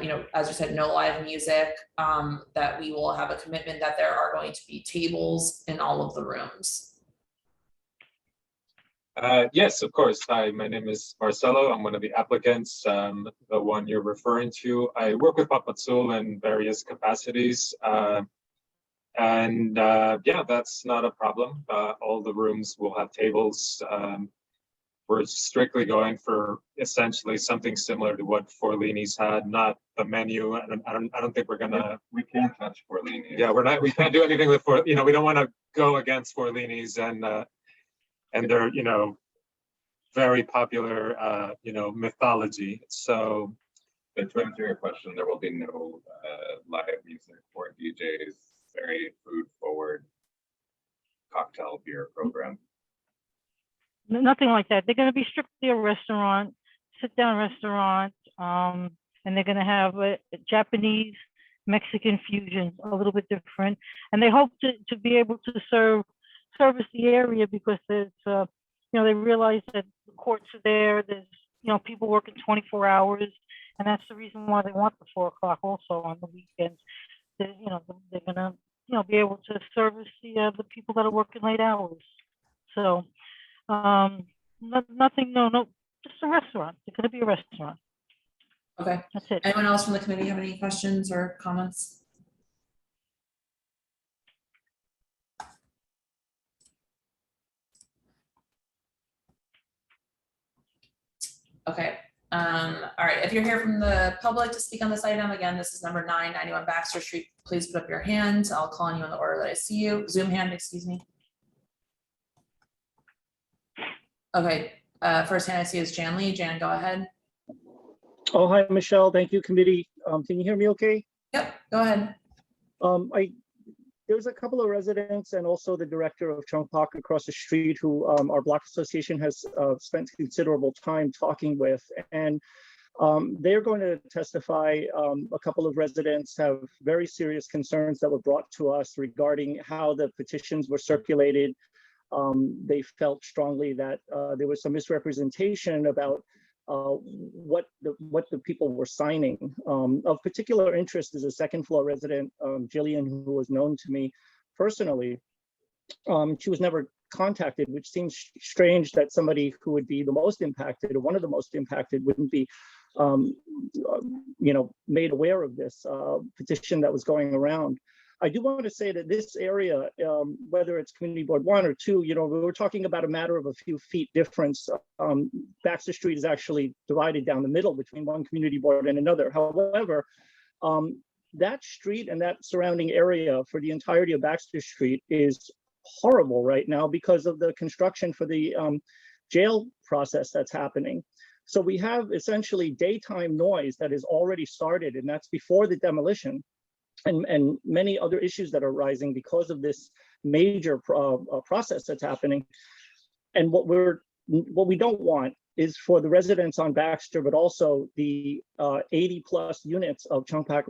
S1: you know, as you said, no live music, that we will have a commitment that there are going to be tables in all of the rooms.
S20: Yes, of course. Hi, my name is Marcelo. I'm one of the applicants, the one you're referring to. I work with Papa Zool in various capacities. Yeah, that's not a problem. All the rooms will have tables. We're strictly going for essentially something similar to what Forlini's had, not the menu. I don't think we're gonna. We can't touch Forlini's. Yeah, we can't do anything with you know, we don't want to go against Forlini's and their, you know, very popular, you know, mythology. So,
S21: but to answer your question, there will be no live music or DJs. Very food forward cocktail beer program.
S14: Nothing like that. They're going to be strictly a restaurant, sit down restaurant, and they're going to have a Japanese Mexican fusion, a little bit different. And they hope to be able to service the area because there's, you know, they realize that the courts are there. There's, you know, people working 24 hours, and that's the reason why they want the 4 o'clock also on the weekends. You know, they're gonna, you know, be able to service the people that are working late hours. So, nothing, no, just a restaurant. It's gonna be a restaurant.
S1: Okay.
S14: That's it.
S1: Anyone else from the committee have any questions or comments? Okay. All right, if you're here from the public to speak on this item, again, this is number 991 Baxter Street. Please put up your hand. I'll call on you in the order that I see you. Zoom hand, excuse me. Okay, first hand I see is Jan Lee. Jan, go ahead.
S23: Oh, hi, Michelle. Thank you, committee. Can you hear me okay?
S1: Yep, go ahead.
S23: There's a couple of residents and also the director of Chung Park across the street who our block association has spent considerable time talking with. And they're going to testify. A couple of residents have very serious concerns that were brought to us regarding how the petitions were circulated. They felt strongly that there was some misrepresentation about what the people were signing. Of particular interest is a second floor resident, Jillian, who was known to me personally. She was never contacted, which seems strange that somebody who would be the most impacted or one of the most impacted wouldn't be you know, made aware of this petition that was going around. I do want to say that this area, whether it's Community Board 1 or 2, you know, we were talking about a matter of a few feet difference. Baxter Street is actually divided down the middle between one community board and another. However, that street and that surrounding area for the entirety of Baxter Street is horrible right now because of the construction for the jail process that's happening. So we have essentially daytime noise that is already started, and that's before the demolition, and many other issues that are rising because of this major process that's happening. And what we don't want is for the residents on Baxter, but also the 80 plus units of Chungpak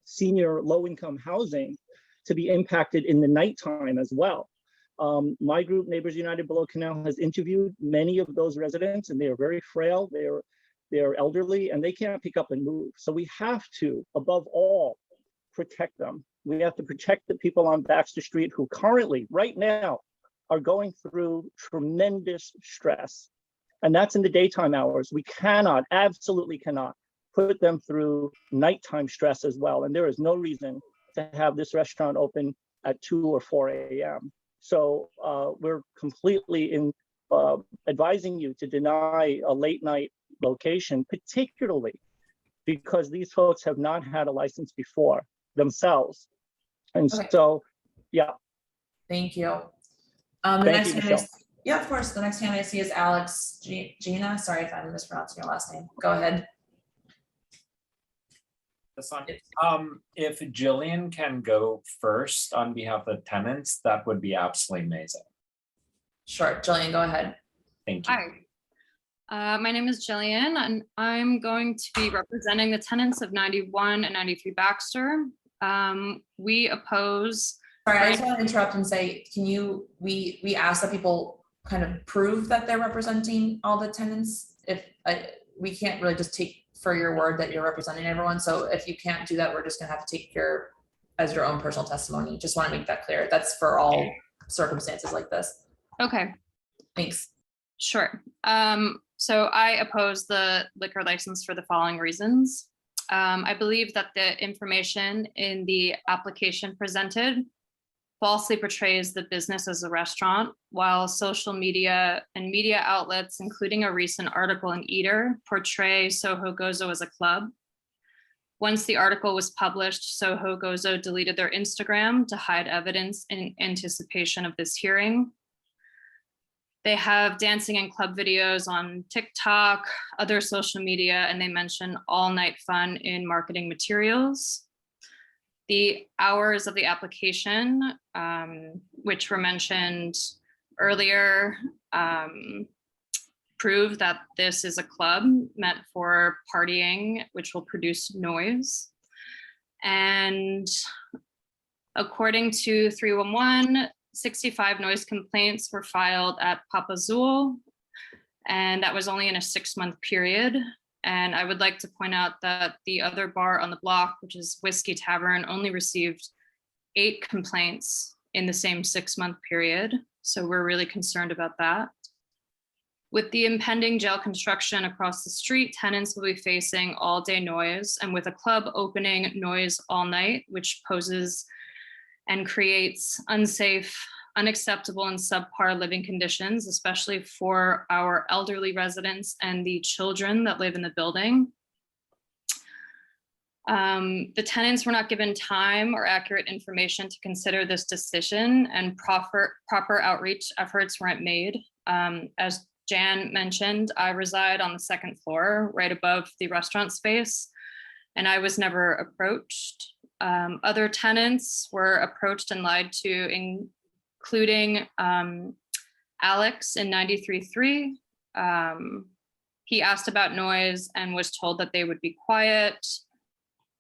S23: senior low-income housing to be impacted in the nighttime as well. My group, Neighbors United Below Canal, has interviewed many of those residents, and they are very frail. They're elderly, and they can't pick up and move. So we have to, above all, protect them. We have to protect the people on Baxter Street who currently, right now, are going through tremendous stress. And that's in the daytime hours. We cannot, absolutely cannot, put them through nighttime stress as well. And there is no reason to have this restaurant open at 2 or 4 a.m. So we're completely advising you to deny a late night location, particularly because these folks have not had a license before themselves. And
S1: Okay.
S23: so, yeah.
S1: Thank you.
S23: Thank
S1: Next
S23: you,
S1: hand
S23: Michelle.
S1: yeah, of course. The next hand I see is Alex Gina. Sorry if I'm mispronouncing your last name. Go ahead.
S3: This one. If Jillian can go first on behalf of the tenants, that would be absolutely amazing.
S1: Sure, Jillian, go ahead.
S3: Thank you.
S7: Hi, my name is Jillian, and I'm going to be representing the tenants of 91 and 93 Baxter. We oppose.
S1: Sorry, I just want to interrupt and say, we ask that people kind of prove that they're representing all the tenants. If we can't really just take for your word that you're representing everyone. So if you can't do that, we're just gonna have to take as your own personal testimony. Just want to make that clear. That's for all circumstances like this.
S7: Okay.
S1: Thanks.
S7: Sure. So I oppose the liquor license for the following reasons. I believe that the information in the application presented falsely portrays the business as a restaurant, while social media and media outlets, including a recent article in Eater, portray Sohogozo as a club. Once the article was published, Sohogozo deleted their Instagram to hide evidence in anticipation of this hearing. They have dancing and club videos on TikTok, other social media, and they mention all night fun in marketing materials. The hours of the application, which were mentioned earlier, prove that this is a club meant for partying, which will produce noise. And according to 311, 65 noise complaints were filed at Papa Zool, and that was only in a 6-month period. And I would like to point out that the other bar on the block, which is Whiskey Tavern, only received 8 complaints in the same 6-month period. So we're really concerned about that. With the impending jail construction across the street, tenants will be facing all-day noise, and with a club opening noise all night, which poses and creates unsafe, unacceptable, and subpar living conditions, especially for our elderly residents and the children that live in the building. The tenants were not given time or accurate information to consider this decision, and proper outreach efforts weren't made. As Jan mentioned, I reside on the 2nd floor, right above the restaurant space, and I was never approached. Other tenants were approached and lied to, including Alex in 93.3. He asked about noise and was told that they would be quiet.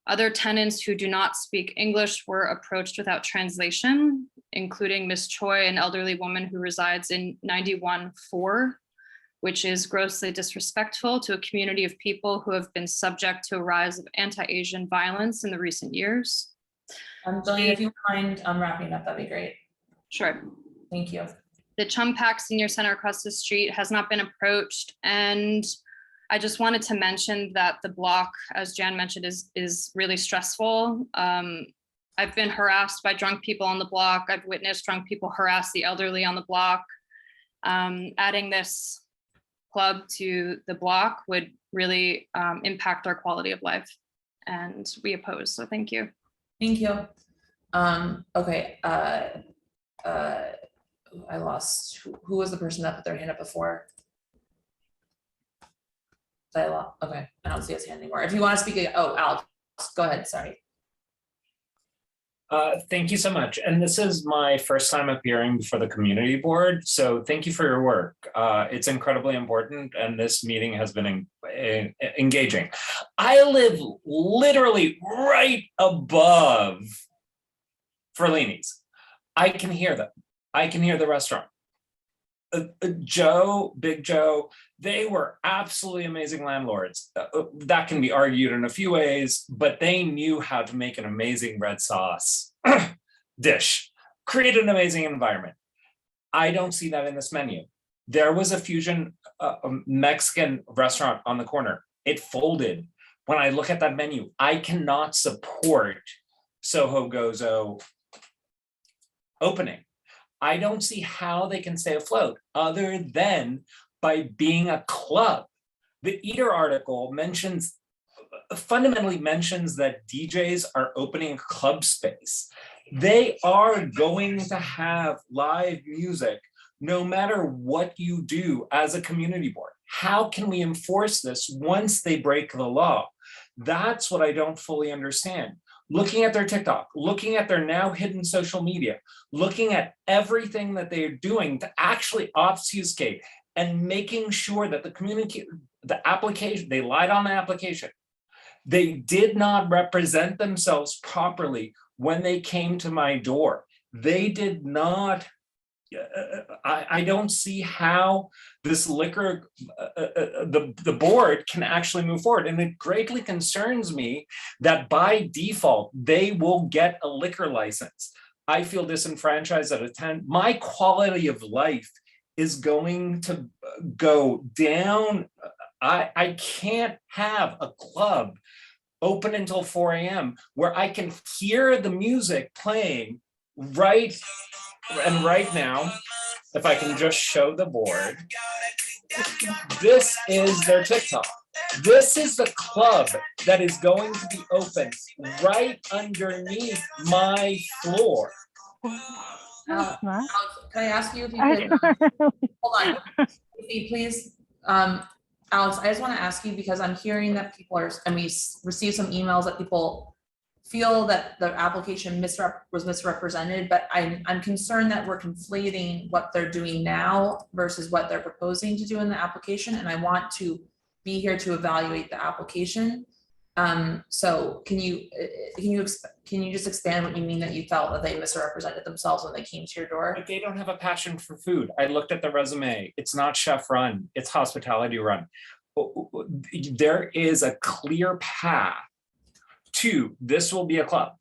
S7: Other tenants who do not speak English were approached without translation, including Miss Choi, an elderly woman who resides in 91.4, which is grossly disrespectful to a community of people who have been subject to a rise of anti-Asian violence in the recent years.
S1: Jillian, if you mind wrapping up, that'd be great.
S7: Sure.
S1: Thank you.
S7: The Chungpak Senior Center across the street has not been approached, and I just wanted to mention that the block, as Jan mentioned, is really stressful. I've been harassed by drunk people on the block. I've witnessed drunk people harass the elderly on the block. Adding this club to the block would really impact our quality of life, and we oppose. So thank you.
S1: Thank you. Okay. I lost, who was the person that put their hand up before? Okay, I don't see his hand anymore. If you want to speak, oh, Alex, go ahead, sorry.
S3: Thank you so much. And this is my first time appearing before the community board. So thank you for your work. It's incredibly important and this meeting has been engaging. I live literally right above Ferlini's. I can hear them. I can hear the restaurant. Joe, Big Joe, they were absolutely amazing landlords. That can be argued in a few ways, but they knew how to make an amazing red sauce dish, create an amazing environment. I don't see that in this menu. There was a fusion Mexican restaurant on the corner. It folded. When I look at that menu, I cannot support Sohogozo opening. I don't see how they can stay afloat other than by being a club. The Eater article fundamentally mentions that DJs are opening a club space. They are going to have live music no matter what you do as a community board. How can we enforce this once they break the law? That's what I don't fully understand. Looking at their TikTok, looking at their now hidden social media, looking at everything that they're doing to actually obfuscate and making sure that the application, they lied on the application. They did not represent themselves properly when they came to my door. They did not, I don't see how this liquor, the board can actually move forward. And it greatly concerns me that by default, they will get a liquor license. I feel disenfranchised at a 10. My quality of life is going to go down. I can't have a club open until 4 a.m. where I can hear the music playing right now. If I can just show the board, this is their TikTok. This is the club that is going to be open right underneath my floor.
S1: Alex, can I ask you if you could, hold on, please. Alex, I just want to ask you because I'm hearing that people are, and we received some emails that people feel that the application was misrepresented, but I'm concerned that we're conflating what they're doing now versus what they're proposing to do in the application, and I want to be here to evaluate the application. So can you just expand what you mean that you felt that they misrepresented themselves when they came to your door?
S3: But they don't have a passion for food. I looked at the resume. It's not chef run, it's hospitality run. There is a clear path to, this will be a club.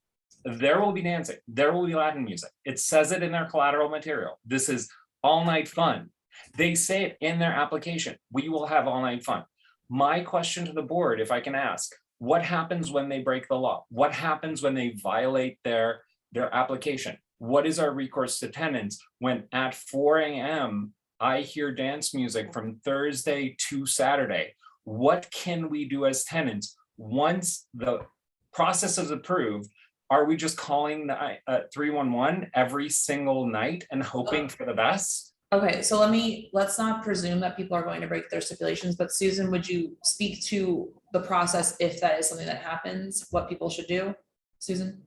S3: There will be dancing, there will be Latin music. It says it in their collateral material. This is all night fun. They say it in their application. We will have all night fun. My question to the board, if I can ask, what happens when they break the law? What happens when they violate their application? What is our recourse to tenants when at 4 a.m. I hear dance music from Thursday to Saturday? What can we do as tenants once the process is approved? Are we just calling the 311 every single night and hoping for the best?
S1: Okay, so let's not presume that people are going to break their stipulations, but Susan, would you speak to the process if that is something that happens, what people should do? Susan,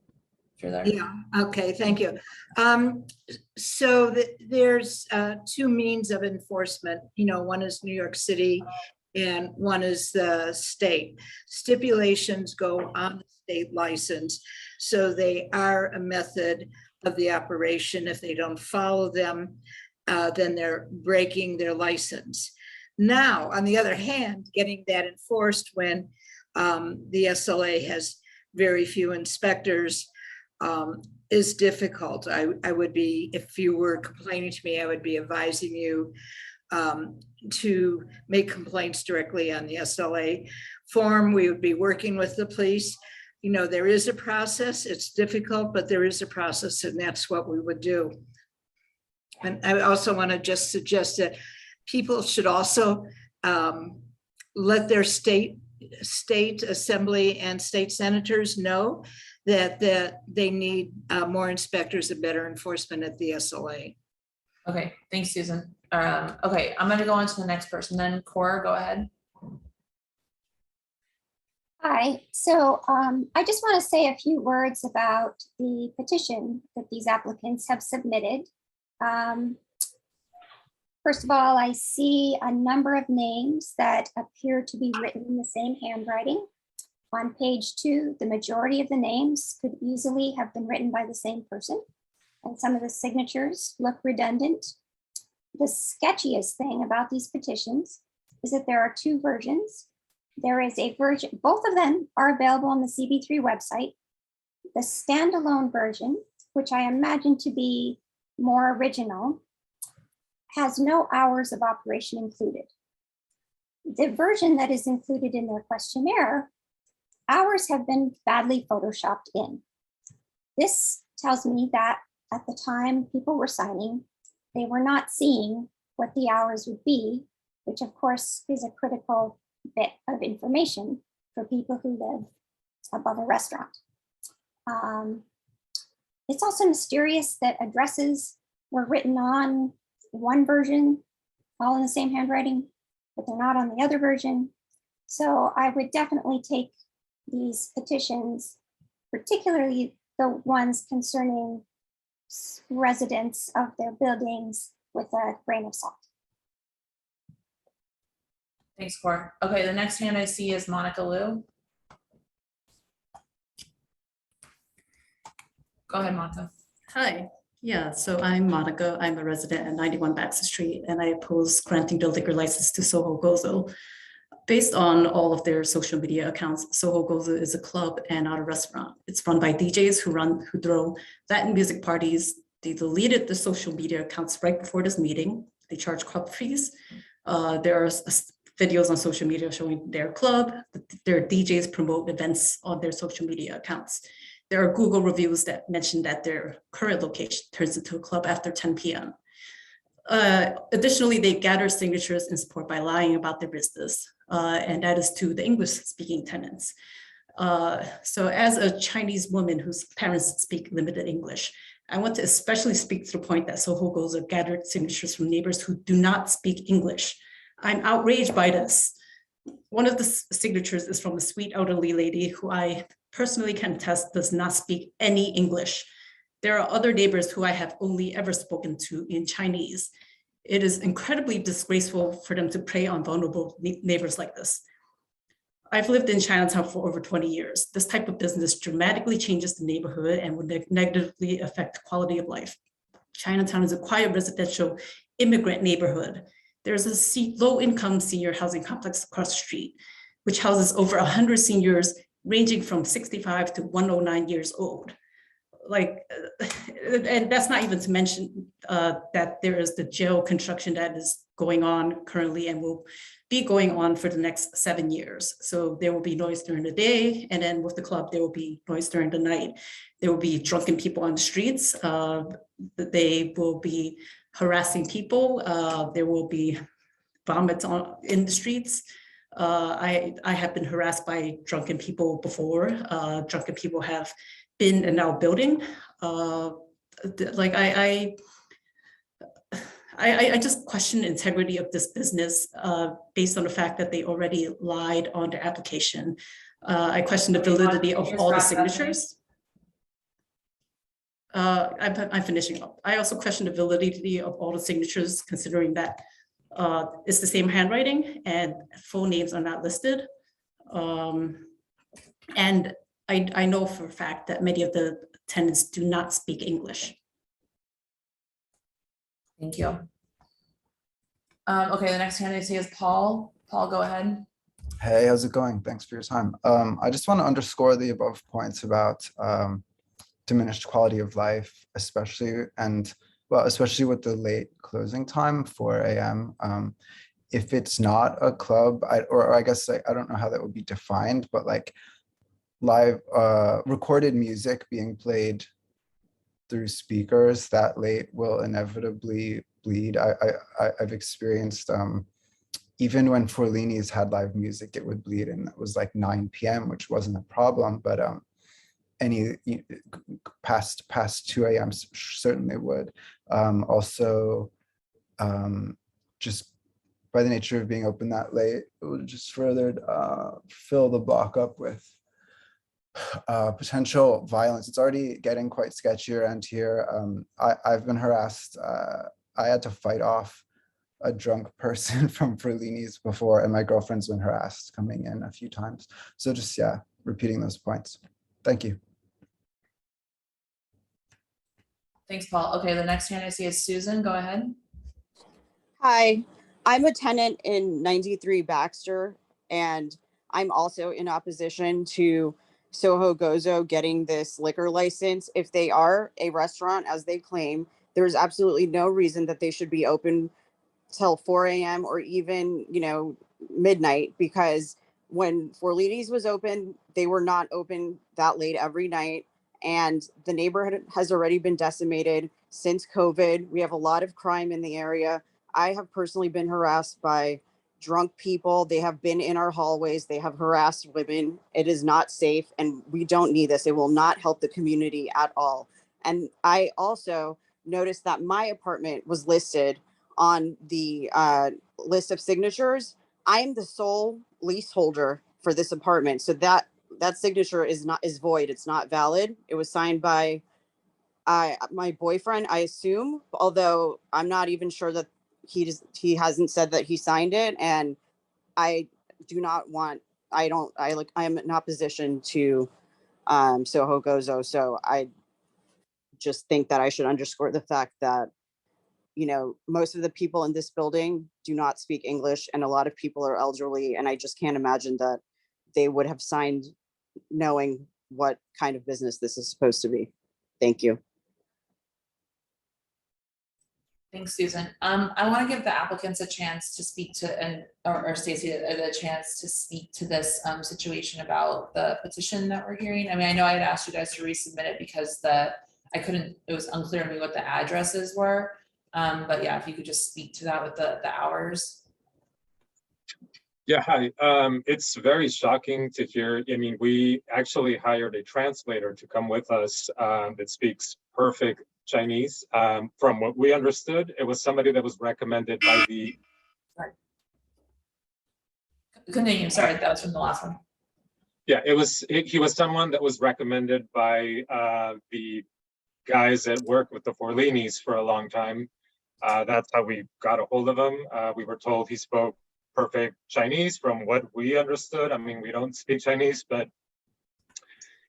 S1: if you're there.
S10: Yeah, okay, thank you. So there's two means of enforcement. One is New York City and one is the state. Stipulations go on the state license, so they are a method of the operation. If they don't follow them, then they're breaking their license. Now, on the other hand, getting that enforced when the SLA has very few inspectors is difficult. I would be, if you were complaining to me, I would be advising you to make complaints directly on the SLA form. We would be working with the police. There is a process. It's difficult, but there is a process, and that's what we would do. And I also want to just suggest that people should also let their state assembly and state senators know that they need more inspectors and better enforcement at the SLA.
S1: Okay, thanks, Susan. Okay, I'm gonna go on to the next person then. Cora, go ahead.
S2: Hi, so I just want to say a few words about the petition that these applicants have submitted. First of all, I see a number of names that appear to be written in the same handwriting. On page 2, the majority of the names could easily have been written by the same person, and some of the signatures look redundant. The sketchiest thing about these petitions is that there are 2 versions. There is a version, both of them are available on the CB3 website. The standalone version, which I imagine to be more original, has no hours of operation included. The version that is included in their questionnaire, hours have been badly photoshopped in. This tells me that at the time people were signing, they were not seeing what the hours would be, which of course is a critical bit of information for people who live above a restaurant. It's also mysterious that addresses were written on one version, all in the same handwriting, but they're not on the other version. So I would definitely take these petitions, particularly the ones concerning residents of their buildings, with a grain of salt.
S1: Thanks, Cora. Okay, the next hand I see is Monica Liu. Go ahead, Monica.
S17: Hi. Yeah, so I'm Monica. I'm a resident at 91 Baxter Street, and I oppose granting the liquor license to Sohogozo. Based on all of their social media accounts, Sohogozo is a club and not a restaurant. It's run by DJs who throw Latin music parties. They deleted the social media accounts right before this meeting. They charge club fees. There are videos on social media showing their club. Their DJs promote events on their social media accounts. There are Google reviews that mention that their current location turns into a club after 10 p.m. Additionally, they gather signatures in support by lying about their business, and that is to the English-speaking tenants. So as a Chinese woman whose parents speak limited English, I want to especially speak to the point that Sohogozo gathered signatures from neighbors who do not speak English. I'm outraged by this. One of the signatures is from a sweet elderly lady who I personally can attest does not speak any English. There are other neighbors who I have only ever spoken to in Chinese. It is incredibly disgraceful for them to prey on vulnerable neighbors like this. I've lived in Chinatown for over 20 years. This type of business dramatically changes the neighborhood and would negatively affect quality of life. Chinatown is a quiet residential immigrant neighborhood. There's a low-income senior housing complex across the street, which houses over 100 seniors ranging from 65 to 109 years old. And that's not even to mention that there is the jail construction that is going on currently and will be going on for the next 7 years. So there will be noise during the day, and then with the club, there will be noise during the night. There will be drunken people on the streets. They will be harassing people. There will be vomits in the streets. I have been harassed by drunken people before. Drunken people have been in our building. I just question the integrity of this business based on the fact that they already lied on their application. I question the validity of all the signatures. I'm finishing up. I also question the validity of all the signatures, considering that it's the same handwriting and full names are not listed. And I know for a fact that many of the tenants do not speak English.
S1: Thank you. Okay, the next hand I see is Paul. Paul, go ahead.
S22: Hey, how's it going? Thanks for your time. I just want to underscore the above points about diminished quality of life, especially with the late closing time, 4 a.m. If it's not a club, I guess I don't know how that would be defined, but like live recorded music being played through speakers that late will inevitably bleed. I've experienced even when Forlini's had live music, it would bleed, and it was like 9 p.m., which wasn't a problem, but any past 2 a.m. certainly would. Also, just by the nature of being open that late, it would just further fill the block up with potential violence. It's already getting quite sketchy around here. I've been harassed. I had to fight off a drunk person from Ferlini's before, and my girlfriend's been harassed coming in a few times. So just, yeah, repeating those points. Thank you.
S1: Thanks, Paul. Okay, the next hand I see is Susan. Go ahead.
S9: Hi, I'm a tenant in 93 Baxter, and I'm also in opposition to Sohogozo getting this liquor license. If they are a restaurant, as they claim, there's absolutely no reason that they should be open till 4 a.m. or even, midnight, because when Forlini's was open, they were not open that late every night. And the neighborhood has already been decimated since COVID. We have a lot of crime in the area. I have personally been harassed by drunk people. They have been in our hallways. They have harassed women. It is not safe, and we don't need this. It will not help the community at all. And I also noticed that my apartment was listed on the list of signatures. I am the sole leaseholder for this apartment, so that signature is void. It's not valid. It was signed by my boyfriend, I assume, although I'm not even sure that he hasn't said that he signed it. And I am in opposition to Sohogozo. So I just think that I should underscore the fact that, most of the people in this building do not speak English, and a lot of people are elderly, and I just can't imagine that they would have signed knowing what kind of business this is supposed to be. Thank you.
S1: Thanks, Susan. I want to give the applicants a chance to speak to, or Stacy a chance to speak to this situation about the petition that we're hearing. I mean, I know I had asked you guys to resubmit it because it was unclear to me what the addresses were. But yeah, if you could just speak to that with the hours.
S20: Yeah, hi. It's very shocking to hear. I mean, we actually hired a translator to come with us that speaks perfect Chinese. From what we understood, it was somebody that was recommended by the.
S1: Sorry. Continue. Sorry, that was from the last one.
S20: Yeah, he was someone that was recommended by the guys that work with the Forlinis for a long time. That's how we got a hold of him. We were told he spoke perfect Chinese from what we understood. I mean, we don't speak Chinese, but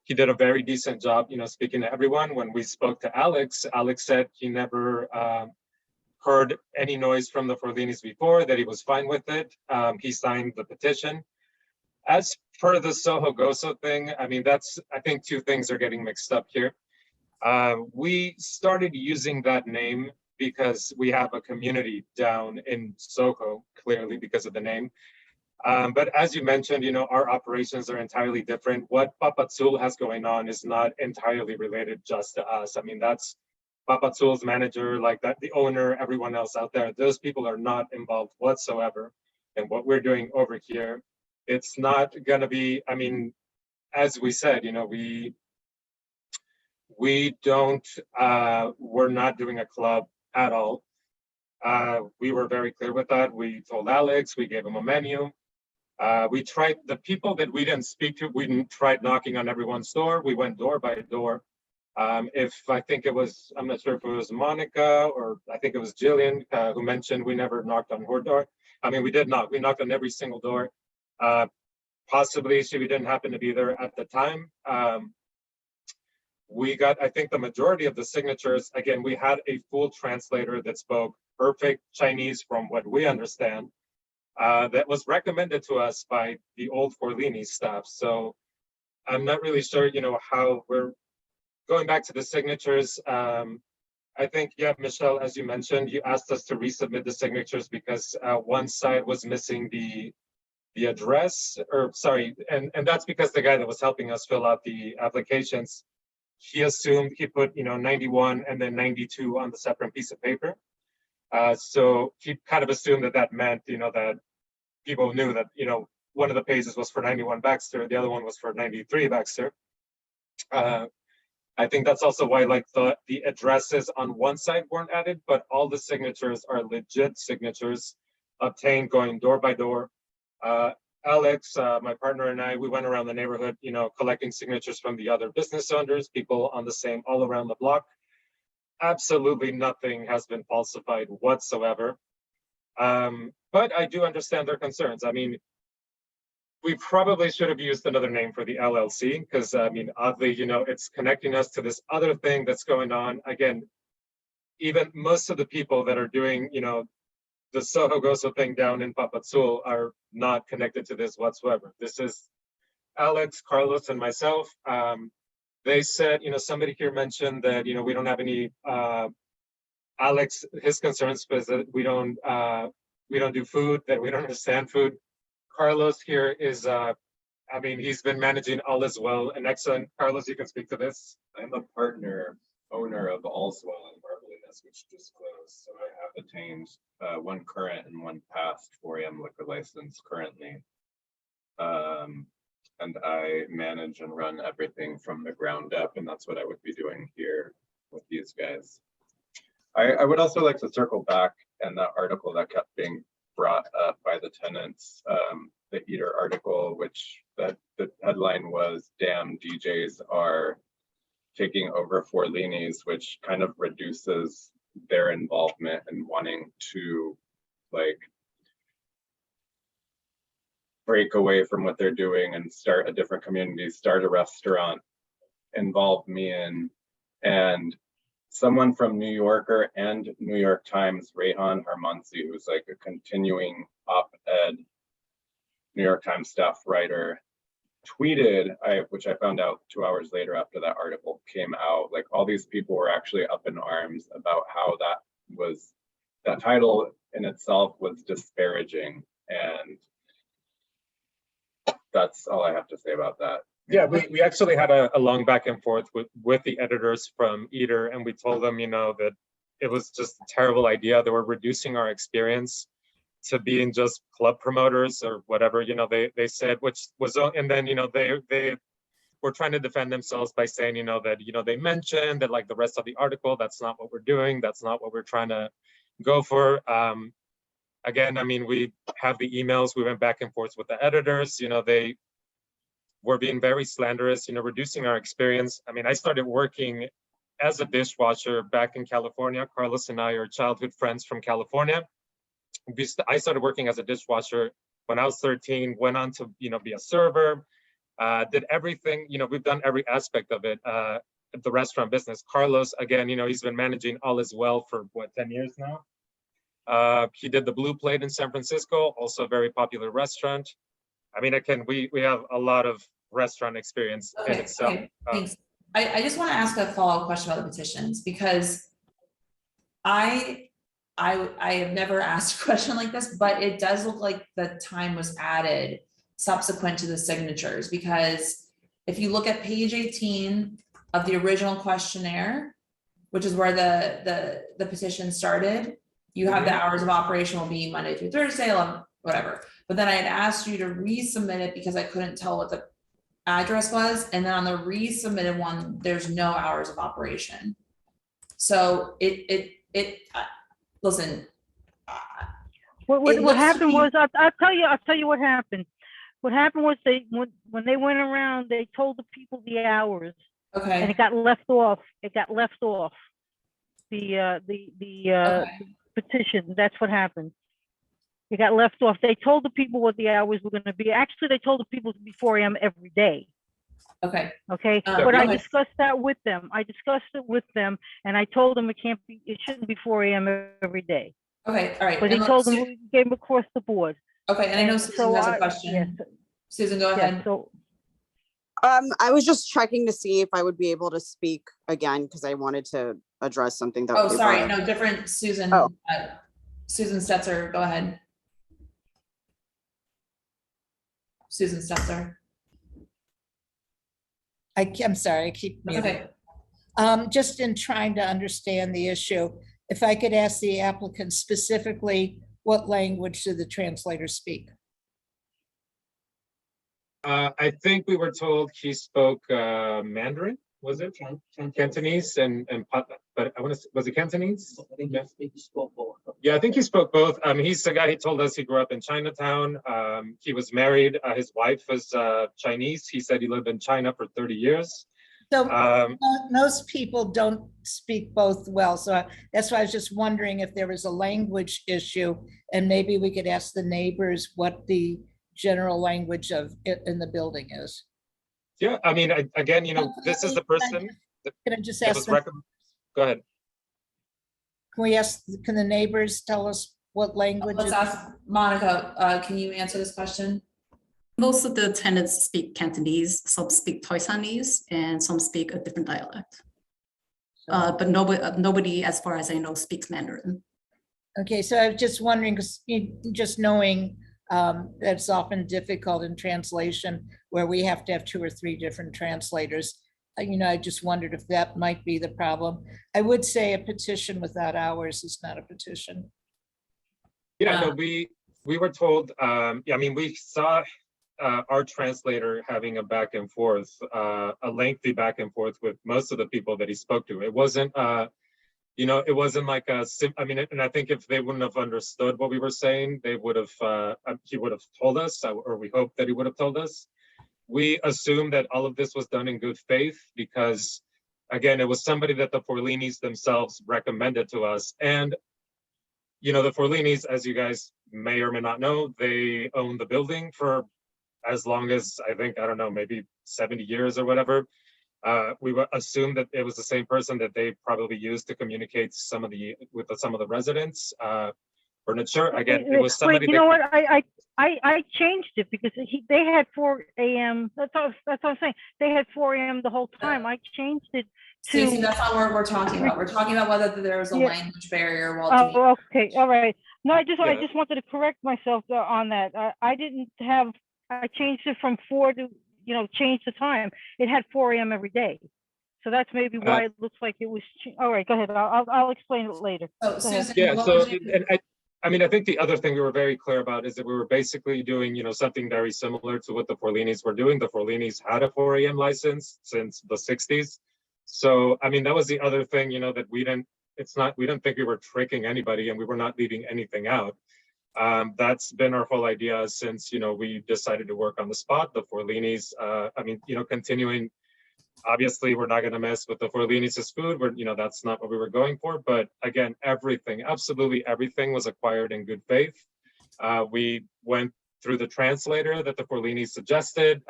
S20: he did a very decent job, speaking to everyone. When we spoke to Alex said he never heard any noise from the Forlinis before, that he was fine with it. He signed the petition. As for the Sohogozo thing, I mean, I think two things are getting mixed up here. We started using that name because we have a community down in Soho, clearly because of the name. But as you mentioned, our operations are entirely different. What Papatsul has going on is not entirely related just to us. I mean, that's Papatsul's manager, like that, the owner, everyone else out there. Those people are not involved whatsoever in what we're doing over here. It's not gonna be, I mean, as we said, we're not doing a club at all. We were very clear with that. We told Alex, we gave him a menu. We tried, the people that we didn't speak to, we tried knocking on everyone's door. We went door by door. I'm not sure if it was Monica or I think it was Jillian who mentioned we never knocked on her door. I mean, we did not. We knocked on every single door. Possibly she didn't happen to be there at the time. We got, I think, the majority of the signatures. Again, we had a full translator that spoke perfect Chinese from what we understand. That was recommended to us by the old Forlini staff. So I'm not really sure, how we're going back to the signatures. I think, yeah, Michelle, as you mentioned, you asked us to resubmit the signatures because one side was missing the address, and that's because the guy that was helping us fill out the applications, he assumed he put 91 and then 92 on the separate piece of paper. So he kind of assumed that meant that people knew that one of the pages was for 91 Baxter, the other one was for 93 Baxter. I think that's also why like the addresses on one side weren't added, but all the signatures are legit signatures obtained going door by door. Alex, my partner and I, we went around the neighborhood, you know, collecting signatures from the other business owners, people on the same, all around the block. Absolutely nothing has been falsified whatsoever. But I do understand their concerns. I mean, we probably should have used another name for the LLC because I mean, oddly, you know, it's connecting us to this other thing that's going on. Again, even most of the people that are doing, you know, the Sohogozo thing down in Papazul are not connected to this whatsoever. This is Alex, Carlos, and myself. They said, you know, somebody here mentioned that, you know, we don't have any, Alex, his concerns was that we don't do food, that we don't understand food. Carlos here is, I mean, he's been managing all as well. An excellent, Carlos, you can speak to this.
S21: I'm a partner, owner of Allswell and Marveliness, which just closed. So I have attained one current and one past 4AM liquor license currently. And I manage and run everything from the ground up, and that's what I would be doing here with these guys. I would also like to circle back and that article that kept being brought up by the tenants, the Eater article, which the headline was, "Damn, DJs are taking over Forlini's," which kind of reduces their involvement and wanting to like break away from what they're doing and start a different community, start a restaurant, involve me in. And someone from New Yorker and New York Times, Rehan Harmansi, who's like a continuing op-ed New York Times staff writer, tweeted, which I found out 2 hours later after that article came out, like all these people were actually up in arms about how that title in itself was disparaging. And that's all I have to say about that.
S20: Yeah, we actually had a long back and forth with the editors from Eater, and we told them, you know, that it was just a terrible idea. They were reducing our experience to being just club promoters or whatever, you know, they said, which was, and then, you know, they were trying to defend themselves by saying, you know, that, you know, they mentioned that like the rest of the article, that's not what we're doing. That's not what we're trying to go for. Again, I mean, we have the emails, we went back and forth with the editors, you know, they were being very slanderous, you know, reducing our experience. I mean, I started working as a dishwasher back in California. Carlos and I are childhood friends from California. I started working as a dishwasher when I was 13, went on to, you know, be a server, did everything, you know, we've done every aspect of it, the restaurant business. Carlos, again, you know, he's been managing All Is Well for what, 10 years now? He did the Blue Plate in San Francisco, also a very popular restaurant. I mean, again, we have a lot of restaurant experience in itself.
S1: Okay, thanks. I just want to ask a follow-up question about the petitions, because I have never asked a question like this, but it does look like the time was added subsequent to the signatures, because if you look at page 18 of the original questionnaire, which is where the petition started, you have the hours of operation will be Monday through Thursday, 11, whatever. But then I had asked you to resubmit it because I couldn't tell what the address was. And then on the resubmitted one, there's no hours of operation. So listen.
S14: What happened was, I'll tell you what happened. What happened was when they went around, they told the people the hours.
S1: Okay.
S14: And it got left off. It got left off. The petition. That's what happened. It got left off. They told the people what the hours were going to be. Actually, they told the people to be 4 a.m. every day.
S1: Okay.
S14: Okay. But I discussed that with them. I discussed it with them, and I told them it shouldn't be 4 a.m. every day.
S1: Okay. All right.
S14: But he told them we gave them across the board.
S1: Okay. And I know Susan has a question. Yes. Susan, go ahead.
S14: Yeah, so,
S9: I was just checking to see if I would be able to speak again because I wanted to address something that.
S1: Oh, sorry. No, different Susan.
S9: Oh.
S1: Susan Stetzer, go ahead. Susan Stetzer.
S8: I'm sorry, I keep muting.
S1: Okay.
S8: Just in trying to understand the issue, if I could ask the applicant specifically, what language do the translators speak?
S20: I think we were told he spoke Mandarin, was it? Cantonese but I want to, was it Cantonese?
S13: I think he spoke both.
S20: Yeah, I think he spoke both. He's the guy, he told us he grew up in Chinatown. He was married. His wife was Chinese. He said he lived in China for 30 years.
S10: So most people don't speak both well. So that's why I was just wondering if there was a language issue, and maybe we could ask the neighbors what the general language of it in the building is.
S20: Yeah, I mean, again, you know, this is the person.
S10: Can I just
S20: that
S10: ask
S20: was
S10: them?
S20: Go ahead.
S10: Can we ask, can the neighbors tell us what language?
S1: Let's ask Monica, can you answer this question?
S17: Most of the tenants speak Cantonese, some speak Toisanese, and some speak a different dialect. But nobody, as far as I know, speaks Mandarin.
S10: Okay, so I was just wondering, because just knowing that's often difficult in translation, where we have to have 2 or 3 different translators. You know, I just wondered if that might be the problem. I would say a petition without hours is not a petition.
S20: Yeah, no, we were told, yeah, I mean, we saw our translator having a back and forth, a lengthy back and forth with most of the people that he spoke to. It wasn't, you know, it wasn't like a, I mean, and I think if they wouldn't have understood what we were saying, they would have, he would have told us, or we hope that he would have told us. We assume that all of this was done in good faith because, again, it was somebody that the Forlinis themselves recommended to us. And, you know, the Forlinis, as you guys may or may not know, they own the building for as long as, I think, I don't know, maybe 70 years or whatever. We would assume that it was the same person that they probably used to communicate with some of the residents. Furniture, again, it was somebody.
S14: Wait, you know what? I changed it because they had 4 a.m. That's what I'm saying. They had 4 a.m. the whole time. I changed it to.
S1: Stacey, that's not what we're talking about. We're talking about whether there's a language barrier while doing.
S14: Oh, okay, all right. No, I just wanted to correct myself on that. I didn't have. I changed it from 4 to, you know, change the time. It had 4 a.m. every day. So that's maybe why it looks like it was. All right, go ahead. I'll explain it later.
S1: So, Susan,
S20: yeah, so, and I mean, I think the other thing we were very clear about is that we were basically doing, you know, something very similar to what the Forlinis were doing. The Forlinis had a 4 a.m. license since the 60s. So, I mean, that was the other thing, you know, that we didn't think we were tricking anybody and we were not leaving anything out. That's been our whole idea since, you know, we decided to work on the spot. The Forlinis, I mean, you know, continuing, obviously we're not going to mess with the Forlinis' food. You know, that's not what we were going for. But again, everything, absolutely everything was acquired in good faith. We went through the translator that the Forlinis suggested.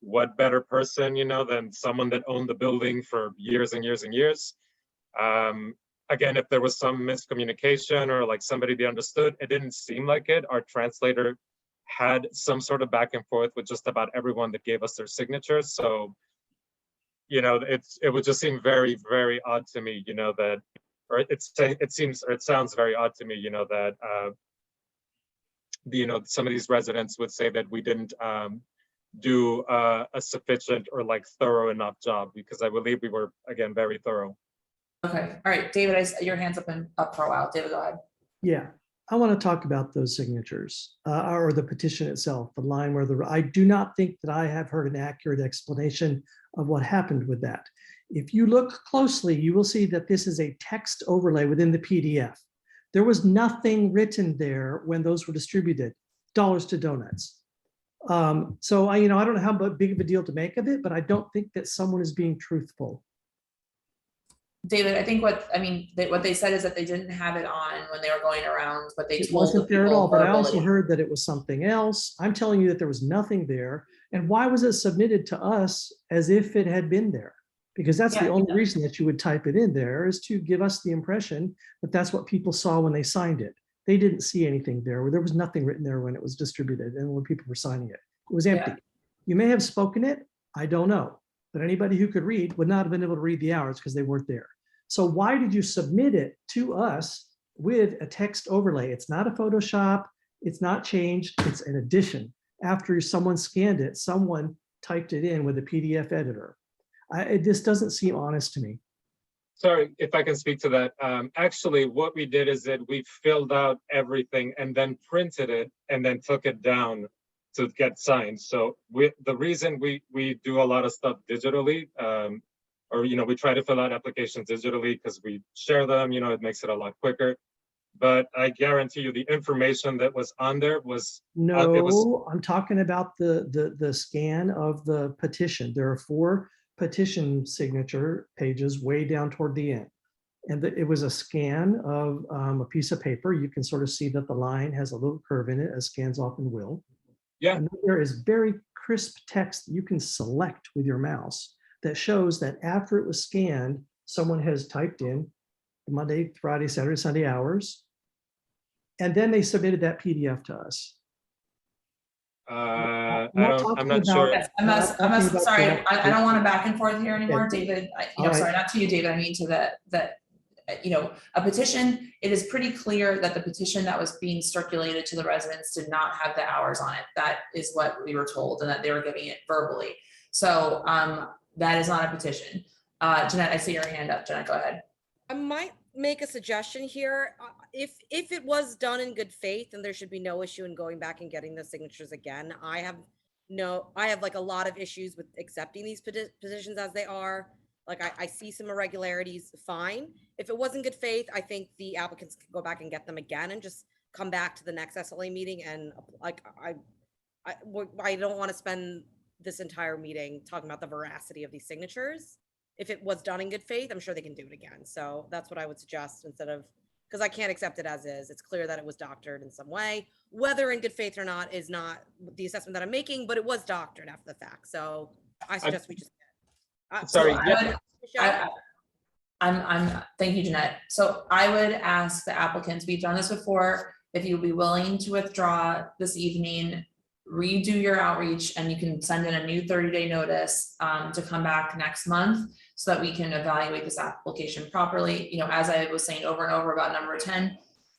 S20: What better person, you know, than someone that owned the building for years and years and years. Again, if there was some miscommunication or like somebody they understood, it didn't seem like it. Our translator had some sort of back and forth with just about everyone that gave us their signatures. So, you know, it would just seem very, very odd to me, you know, that, or it sounds very odd to me, you know, that, you know, some of these residents would say that we didn't do a sufficient or like thorough enough job, because I believe we were, again, very thorough.
S1: Okay, all right, David, your hand's up for a while. David, go ahead.
S5: Yeah, I want to talk about those signatures or the petition itself, the line where I do not think that I have heard an accurate explanation of what happened with that. If you look closely, you will see that this is a text overlay within the PDF. There was nothing written there when those were distributed, dollars to donuts. So I don't know how big of a deal to make of it, but I don't think that someone is being truthful.
S1: David, I think what they said is that they didn't have it on when they were going around, but they
S5: It
S1: told
S5: wasn't
S1: the
S5: there at all,
S1: people
S5: but I also
S1: verbally.
S5: heard that it was something else. I'm telling you that there was nothing there. And why was it submitted to us as if it had been there? Because that's the only reason that you would type it in there, is to give us the impression that that's what people saw when they signed it. They didn't see anything there. There was nothing written there when it was distributed and when people were signing it. It was empty. You may have spoken it, I don't know. But anybody who could read would not have been able to read the hours because they weren't there. So why did you submit it to us with a text overlay? It's not a Photoshop, it's not changed, it's an addition. After someone scanned it, someone typed it in with a PDF editor. This doesn't seem honest to me.
S20: Sorry, if I can speak to that. Actually, what we did is that we filled out everything and then printed it and then took it down to get signed. So the reason we do a lot of stuff digitally, or, you know, we try to fill out applications digitally because we share them, you know, it makes it a lot quicker. But I guarantee you the information that was on there was.
S5: No, I'm talking about the scan of the petition. There are 4 petition signature pages way down toward the end. And it was a scan of a piece of paper. You can sort of see that the line has a little curve in it, as scans often will.
S20: Yeah.
S5: And there is very crisp text you can select with your mouse that shows that after it was scanned, someone has typed in the Monday, Friday, Saturday, Sunday hours, and then they submitted that PDF to us.
S20: I'm not sure.
S1: Yes, sorry, I don't want to back and forth here anymore, David. Sorry, not to you, David. I mean to the you know, a petition, it is pretty clear that the petition that was being circulated to the residents did not have the hours on it. That is what we were told, and that they were giving it verbally. So that is not a petition. Jeanette, I see your hand up. Jeanette, go ahead.
S11: I might make a suggestion here. If it was done in good faith, then there should be no issue in going back and getting the signatures again. I have like a lot of issues with accepting these petitions as they are. Like I see some irregularities, fine. If it was in good faith, I think the applicants can go back and get them again and just come back to the next SLA meeting. And like, I don't want to spend this entire meeting talking about the veracity of these signatures. If it was done in good faith, I'm sure they can do it again. So that's what I would suggest, instead of, because I can't accept it as is. It's clear that it was doctored in some way. Whether in good faith or not is not the assessment that I'm making, but it was doctored after the fact. So I suggest we just.
S20: Sorry.
S1: Thank you, Jeanette. So I would ask the applicants, we've done this before, if you'd be willing to withdraw this evening, redo your outreach, and you can send in a new 30-day notice to come back next month so that we can evaluate this application properly. You know, as I was saying over and over about number 10,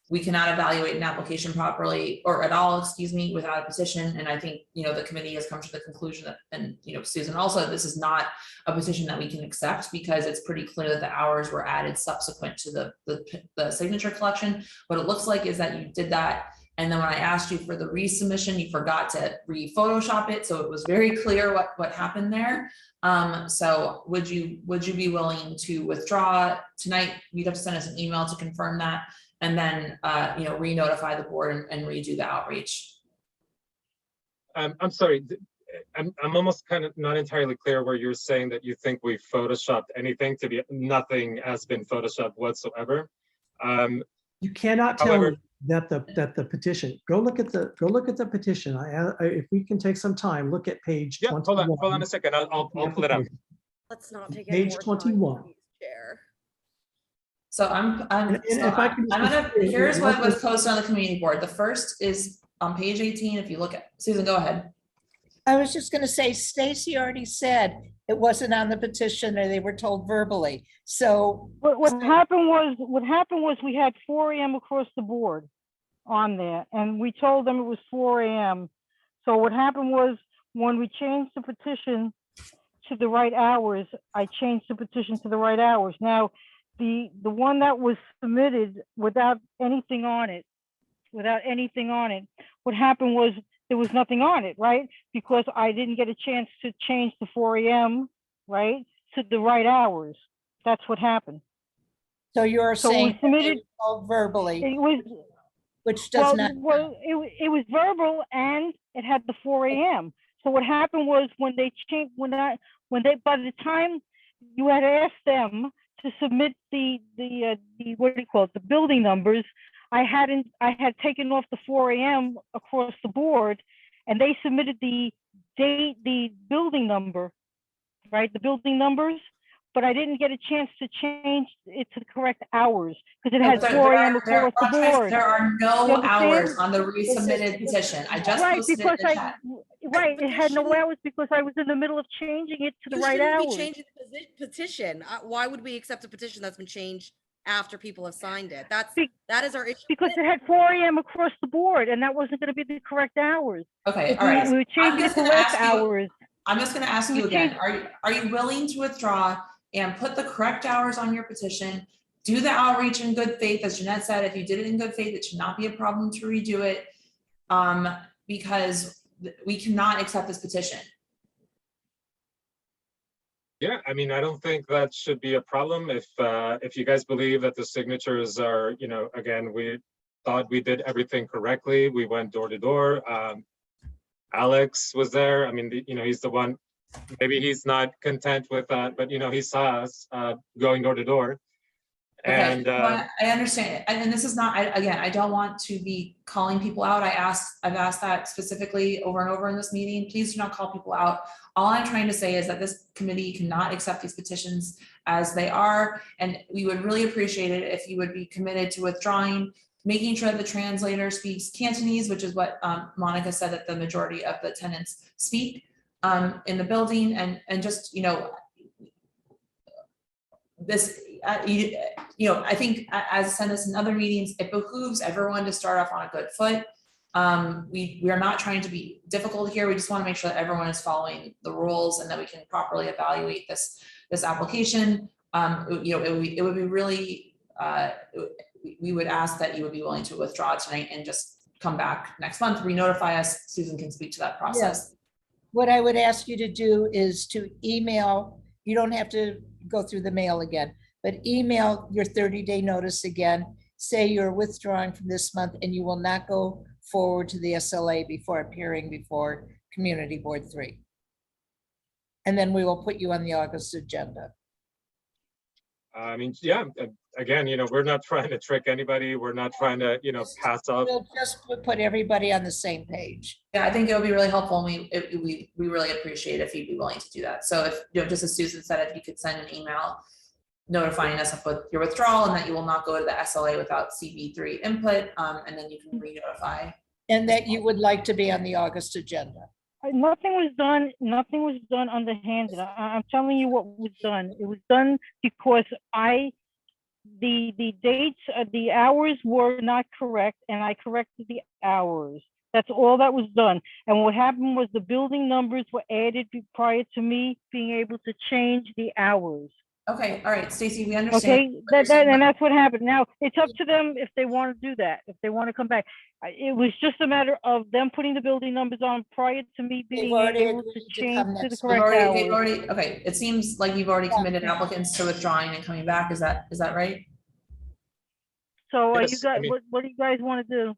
S1: we cannot evaluate an application properly or at all, excuse me, without a petition. And I think, you know, the committee has come to the conclusion that, and, you know, Susan also, this is not a petition that we can accept because it's pretty clear that the hours were added subsequent to the signature collection. What it looks like is that you did that. And then when I asked you for the resubmission, you forgot to re-Photoshop it. So it was very clear what happened there. So would you be willing to withdraw tonight? You'd have to send us an email to confirm that, and then you know, re-notify the board and redo the outreach.
S20: I'm sorry, I'm almost kind of not entirely clear where you're saying that you think we photoshopped anything. To be, nothing has been photoshopped whatsoever.
S5: You cannot tell me that the petition. Go look at the petition. If we can take some time, look at page.
S20: Yeah,
S5: 21.
S20: hold on a second. I'll pull it up.
S11: Let's not take
S5: page 21.
S1: So here's what was posted on the community board. The first is on page 18. If you look at, Susan, go ahead.
S8: I was just going to say, Stacy already said it wasn't on the petition, or they were told verbally. So
S14: what happened was we had 4 a.m. across the board on there, and we told them it was 4 a.m. So what happened was, when we changed the petition to the right hours, I changed the petition to the right hours. Now, the one that was submitted without anything on it, what happened was there was nothing on it, right? Because I didn't get a chance to change the 4 a.m., right, to the right hours. That's what happened.
S8: So you're saying
S14: submitted
S8: verbally,
S14: it was,
S8: which does not.
S14: Well, it was verbal, and it had the 4 a.m. So what happened was, when they changed, by the time you had asked them to submit the what do you call it, the building numbers, I had taken off the 4 a.m. across the board, and they submitted the date, the building number, right? The building numbers, but I didn't get a chance to change it to the correct hours because it had 4 a.m. across the board.
S1: There are no hours on the resubmitted petition. I just posted it in the chat.
S14: Right, it had no hours because I was in the middle of changing it to the right hours.
S11: You shouldn't be changing the petition. Why would we accept a petition that's been changed after people have signed it? That is our issue.
S14: Because it had 4 a.m. across the board, and that wasn't going to be the correct hours.
S1: Okay, all right.
S14: We were changing it to less hours.
S1: I'm just going to ask you again. Are you willing to withdraw and put the correct hours on your petition? Do the outreach in good faith, as Jeanette said. If you did it in good faith, it should not be a problem to redo it, because we cannot accept this petition.
S20: Yeah, I mean, I don't think that should be a problem if you guys believe that the signatures are, you know, again, we thought we did everything correctly. We went door to door. Alex was there. I mean, you know, he's the one, maybe he's not content with that, but you know, he saw us going door to door.
S1: Okay,
S20: And
S1: well, I understand, and this is not, again, I don't want to be calling people out. I've asked that specifically over and over in this meeting. Please do not call people out. All I'm trying to say is that this committee cannot accept these petitions as they are, and we would really appreciate it if you would be committed to withdrawing, making sure that the translator speaks Cantonese, which is what Monica said that the majority of the tenants speak in the building, and just, you know, this, you know, I think as I said this in other meetings, it behooves everyone to start off on a good foot. We are not trying to be difficult here. We just want to make sure that everyone is following the rules and that we can properly evaluate this application. You know, it would be really, we would ask that you would be willing to withdraw tonight and just come back next month, re-notify us. Susan can speak to that process.
S8: Yes. What I would ask you to do is to email, you don't have to go through the mail again, but email your 30-day notice again, say you're withdrawing from this month and you will not go forward to the SLA before appearing before Community Board 3. And then we will put you on the August agenda.
S20: I mean, yeah, again, you know, we're not trying to trick anybody. We're not trying to, you know, pass up.
S8: We'll just put everybody on the same page.
S1: Yeah, I think it would be really helpful, and we really appreciate if you'd be willing to do that. So if, you know, just as Susan said, if you could send an email notifying us of your withdrawal and that you will not go to the SLA without CB3 input, and then you can re-notify.
S8: And that you would like to be on the August agenda.
S14: Nothing was done. Nothing was done underhanded. I'm telling you what was done. It was done because the dates, the hours were not correct, and I corrected the hours. That's all that was done. And what happened was the building numbers were added prior to me being able to change the hours.
S1: Okay, all right, Stacy, we understand.
S14: Okay, and that's what happened. Now, it's up to them if they want to do that, if they want to come back. It was just a matter of them putting the building numbers on prior to me being able to change to the correct hours.
S1: Okay, it seems like you've already committed applicants to withdrawing and coming back. Is that right?
S14: So
S20: Yes,
S14: you guys,
S20: I mean,
S14: what do you guys want to do?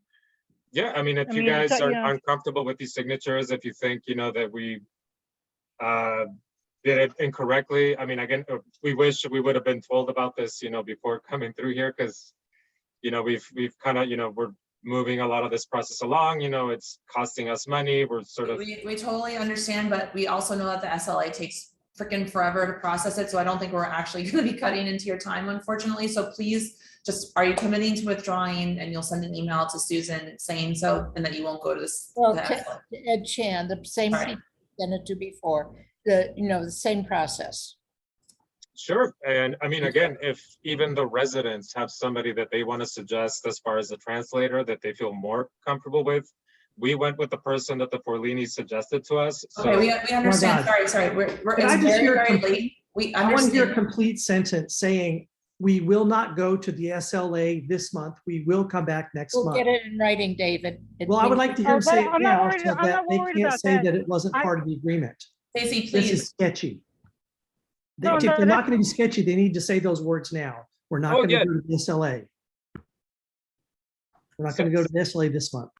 S20: yeah, I mean, if you guys are uncomfortable with these signatures, if you think, you know, that we did it incorrectly, I mean, again, we wish we would have been told about this, you know, before coming through here, because, you know, we've kind of, you know, we're moving a lot of this process along, you know, it's costing us money, we're sort of.
S1: We totally understand, but we also know that the SLA takes freaking forever to process it, so I don't think we're actually going to be cutting into your time, unfortunately. So please, just, are you committing to withdrawing, and you'll send an email to Susan saying so, and that you won't go to this?
S8: Well, Ed Chan, the same people sent it to before, the same process.
S20: Sure, and I mean, again, if even the residents have somebody that they want to suggest as far as a translator that they feel more comfortable with, we went with the person that the Forlini suggested to us. So.
S1: Okay, we understand. Sorry, we're it's very late.
S5: I want to hear a complete sentence saying, we will not go to the SLA this month. We will come back next month.
S8: We'll get it in writing, David.
S5: Well, I would like to hear him say it now so that they can't say that it wasn't part of the agreement.
S1: Stacey, please.
S5: This is sketchy. If they're not going to be sketchy, they need to say those words now. We're not going to go to the SLA. We're not going to go to the SLA this month.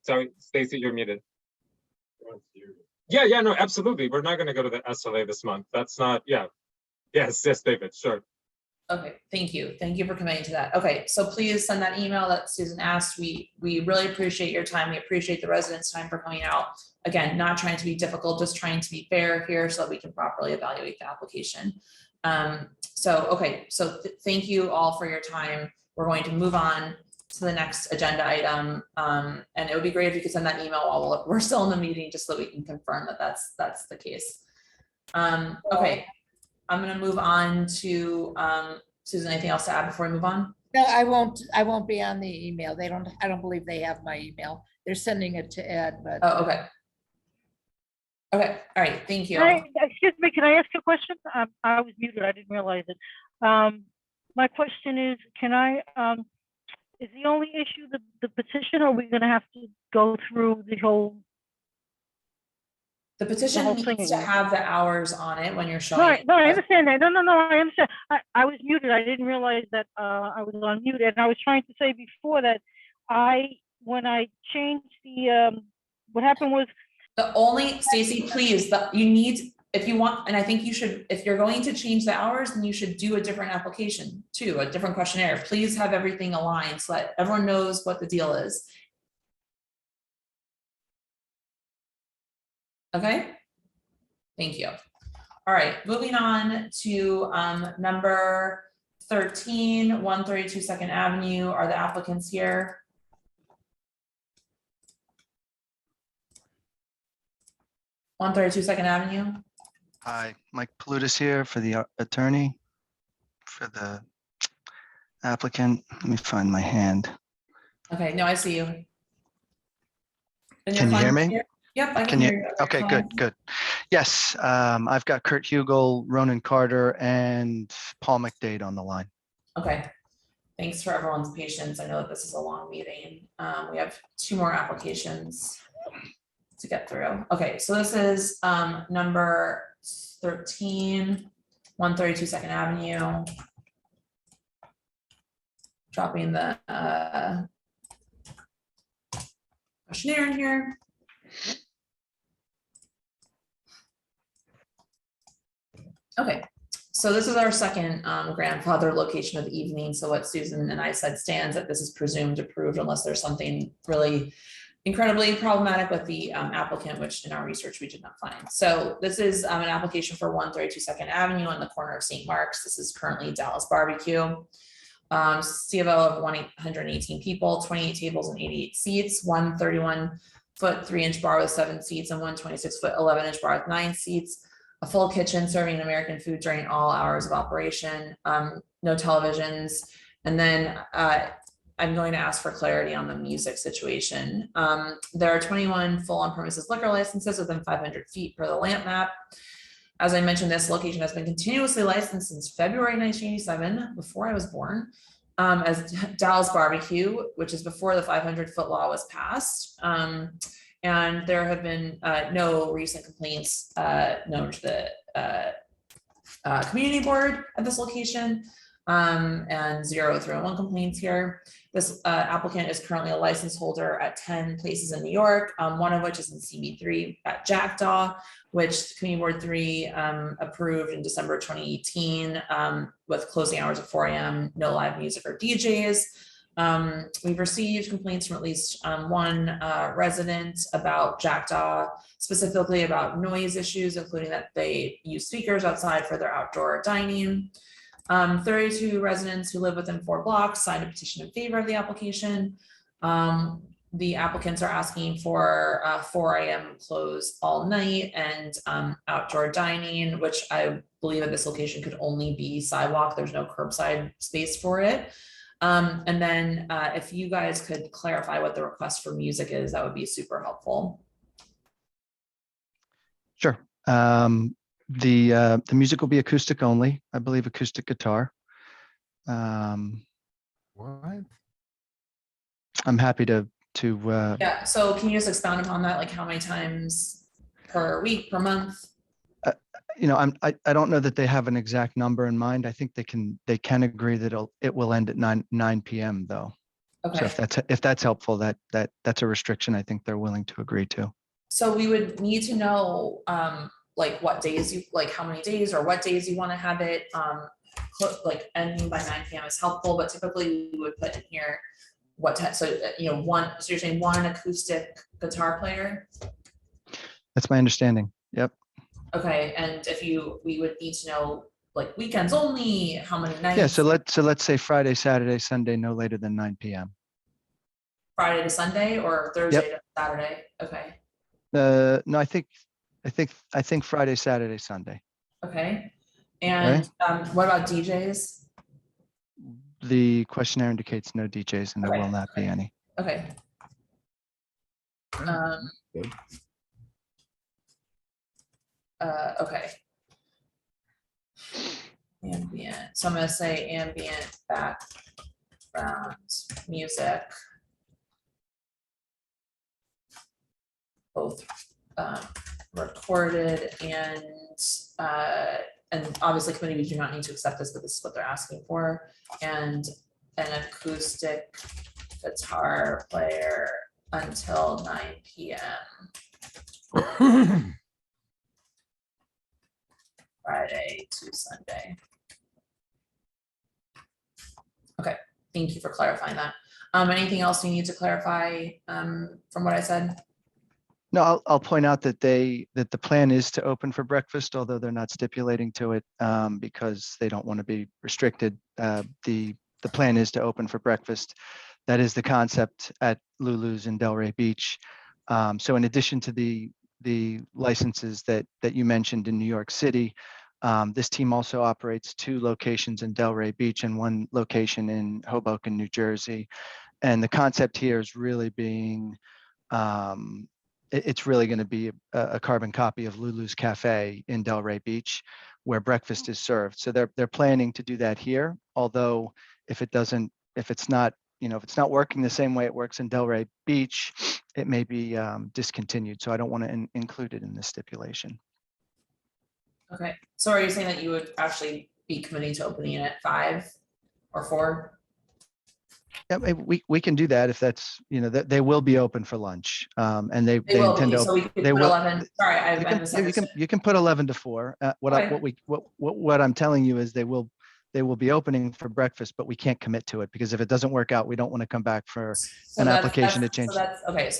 S20: Sorry, Stacey, you're muted. Yeah, no, absolutely. We're not going to go to the SLA this month. That's not, Yes, David, sure.
S1: Okay, thank you. Thank you for committing to that. Okay, so please send that email that Susan asked. We really appreciate your time. We appreciate the residents' time for coming out. Again, not trying to be difficult, just trying to be fair here so that we can properly evaluate the application. So thank you all for your time. We're going to move on to the next agenda item. And it would be great if you could send that email while we're still in the meeting, just so that we can confirm that that's the case. Okay. I'm going to move on to Susan. Anything else to add before we move on?
S8: No, I won't be on the email. I don't believe they have my email. They're sending it to Ed, but.
S1: Oh, okay. Okay. All right. Thank you.
S14: Excuse me. Can I ask a question? I was muted. I didn't realize it. My question is, is the only issue the petition, or are we going to have to go through the whole
S1: The petition
S14: whole
S1: needs
S14: thing
S1: to
S14: again.
S1: have the hours on it when you're
S14: No,
S1: showing.
S14: I understand that. No, I understand. I was muted. I didn't realize that I was on mute. And I was trying to say before that when I changed what happened was.
S1: The only, Stacy, please, you need, if you want, and I think you should, if you're going to change the hours, then you should do a different application too, a different questionnaire. Please have everything aligned so that everyone knows what the deal is. Okay, thank you. All right, moving on to number 13, 132 2nd Avenue. Are the applicants here? One 132 2nd Avenue.
S13: Hi, Mike Palutis here for the attorney for the applicant. Let me find my hand.
S1: Okay, no, I see you. And
S13: Can you hear me?
S1: here? Yep, I can hear you.
S13: Okay, good. Yes, I've got Curt Huegel, Ronan Carter, and Paul McDade on the line.
S1: Okay, thanks for everyone's patience. I know that this is a long meeting. We have 2 more applications to get through. Okay, so this is number 13, 132 2nd Avenue. Dropping the questionnaire in here. Okay, so this is our second grandfather location of the evening. So what Susan and I said stands, that this is presumed approved unless there's something really incredibly problematic with the applicant, which in our research we did not find. So this is an application for 132 2nd Avenue on the corner of St. Mark's. This is currently Dallas Barbecue. C of O of 118 people, 28 tables and 88 seats, 131-foot 3-inch bar with 7 seats, and 126-foot 11-inch bar with 9 seats. A full kitchen serving American food during all hours of operation. No televisions, and then I'm going to ask for clarity on the music situation. There are 21 full on-premises liquor licenses within 500 feet per the lamp map. As I mentioned, this location has been continuously licensed since February 1987, before I was born, as Dallas Barbecue, which is before the 500-foot law was passed. And there have been no recent complaints known to the community board at this location, and 0 301 complaints here. This applicant is currently a license holder at 10 places in New York, one of which is in CB3 at Jackdaw, which Community Board 3 approved in December 2018 with closing hours at 4 a.m., no live music or DJs. We've received complaints from at least one resident about Jackdaw, specifically about noise issues, including that they use speakers outside for their outdoor dining. 32 residents who live within 4 blocks signed a petition in favor of the application. The applicants are asking for 4 a.m. close all night and outdoor dining, which I believe at this location could only be sidewalk. There's no curbside space for it. And then if you guys could clarify what the request for music is, that would be super helpful.
S13: Sure. The music will be acoustic only, I believe acoustic guitar.
S22: What?
S13: I'm happy to
S1: Yeah, so can you just expound upon that? Like how many times per week, per month?
S13: you know, I don't know that they have an exact number in mind. I think they can agree that it will end at 9 p.m. though.
S1: Okay.
S13: So if that's helpful, that's a restriction I think they're willing to agree to.
S1: So we would need to know like what days you, like how many days or what days you want to have it like ending by 9 p.m. is helpful, but typically we would put in here what time. So you know, so you're saying one acoustic guitar player?
S13: That's my understanding. Yep.
S1: Okay, and we would need to know like weekends only, how many nights?
S13: Yeah, so let's say Friday, Saturday, Sunday, no later than 9 p.m.
S1: Friday to Sunday or Thursday to Saturday? Okay.
S13: No, I think Friday, Saturday, Sunday.
S1: Okay. And what about DJs?
S13: The questionnaire indicates no DJs and there will not be any.
S1: Okay. Okay. Ambient. So I'm going to say ambient background music. Both recorded and obviously committee, we do not need to accept this, but this is what they're asking for. And an acoustic guitar player until 9 p.m. Friday to Sunday. Okay, thank you for clarifying that. Anything else you need to clarify from what I said?
S13: No, I'll point out that the plan is to open for breakfast, although they're not stipulating to it because they don't want to be restricted. The plan is to open for breakfast. That is the concept at Lulu's in Delray Beach. So in addition to the licenses that you mentioned in New York City, this team also operates 2 locations in Delray Beach and 1 location in Hoboken, New Jersey. And the concept here is really being, it's really going to be a carbon copy of Lulu's Cafe in Delray Beach, where breakfast is served. So they're planning to do that here. Although if it's not working the same way it works in Delray Beach, it may be discontinued. So I don't want to include it in this stipulation.
S1: Okay, so are you saying that you would actually be committing to opening it at 5 or 4?
S13: Yeah, we can do that if that's, that they will be open for lunch. And they
S1: will
S13: intend
S1: be,
S13: to,
S1: so we could
S13: they
S1: put
S13: will.
S1: 11. Sorry, I misunderstood.
S13: You can put 11 to 4.
S1: Okay.
S13: What I'm telling you is they will be opening for breakfast, but we can't commit to it because if it doesn't work out, we don't want to come back for an application to change.
S1: So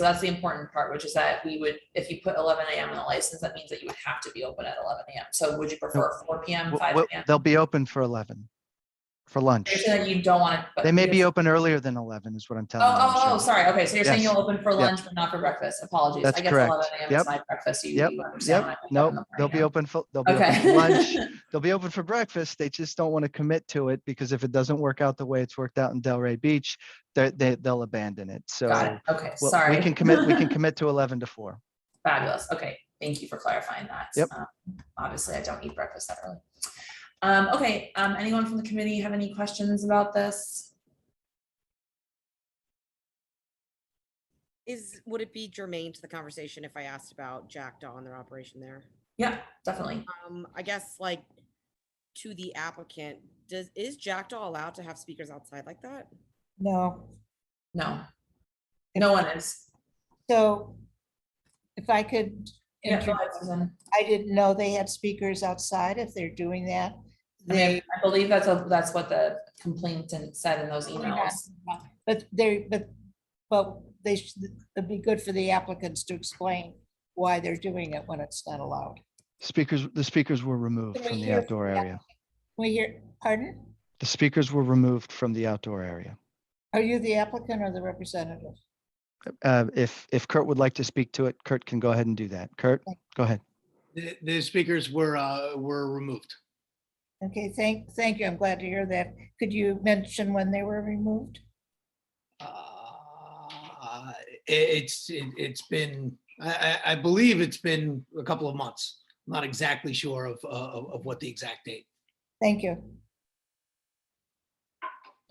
S1: that's the important part, which is that we would, if you put 11 a.m. in the license, that means that you would have to be open at 11 a.m. So would you prefer 4 p.m., 5 p.m.?
S13: They'll be open for 11 for lunch.
S1: You're saying that you don't want to.
S13: They may be open earlier than 11 is what I'm telling you.
S1: Oh, sorry. Okay, so you're saying
S13: Yes.
S1: you'll open for lunch, but not for breakfast. Apologies.
S13: That's
S1: I guess
S13: correct.
S1: 11 a.m. is my breakfast. You understand when I wake up in
S13: Nope.
S1: the
S13: They'll be
S1: morning.
S13: open for
S1: Okay.
S13: lunch. They'll be open for breakfast. They just don't want to commit to it because if it doesn't work out the way it's worked out in Delray Beach, they'll abandon it. So
S1: Got it. Okay, sorry.
S13: we can commit to 11 to 4.
S1: Fabulous. Okay, thank you for clarifying that.
S13: Yep.
S1: Obviously, I don't eat breakfast that early. Okay, anyone from the committee have any questions about this?
S11: Would it be germane to the conversation if I asked about Jackdaw and their operation there?
S1: Yeah, definitely.
S11: I guess like to the applicant, is Jackdaw allowed to have speakers outside like that?
S8: No.
S1: No. No one is.
S8: So if I could,
S1: Yeah, go ahead, Susan.
S8: I didn't know they had speakers outside if they're doing that.
S1: I believe that's what the complainant said in those emails.
S8: But it'd be good for the applicants to explain why they're doing it when it's not allowed.
S13: The speakers were removed
S8: Can we
S13: from the
S8: hear
S13: outdoor
S8: from the
S13: area.
S8: We hear, pardon?
S13: The speakers were removed from the outdoor area.
S8: Are you the applicant or the representative?
S13: If Curt would like to speak to it, Curt can go ahead and do that. Curt, go ahead.
S12: The speakers were removed.
S8: Okay, thank you. I'm glad to hear that. Could you mention when they were removed?
S12: It's been, I believe it's been a couple of months. I'm not exactly sure of what the exact date.
S8: Thank you.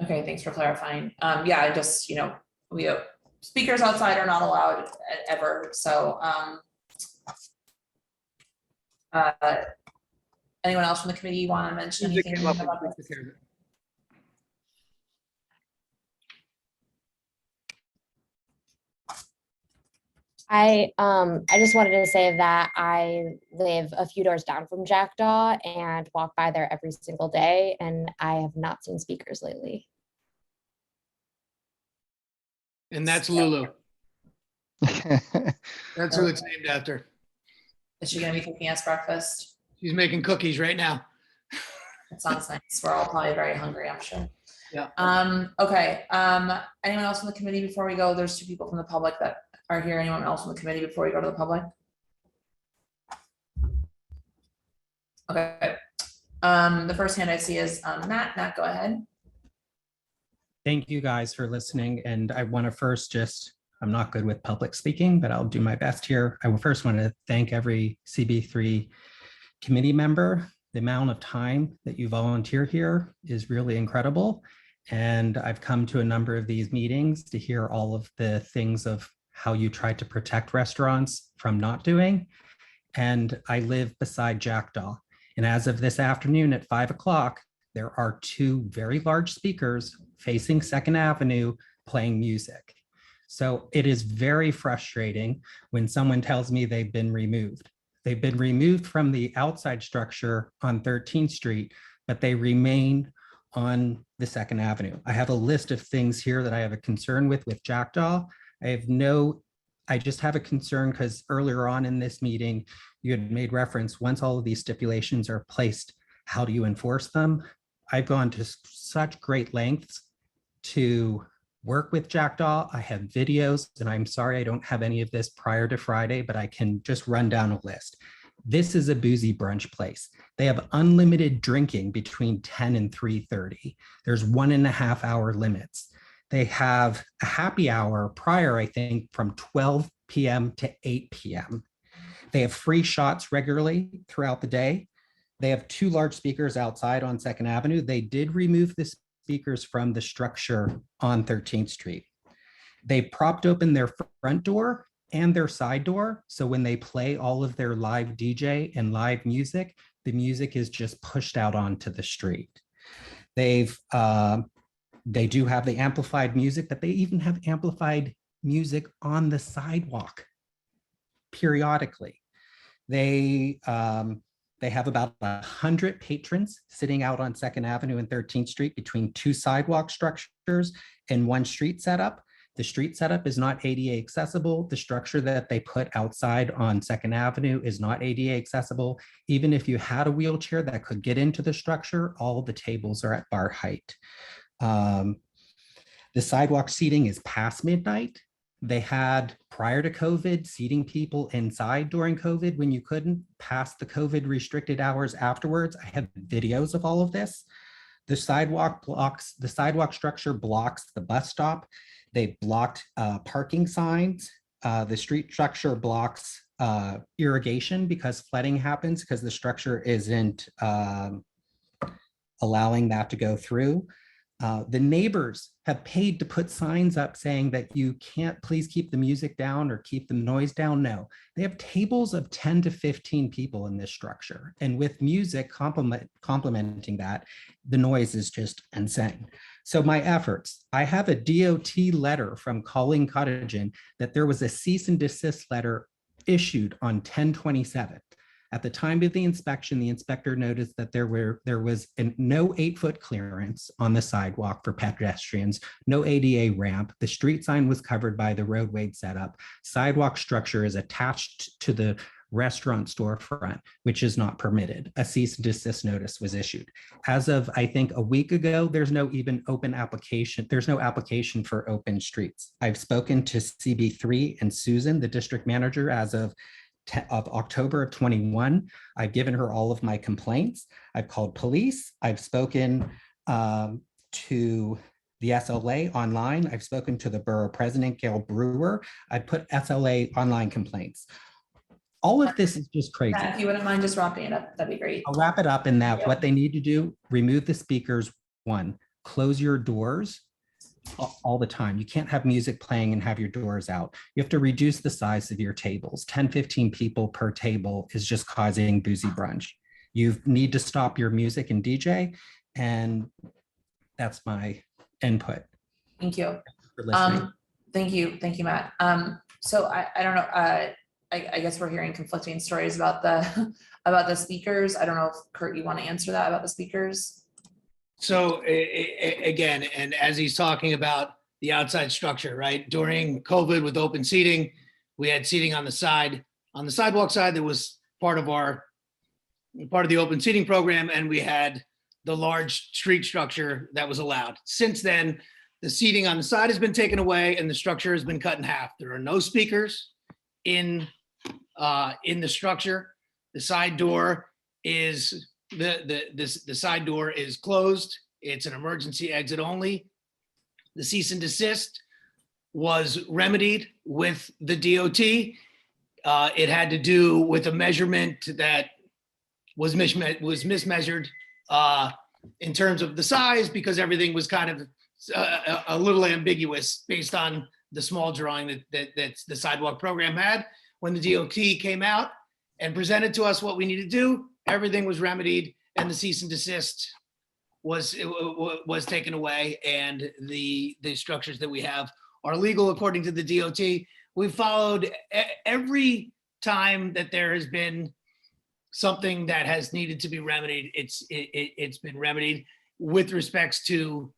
S1: Okay, thanks for clarifying. Yeah, I just, we have speakers outside are not allowed ever. So anyone else from the committee want to mention anything about this?
S19: I just wanted to say that I live a few doors down from Jackdaw and walk by there every single day, and I have not seen speakers lately.
S12: And that's Lulu. That's who it's named after.
S1: Is she gonna be cooking us breakfast?
S12: She's making cookies right now.
S1: That sounds nice. We're all probably very hungry, I'm sure.
S12: Yeah.
S1: Okay. Anyone else from the committee before we go? There's 2 people from the public that are here. Anyone else from the committee before we go to the public? Okay. The first hand I see is Matt. Matt, go ahead.
S15: Thank you guys for listening. And I want to first I'm not good with public speaking, but I'll do my best here. I first want to thank every CB3 committee member. The amount of time that you volunteer here is really incredible. And I've come to a number of these meetings to hear all of the things of how you try to protect restaurants from not doing. and I live beside Jackdaw. And as of this afternoon at 5 o'clock, there are 2 very large speakers facing 2nd Avenue playing music. So it is very frustrating when someone tells me they've been removed. They've been removed from the outside structure on 13th Street, but they remain on the 2nd Avenue. I have a list of things here that I have a concern with Jackdaw. I just have a concern because earlier on in this meeting, you had made reference, once all of these stipulations are placed, how do you enforce them? I've gone to such great lengths to work with Jackdaw. I have videos, and I'm sorry I don't have any of this prior to Friday, but I can just run down a list. This is a boozy brunch place. They have unlimited drinking between 10 and 3:30. There's 1.5 hour limits. They have a happy hour prior, I think, from 12 p.m. to 8 p.m. They have free shots regularly throughout the day. They have 2 large speakers outside on 2nd Avenue. They did remove the speakers from the structure on 13th Street. They propped open their front door and their side door. So when they play all of their live DJ and live music, the music is just pushed out onto the street. They do have the amplified music, but they even have amplified music on the sidewalk periodically. They have about 100 patrons sitting out on 2nd Avenue and 13th Street between 2 sidewalk structures and 1 street setup. The street setup is not ADA accessible. The structure that they put outside on 2nd Avenue is not ADA accessible. Even if you had a wheelchair that could get into the structure, all the tables are at bar height. The sidewalk seating is past midnight. They had, prior to COVID, seating people inside during COVID when you couldn't, past the COVID restricted hours afterwards. I have videos of all of this. The sidewalk structure blocks the bus stop. They blocked parking signs. The street structure blocks irrigation because flooding happens because the structure isn't allowing that to go through. The neighbors have paid to put signs up saying that you can't, please keep the music down or keep the noise down. No, they have tables of 10 to 15 people in this structure. And with music complementing that, the noise is just insane. So my efforts, I have a DOT letter from Colleen Cottagen that there was a cease and desist letter issued on 10/27. At the time of the inspection, the inspector noticed that there was no 8-foot clearance on the sidewalk for pedestrians, no ADA ramp. The street sign was covered by the roadway setup. Sidewalk structure is attached to the restaurant storefront, which is not permitted. A cease and desist notice was issued. As of, I think, a week ago, there's no even open application. There's no application for open streets. I've spoken to CB3 and Susan, the district manager, as of October of 21. I've given her all of my complaints. I've called police. I've spoken to the SLA online. I've spoken to the borough president, Gail Brewer. I put SLA online complaints. All of this is just crazy.
S1: If you wouldn't mind just wrapping it up, that'd be great.
S15: I'll wrap it up in that what they need to do, remove the speakers. 1, close your doors all the time. You can't have music playing and have your doors out. You have to reduce the size of your tables. 10, 15 people per table is just causing boozy brunch. You need to stop your music and DJ, and that's my input.
S1: Thank you.
S15: For listening.
S1: Thank you, Matt. So I don't know, I guess we're hearing conflicting stories about the speakers. I don't know if Curt, you want to answer that about the speakers?
S12: So again, and as he's talking about the outside structure, right? During COVID with open seating, we had seating on the side. On the sidewalk side, there was part of the open seating program, and we had the large street structure that was allowed. Since then, the seating on the side has been taken away and the structure has been cut in half. There are no speakers in the structure. The side door is the side door is closed. It's an emergency exit only. The cease and desist was remedied with the DOT. It had to do with a measurement that was mismeasured in terms of the size, because everything was kind of a little ambiguous based on the small drawing that the sidewalk program had. When the DOT came out and presented to us what we need to do. Everything was remedied, and the cease and desist was taken away, and the structures that we have are legal according to the DOT. We've followed every time that there has been something that has needed to be remedied. It's been remedied with respects to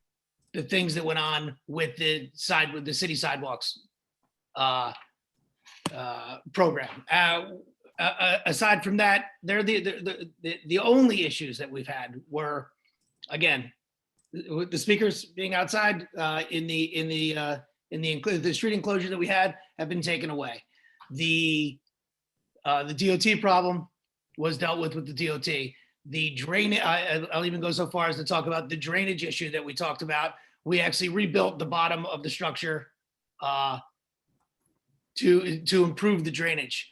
S12: the things that went on with the city sidewalks program. Aside from that, they're the only issues that we've had were, again, the speakers being outside in the street enclosure that we had have been taken away. The DOT problem was dealt with the DOT. The drain, I'll even go so far as to talk about the drainage issue that we talked about. We actually rebuilt the bottom of the structure to improve the drainage.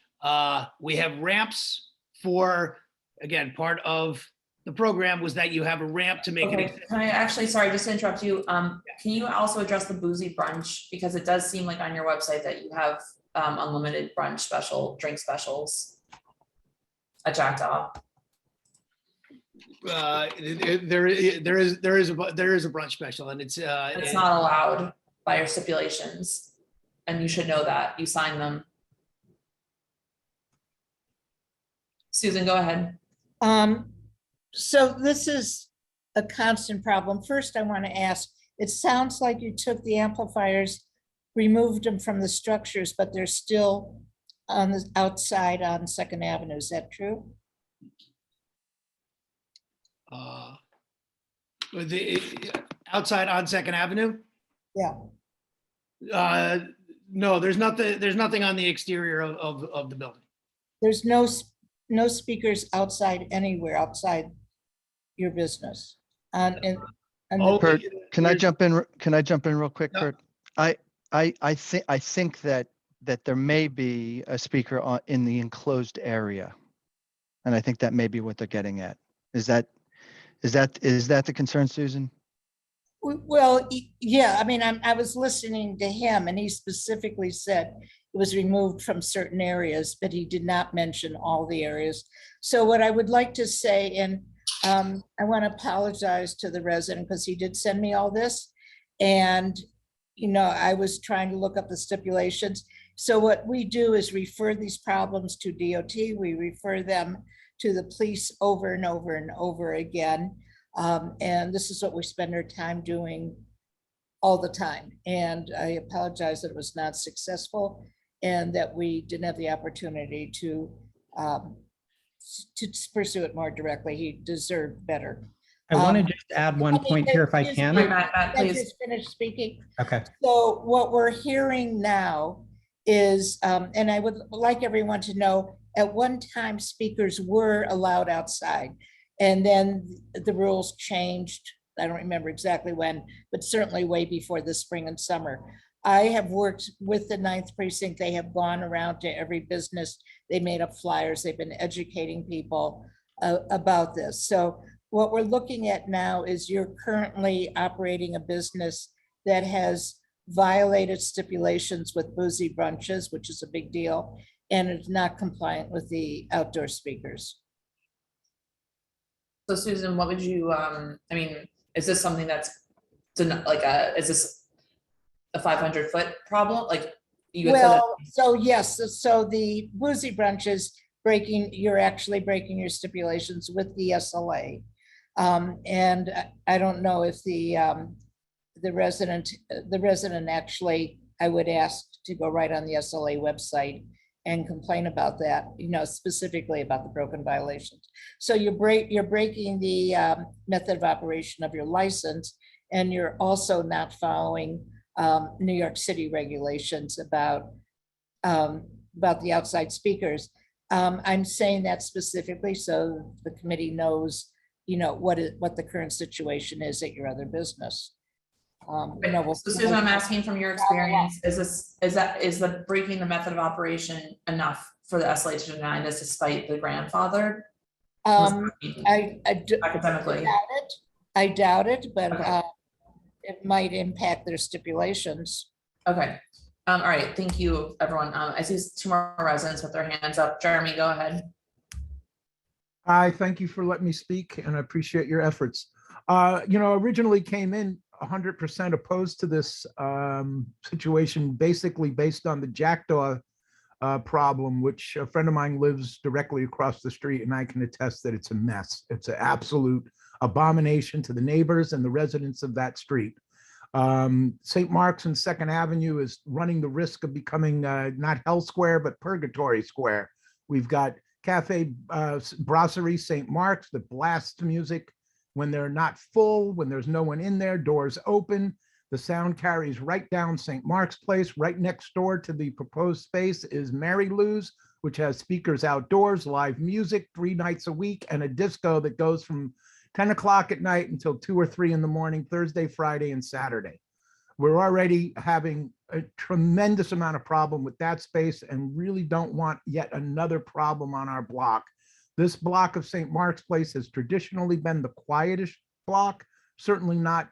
S12: We have ramps for, again, part of the program was that you have a ramp to make it.
S1: Can I actually, sorry, just to interrupt you. Can you also address the boozy brunch? Because it does seem like on your website that you have unlimited brunch drink specials at Jackdaw.
S12: There is a brunch special, and it's
S1: not allowed by your stipulations, and you should know that. You sign them. Susan, go ahead.
S8: So this is a constant problem. First, I want to ask, it sounds like you took the amplifiers, removed them from the structures, but they're still on the outside on 2nd Avenue. Is that true?
S12: The outside on 2nd Avenue?
S8: Yeah.
S12: No, there's nothing on the exterior of the building.
S8: There's no speakers outside anywhere outside your business.
S13: Kurt, can I jump in? Can I jump in real quick, Kurt? I think that there may be a speaker in the enclosed area, and I think that may be what they're getting at. Is that the concern, Susan?
S8: Well, yeah. I mean, I was listening to him, and he specifically said it was removed from certain areas, but he did not mention all the areas. So what I would like to say, and I want to apologize to the resident because he did send me all this, and I was trying to look up the stipulations. So what we do is refer these problems to DOT. We refer them to the police over and over and over again. And this is what we spend our time doing all the time. And I apologize that it was not successful and that we didn't have the opportunity to pursue it more directly. He deserved better.
S15: I want to just add one point here if I can.
S1: Matt,
S8: please. Just finish speaking.
S15: Okay.
S8: So what we're hearing now is, and I would like everyone to know, at one time speakers were allowed outside, and then the rules changed. I don't remember exactly when, but certainly way before the spring and summer. I have worked with the 9th precinct. They have gone around to every business. They made up flyers. They've been educating people about this. So what we're looking at now is you're currently operating a business that has violated stipulations with boozy brunches, which is a big deal, and it's not compliant with the outdoor speakers.
S1: So Susan, what would you, I mean, is this something that's like is this a 500-foot problem? Like you had
S8: well, so yes, so the boozy brunches you're actually breaking your stipulations with the SLA. And I don't know if the resident actually, I would ask to go right on the SLA website and complain about that, specifically about the broken violations. So you're breaking the method of operation of your license, and you're also not following New York City regulations about the outside speakers. I'm saying that specifically so the committee knows, what the current situation is at your other business. So
S1: Susan, I'm asking from your experience, is the breaking the method of operation enough for the SLA to deny this despite the grandfather? Academically.
S8: I doubt it, but it might impact their stipulations.
S1: Okay. All right. Thank you, everyone. I see 2 more residents with their hands up. Jeremy, go ahead.
S4: Hi, thank you for letting me speak and I appreciate your efforts. Originally came in 100% opposed to this situation, basically based on the jackdaw problem, which a friend of mine lives directly across the street, and I can attest that it's a mess. It's an absolute abomination to the neighbors and the residents of that street. St. Mark's and Second Avenue is running the risk of becoming not Hell Square, but Purgatory Square. We've got Cafe Brasserie St. Mark's that blasts music when they're not full, when there's no one in there, doors open. The sound carries right down St. Mark's Place. Right next door to the proposed space is Mary Lou's, which has speakers outdoors, live music 3 nights a week, and a disco that goes from 10 o'clock at night until 2 or 3 in the morning, Thursday, Friday, and Saturday. We're already having a tremendous amount of problem with that space and really don't want yet another problem on our block. This block of St. Mark's Place has traditionally been the quietest block, certainly not,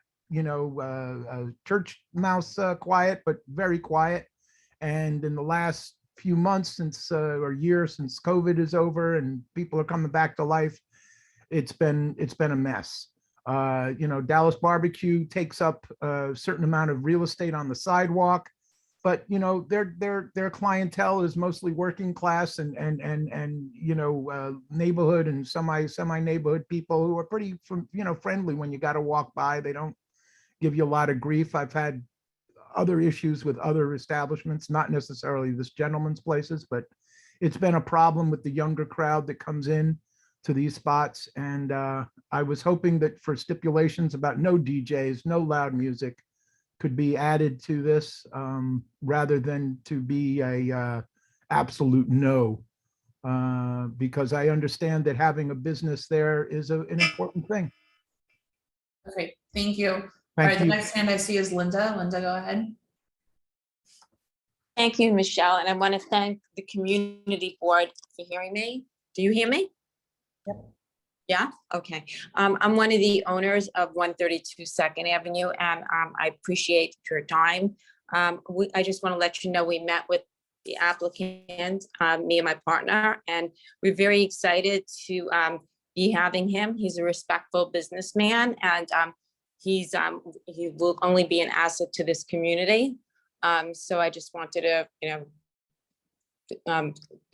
S4: church mouse quiet, but very quiet. And in the last few months since, or years since COVID is over and people are coming back to life, it's been a mess. Dallas Barbecue takes up a certain amount of real estate on the sidewalk, but their clientele is mostly working class and neighborhood and semi neighborhood people who are pretty friendly when you got to walk by. They don't give you a lot of grief. I've had other issues with other establishments, not necessarily this gentleman's places, but it's been a problem with the younger crowd that comes in to these spots. And I was hoping that for stipulations about no DJs, no loud music could be added to this rather than to be a absolute no, because I understand that having a business there is an important thing.
S1: Okay, thank you.
S4: Thank
S1: All right,
S4: you.
S1: the next hand I see is Linda. Linda, go ahead.
S6: Thank you, Michelle, and I want to thank the community board for hearing me. Do you hear me?
S1: Yep.
S6: Yeah, okay. I'm one of the owners of 132 Second Avenue, and I appreciate your time. I just want to let you know we met with the applicant, me and my partner, and we're very excited to be having him. He's a respectful businessman, and he will only be an asset to this community. So I just wanted to,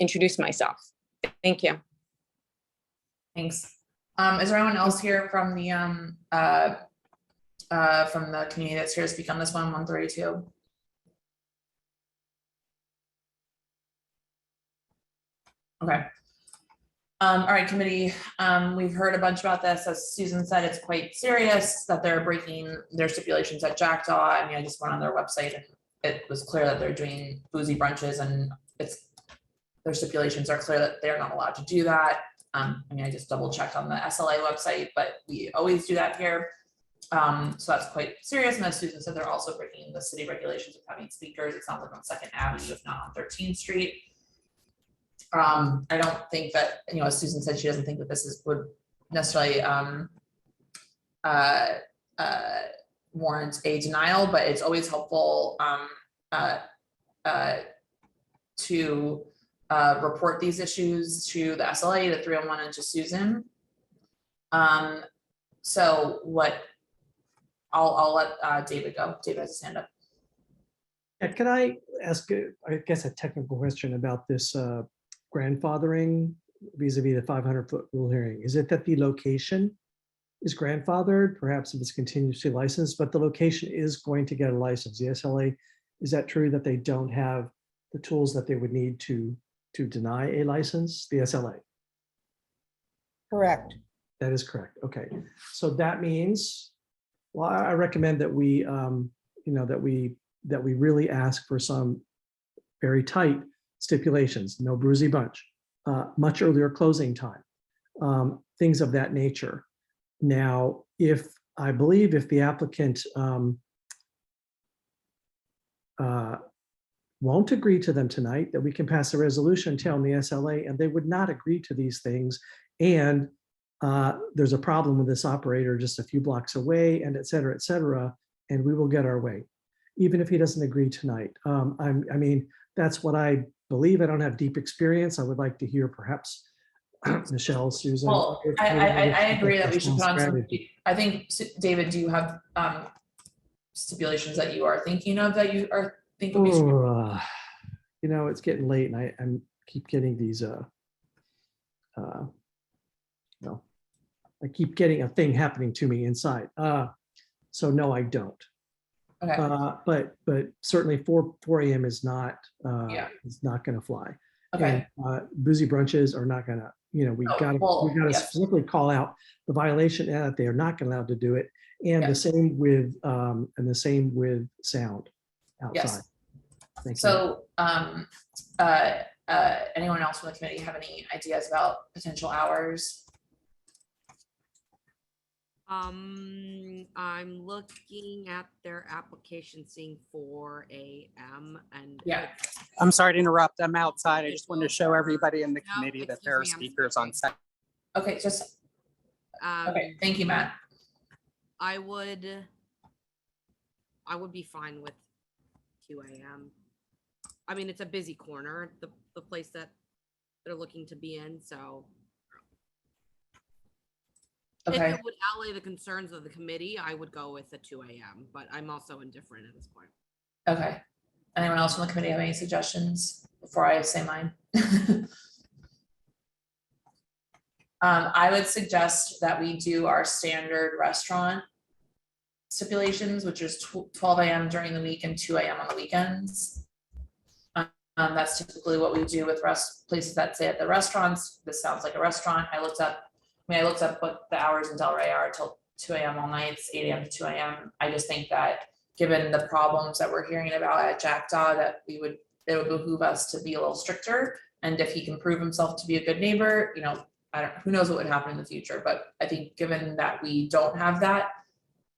S6: introduce myself. Thank you.
S1: Thanks. Is there anyone else here from the community that's here to speak on this one, 132? Okay. All right, committee, we've heard a bunch about this. As Susan said, it's quite serious that they're breaking their stipulations at Jackdaw. I mean, I just went on their website and it was clear that they're doing boozy brunches and their stipulations are clear that they're not allowed to do that. I mean, I just double checked on the SLA website, but we always do that here. So that's quite serious. And as Susan said, they're also breaking the city regulations of having speakers. It sounds like on 2nd Avenue, if not on 13th Street. I don't think that, as Susan said, she doesn't think that this would necessarily warrant a denial, but it's always helpful to report these issues to the SLA, the 301, and to Susan. So what I'll let David go. David has his hand up.
S5: Yeah, can I ask, I guess, a technical question about this grandfathering vis-a-vis the 500-foot rule hearing? Is it that the location is grandfathered, perhaps if it's continuously licensed, but the location is going to get a license? The SLA, is that true that they don't have the tools that they would need to deny a license, the SLA?
S8: Correct.
S5: That is correct. Okay, so that means, well, I recommend that we, that we really ask for some very tight stipulations, no bruisey bunch, much earlier closing time, things of that nature. Now, I believe if the applicant won't agree to them tonight, that we can pass a resolution telling the SLA and they would not agree to these things. And there's a problem with this operator just a few blocks away, and et cetera, and we will get our way, even if he doesn't agree tonight. I mean, that's what I believe. I don't have deep experience. I would like to hear perhaps Michelle, Susan.
S1: Well, I agree that we should put on some, I think, David, do you have stipulations that you are thinking of that you are think would be?
S5: You know, it's getting late and I'm keep getting these, no, I keep getting a thing happening to me inside. So no, I don't.
S1: Okay.
S5: But certainly 4 a.m. is not is not going to fly.
S1: Okay.
S5: And, boozy brunches are not going to. You know, we
S1: Oh,
S5: got to
S1: well, yes.
S5: specifically call out the violation and that they are not allowed to do it, and the same with sound outside.
S1: Yes.
S5: Thank you.
S1: So, anyone else from the committee have any ideas about potential hours?
S11: I'm looking at their application, seeing 4 a.m. and
S1: yeah.
S16: I'm sorry to interrupt. I'm outside. I just wanted to show everybody in the committee that there are
S11: excuse me,
S16: speakers on site.
S1: Okay, just okay. Thank you, Matt.
S11: I would be fine with 2 a.m. I mean, it's a busy corner, the place that they're looking to be in, so. If
S1: Okay.
S11: it would allay the concerns of the committee, I would go with the 2 a.m., but I'm also indifferent at this point.
S1: Okay. Anyone else from the committee have any suggestions before I say mine? I would suggest that we do our standard restaurant stipulations, which is 12 a.m. during the week and 2 a.m. on the weekends. That's typically what we do with places that say at the restaurants. This sounds like a restaurant. I looked up what the hours in Delray are till 2 a.m. all nights, 8 a.m. to 2 a.m. I just think that given the problems that we're hearing about at Jackdaw, that it would behoove us to be a little stricter. And if he can prove himself to be a good neighbor, you know, who knows what would happen in the future. But I think given that we don't have that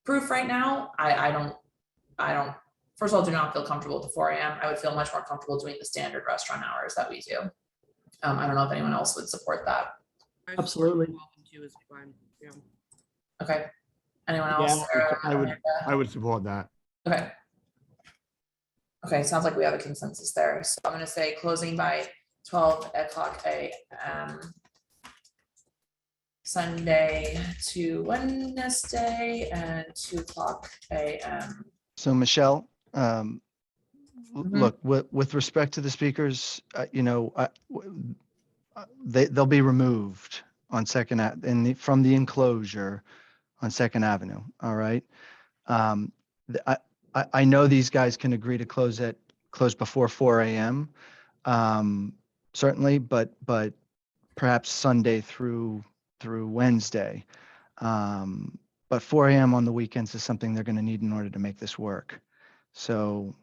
S1: proof right now, I don't, first of all, do not feel comfortable with the 4 a.m. I would feel much more comfortable doing the standard restaurant hours that we do. I don't know if anyone else would support that.
S5: Absolutely.
S11: Yeah.
S1: Okay. Anyone else?
S18: I would support that.
S1: Okay. Okay, sounds like we have a consensus there. So I'm gonna say closing by 12 o'clock a.m. Sunday to Wednesday and 2 o'clock a.m.
S13: So Michelle, look, with respect to the speakers, you know, they'll be removed on from the enclosure on 2nd Avenue. All right. I know these guys can agree to close before 4 a.m. Certainly, but perhaps Sunday through Wednesday. But 4 a.m. on the weekends is something they're going to need in order to make this work. So,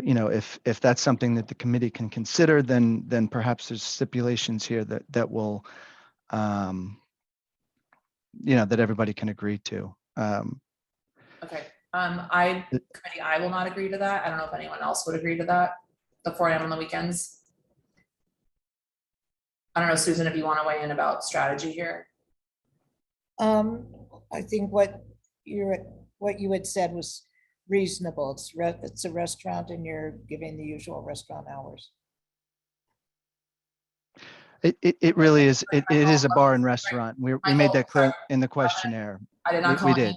S13: you know, if that's something that the committee can consider, then perhaps there's stipulations here that will, you know, that everybody can agree to.
S1: Okay. I will not agree to that. I don't know if anyone else would agree to that. The 4 a.m. on the weekends. I don't know, Susan, if you want to weigh in about strategy here.
S8: I think what you had said was reasonable. It's a restaurant and you're giving the usual restaurant hours.
S13: It really is. It is a bar and restaurant. We made that clear in the questionnaire.
S1: I did not call
S13: we did.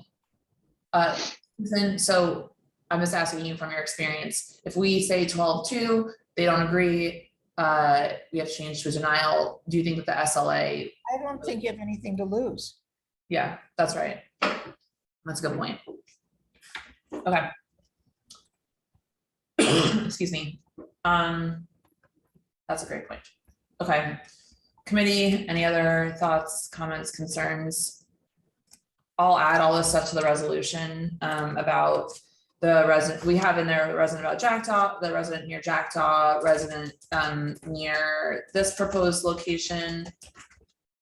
S1: Susan, so I'm just asking you from your experience, if we say 12-2, they don't agree, we have to change to a denial. Do you think that the SLA?
S8: I don't think you have anything to lose.
S1: Yeah, that's right. That's a good point. Okay. Excuse me. That's a great point. Okay. Committee, any other thoughts, comments, concerns? I'll add all this stuff to the resolution about the resident. We have in there the resident about Jackdaw, the resident near Jackdaw, resident near this proposed location,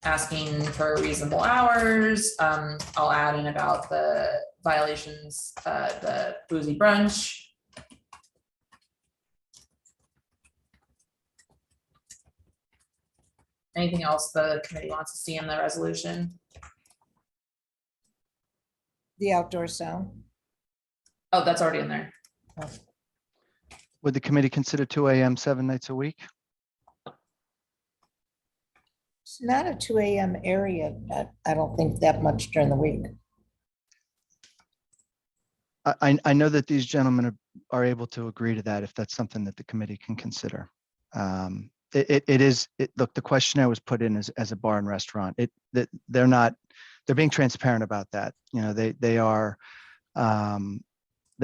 S1: asking for reasonable hours. I'll add in about the violations, the boozy brunch. Anything else the committee wants to see in the resolution?
S8: The outdoor sound.
S1: Oh, that's already in there.
S13: Would the committee consider 2 a.m. 7 nights a week?
S8: It's not a 2 a.m. area, I don't think that much during the week.
S13: I know that these gentlemen are able to agree to that if that's something that the committee can consider. Look, the questionnaire was put in as a bar and restaurant. They're being transparent about that. You know, they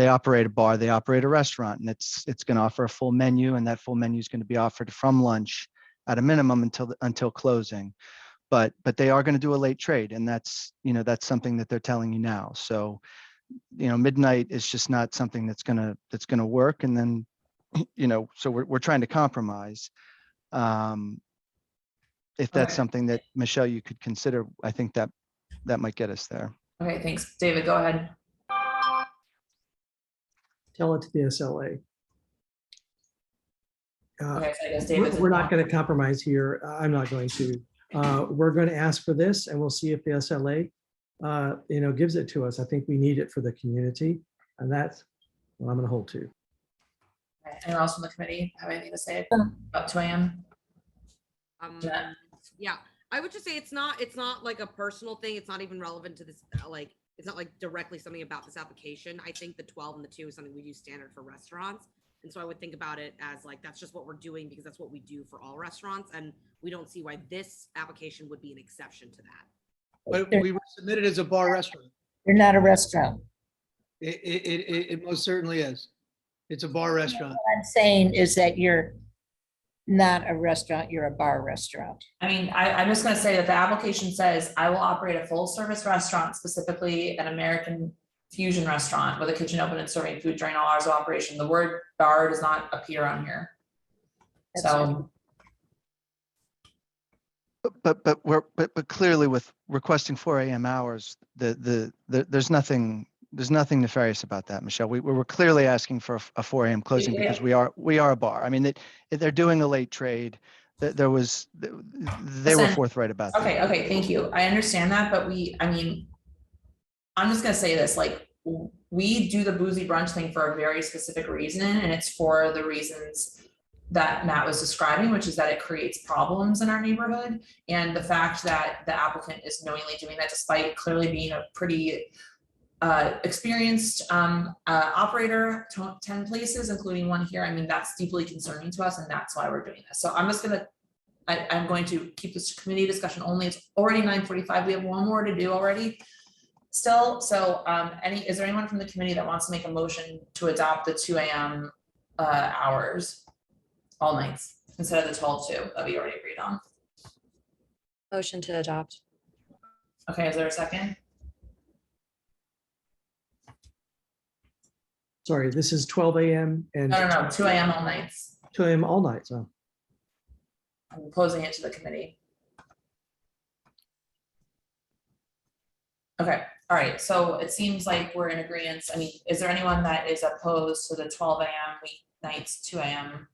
S13: operate a bar, they operate a restaurant, and it's going to offer a full menu, and that full menu is going to be offered from lunch at a minimum until closing. But they are going to do a late trade, and that's something that they're telling you now. So, midnight is just not something that's going to work. And then, so we're trying to compromise. If that's something that, Michelle, you could consider, I think that might get us there.
S1: Okay, thanks. David, go ahead.
S5: Tell it to the SLA.
S1: Okay, so I guess David's
S5: We're not going to compromise here. I'm not going to. We're going to ask for this, and we'll see if the SLA, gives it to us. I think we need it for the community, and that's what I'm going to hold to.
S1: Anyone else from the committee have anything to say about 2 a.m.?
S11: Yeah, I would just say it's not like a personal thing. It's not even relevant to this, it's not like directly something about this application. I think the 12 and the 2 is something we use standard for restaurants. And so I would think about it as like, that's just what we're doing because that's what we do for all restaurants. And we don't see why this application would be an exception to that.
S12: But we were submitted as a bar restaurant.
S8: You're not a restaurant.
S12: It most certainly is. It's a bar restaurant.
S8: What I'm saying is that you're not a restaurant, you're a bar restaurant.
S1: I mean, I'm just going to say that the application says I will operate a full service restaurant, specifically an American fusion restaurant with a kitchen open and serving food during all hours of operation. The word bar does not appear on here. So.
S13: But clearly with requesting 4 a.m. hours, there's nothing nefarious about that, Michelle. We were clearly asking for a 4 a.m. closing because we are a bar. I mean, they're doing a late trade. They were forthright about that.
S1: Okay, thank you. I understand that, but I'm just gonna say this, like, we do the boozy brunch thing for a very specific reason, and it's for the reasons that Matt was describing, which is that it creates problems in our neighborhood. And the fact that the applicant is knowingly doing that, despite clearly being a pretty experienced operator, 10 places, including one here. I mean, that's deeply concerning to us, and that's why we're doing this. So I'm going to keep this committee discussion only. It's already 9:45. We have one more to do already still. So is there anyone from the committee that wants to make a motion to adopt the 2 a.m. hours all nights instead of the 12-2 that we already agreed on?
S19: Motion to adopt.
S1: Okay, is there a second?
S5: Sorry, this is 12 a.m. and
S1: No, 2 a.m. all nights.
S5: 2 a.m. all nights. Oh.
S1: I'm closing it to the committee. Okay, all right, so it seems like we're in agreement. I mean, is there anyone that is opposed to the 12 a.m. weeknights, 2 a.m.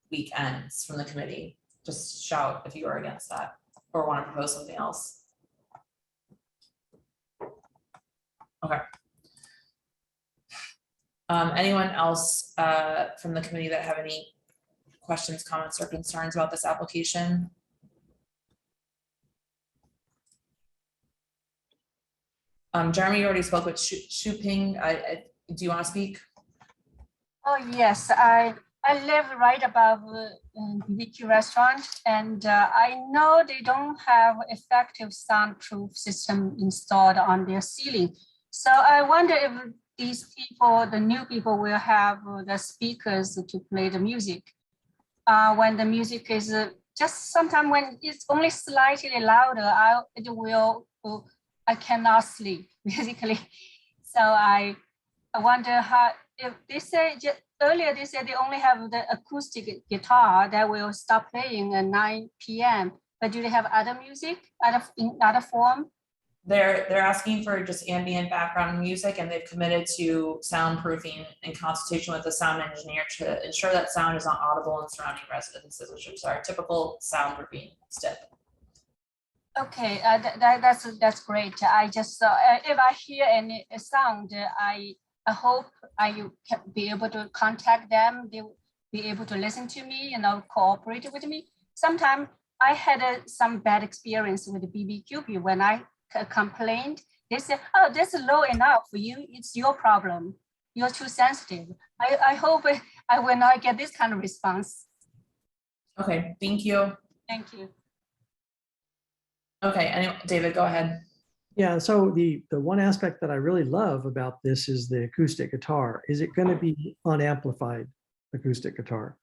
S1: weekends from the committee? Just shout if you are against that or want to propose something else. Okay. Anyone else from the committee that have any questions, comments, or concerns about this application? Jeremy, you already spoke with Shuping. Do you want to speak?
S3: Oh, yes. I live right above BBQ restaurant, and I know they don't have effective soundproof system installed on their ceiling. So I wonder if these people, the new people, will have the speakers to play the music. When the music is just sometimes when it's only slightly louder, I cannot sleep basically. So I wonder how, if they say earlier they said they only have the acoustic guitar that will stop playing at 9 p.m. But do they have other music, in other form?
S1: They're asking for just ambient background music, and they've committed to soundproofing in consultation with the sound engineer to ensure that sound is not audible in surrounding residences, which is our typical soundproofing step.
S3: Okay, that's great. I just if I hear any sound, I hope I can be able to contact them. They will be able to listen to me, cooperate with me. Sometimes I had some bad experience with the BBQB when I complained. They said, "Oh, that's low enough for you. It's your problem. You're too sensitive." I hope I will not get this kind of response.
S1: Okay, thank you.
S3: Thank you.
S1: Okay, David, go ahead.
S5: Yeah, so the one aspect that I really love about this is the acoustic guitar. Is it going to be unamplified acoustic guitar?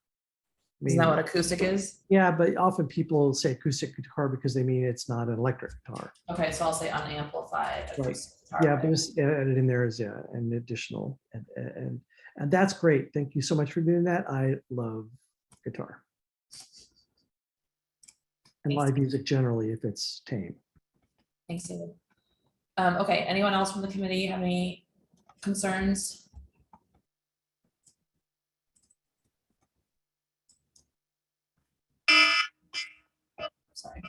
S1: Isn't that what acoustic is?
S5: Yeah, but often people say acoustic guitar because they mean it's not an electric guitar.
S1: Okay, so I'll say unamplified acoustic guitar.
S5: Yeah, but just added in there as an additional, and that's great. Thank you so much for doing that. I love guitar and live music generally if it's tame.
S1: Thanks, David. Okay, anyone else from the committee have any concerns? Sorry.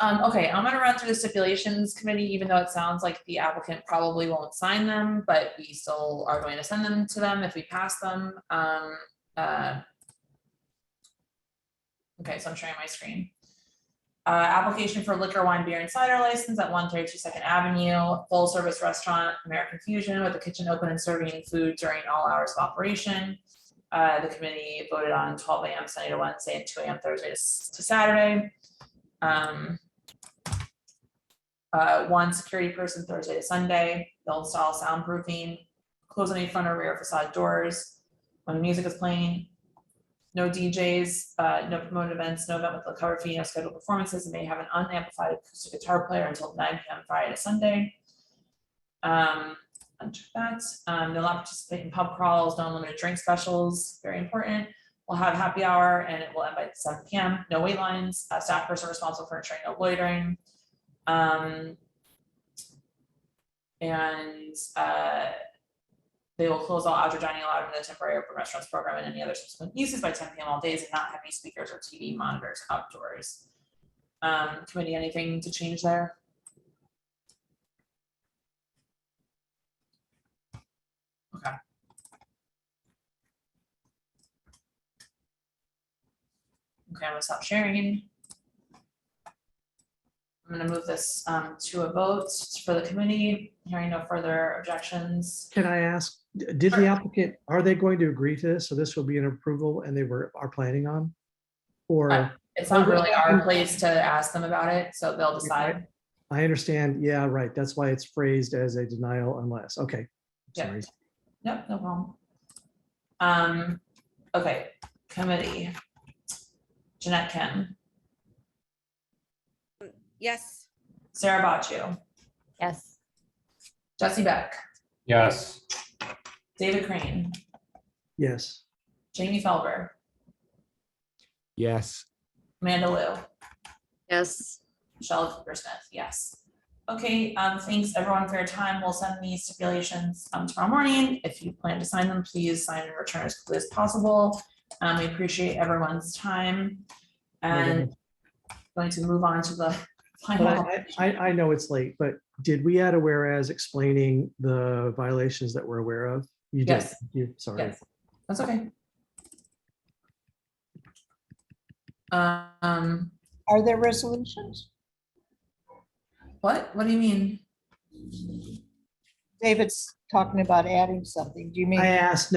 S1: Okay, I'm gonna run through the stipulations committee, even though it sounds like the applicant probably won't sign them, but we still are going to send them to them if we pass them. Okay, so I'm sharing my screen. Application for liquor, wine, beer, and cider license at 132 Second Avenue, full service restaurant, American Fusion, with the kitchen open and serving food during all hours of operation. The committee voted on 12 a.m. Sunday to Wednesday and 2 a.m. Thursday to Saturday. One security person Thursday to Sunday. They'll install soundproofing, close any front or rear facade doors when music is playing. No DJs, no promoted events, no event with a cover fee, no scheduled performances, and may have an unamplified acoustic guitar player until 9 p.m. Friday to Sunday. Uncheck that. They'll not participate in pub crawls, no unlimited drink specials, very important. We'll have happy hour and it will end by 7 p.m. No wait lines. Staff person responsible for ensuring no loitering. They will close all outdoor dining allowed in the temporary open restaurants program and any other subsequent uses by 10 p.m. all days and not have any speakers or TV monitors outdoors. Committee, anything to change there? Okay. Okay, I'm gonna stop sharing. I'm gonna move this to a vote for the committee. Hearing no further objections.
S5: Can I ask, did the applicant, are they going to agree to this? So this will be an approval and they are planning on? Or?
S1: It's not really our place to ask them about it, so they'll decide.
S5: I understand. Yeah, right. That's why it's phrased as a denial unless. Okay. Sorry.
S1: Yep, no problem. Okay, committee. Jeanette Kim.
S6: Yes.
S1: Sarah Bachu.
S19: Yes.
S1: Jesse Beck.
S20: Yes.
S1: David Crane.
S5: Yes.
S1: Jamie Felber.
S18: Yes.
S1: Amanda Liu.
S19: Yes.
S1: Michelle Cooper-Smith, yes. Okay, thanks everyone for your time. We'll send these stipulations tomorrow morning. If you plan to sign them, please sign and return as quickly as possible. We appreciate everyone's time. And going to move on to the final.
S5: I know it's late, but did we add a whereas explaining the violations that we're aware of? You did.
S1: Yes.
S5: Sorry.
S1: Yes. That's okay. Are
S8: there resolutions?
S1: What do you mean?
S8: David's talking about adding something. Do you mean?
S5: I asked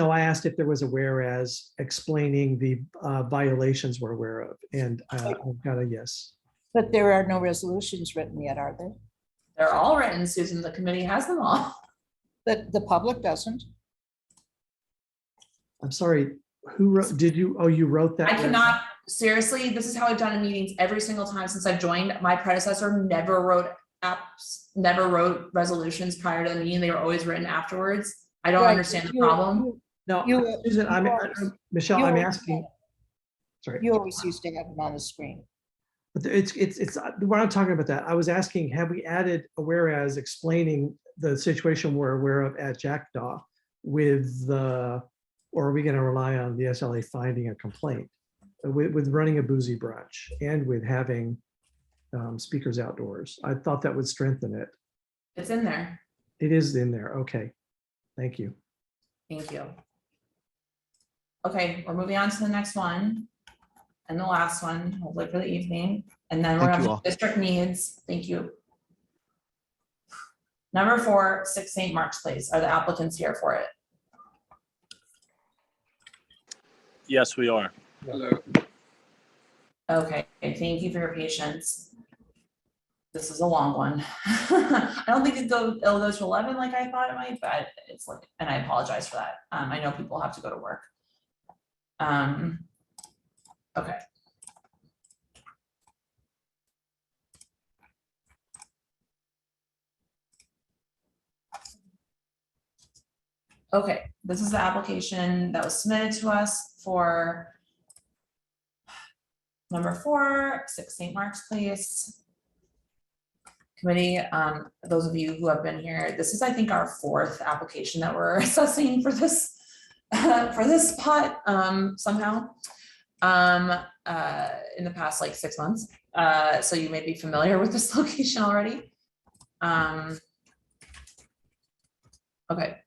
S5: if there was a whereas explaining the violations we're aware of, and I've got a yes.
S8: But there are no resolutions written yet, are there?
S1: They're all written, Susan. The committee has them all.
S8: But the public doesn't.
S5: I'm sorry, who wrote, did you, oh, you wrote that?
S1: I cannot, seriously, this is how I've done in meetings every single time since I've joined. My predecessor never wrote resolutions prior to the meeting. They were always written afterwards. I don't understand the problem.
S5: No, Susan, Michelle, I'm asking. Sorry.
S8: You always used to have them on the screen.
S5: But we're not talking about that. I was asking, have we added a whereas explaining the situation we're aware of at Jackdaw with the, or are we going to rely on the SLA finding a complaint with running a boozy brunch and with having speakers outdoors? I thought that would strengthen it.
S1: It's in there.
S5: It is in there. Okay. Thank you.
S1: Thank you. Okay, we're moving on to the next one. and the last one, hopefully for the evening, and then we're
S13: Thank you
S1: gonna
S13: all.
S1: have district needs. Thank you. Number 4, 6 St. Mark's Place. Are the applicants here for it?
S2: Yes, we are.
S1: Okay, thank you for your patience. This is a long one. I don't think it'll go to 11 like I thought it might, but it's like, and I apologize for that. I know people have to go to work. Okay. Okay, this is the application that was submitted to us for number 4, 6 St. Mark's Place. Committee, those of you who have been here, this is, I think, our 4th application that we're assessing for this spot somehow in the past like 6 months. So you may be familiar with this location already. Okay.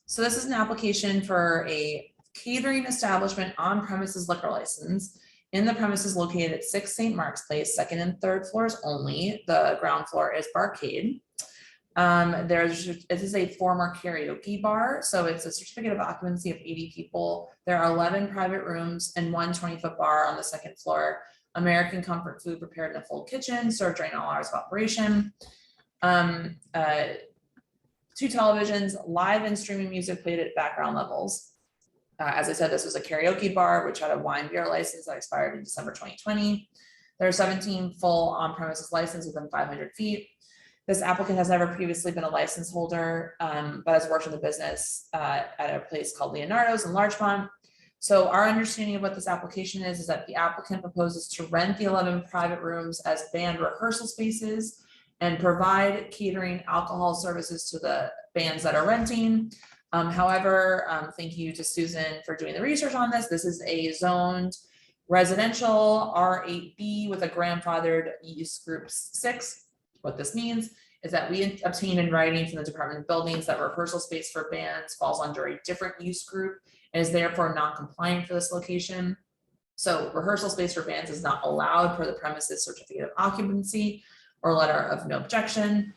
S1: So this is an application for a catering establishment on premises liquor license in the premises located at 6 St. Mark's Place, 2nd and 3rd floors only. The ground floor is barcade. It is a former karaoke bar, so it's a certificate of occupancy of 80 people. There are 11 private rooms and 1 20-foot bar on the 2nd floor. American comfort food prepared in a full kitchen, served during all hours of operation. 2 televisions, live and streaming music played at background levels. As I said, this was a karaoke bar, which had a wine beer license that expired in December 2020. There are 17 full on-premises licenses within 500 feet. This applicant has never previously been a license holder, but has worked in the business at a place called Leonardo's in Larchmont. So our understanding of what this application is that the applicant proposes to rent the 11 private rooms as band rehearsal spaces and provide catering alcohol services to the bands that are renting. However, thank you to Susan for doing the research on this. This is a zoned residential R8B with a grandfathered use group 6. What this means is that we obtained in writing from the Department of Buildings that rehearsal space for bands falls under a different use group and is therefore not compliant for this location. So rehearsal space for bands is not allowed per the premises certificate of occupancy or letter of no objection.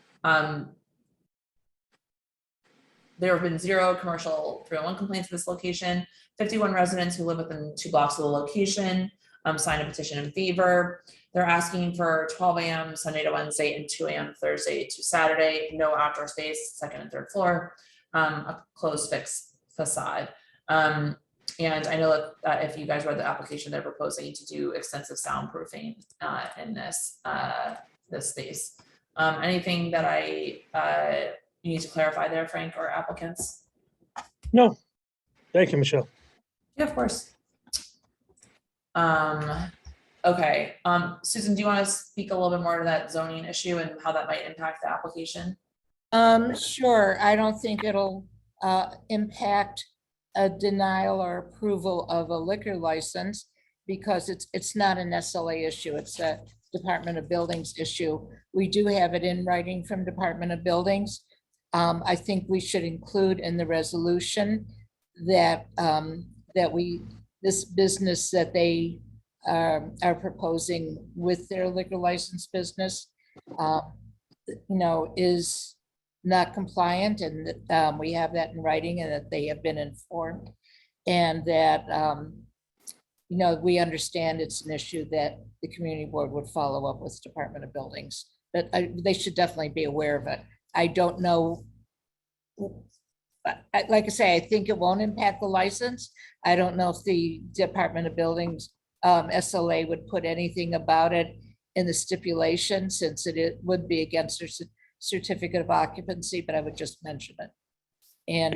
S1: There have been 0 commercial 301 complaints at this location. 51 residents who live within 2 blocks of the location signed a petition in favor. They're asking for 12 a.m. Sunday to Wednesday and 2 a.m. Thursday to Saturday. No outdoor space, 2nd and 3rd floor, a closed fixed facade. And I know that if you guys read the application, they're proposing to do extensive soundproofing in this space. Anything that you need to clarify there, Frank, or applicants?
S2: No, thank you, Michelle.
S1: Yeah, of course. Okay, Susan, do you want to speak a little bit more to that zoning issue and how that might impact the application?
S8: Sure. I don't think it'll impact a denial or approval of a liquor license because it's not an SLA issue. It's a Department of Buildings issue. We do have it in writing from Department of Buildings. I think we should include in the resolution that this business that they are proposing with their liquor license business, is not compliant, and that we have that in writing and that they have been informed, and that we understand it's an issue that the community board would follow up with Department of Buildings, but they should definitely be aware of it. I don't know. Like I say, I think it won't impact the license. I don't know if the Department of Buildings SLA would put anything about it in the stipulation, since it would be against their certificate of occupancy, but I would just mention it. And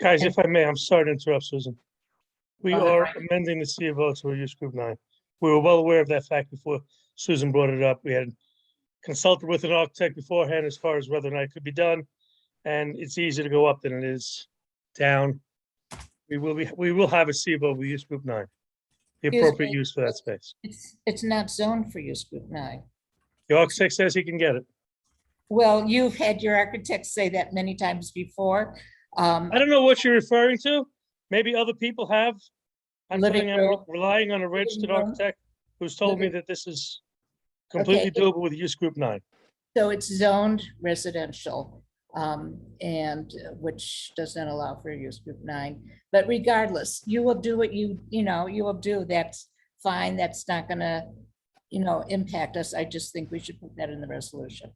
S2: guys, if I may, I'm sorry to interrupt, Susan. We are amending the C of O to a use group 9. We were well aware of that fact before Susan brought it up. We had consulted with an architect beforehand as far as whether or not it could be done, and it's easier to go up than it is down. We will have a C of O with use group 9, the appropriate use for that space.
S8: It's not zoned for use group 9.
S2: The architect says he can get it.
S8: Well, you've had your architect say that many times before.
S2: I don't know what you're referring to. Maybe other people have
S8: Living room.
S2: relying on a registered
S8: room.
S2: architect who's told me
S8: Living-
S2: that this is completely
S8: Okay.
S2: doable with use group 9.
S8: So it's zoned residential, and which doesn't allow for use group 9. But regardless, you will do what you will do. That's fine. That's not gonna, impact us. I just think we should put that in the resolution.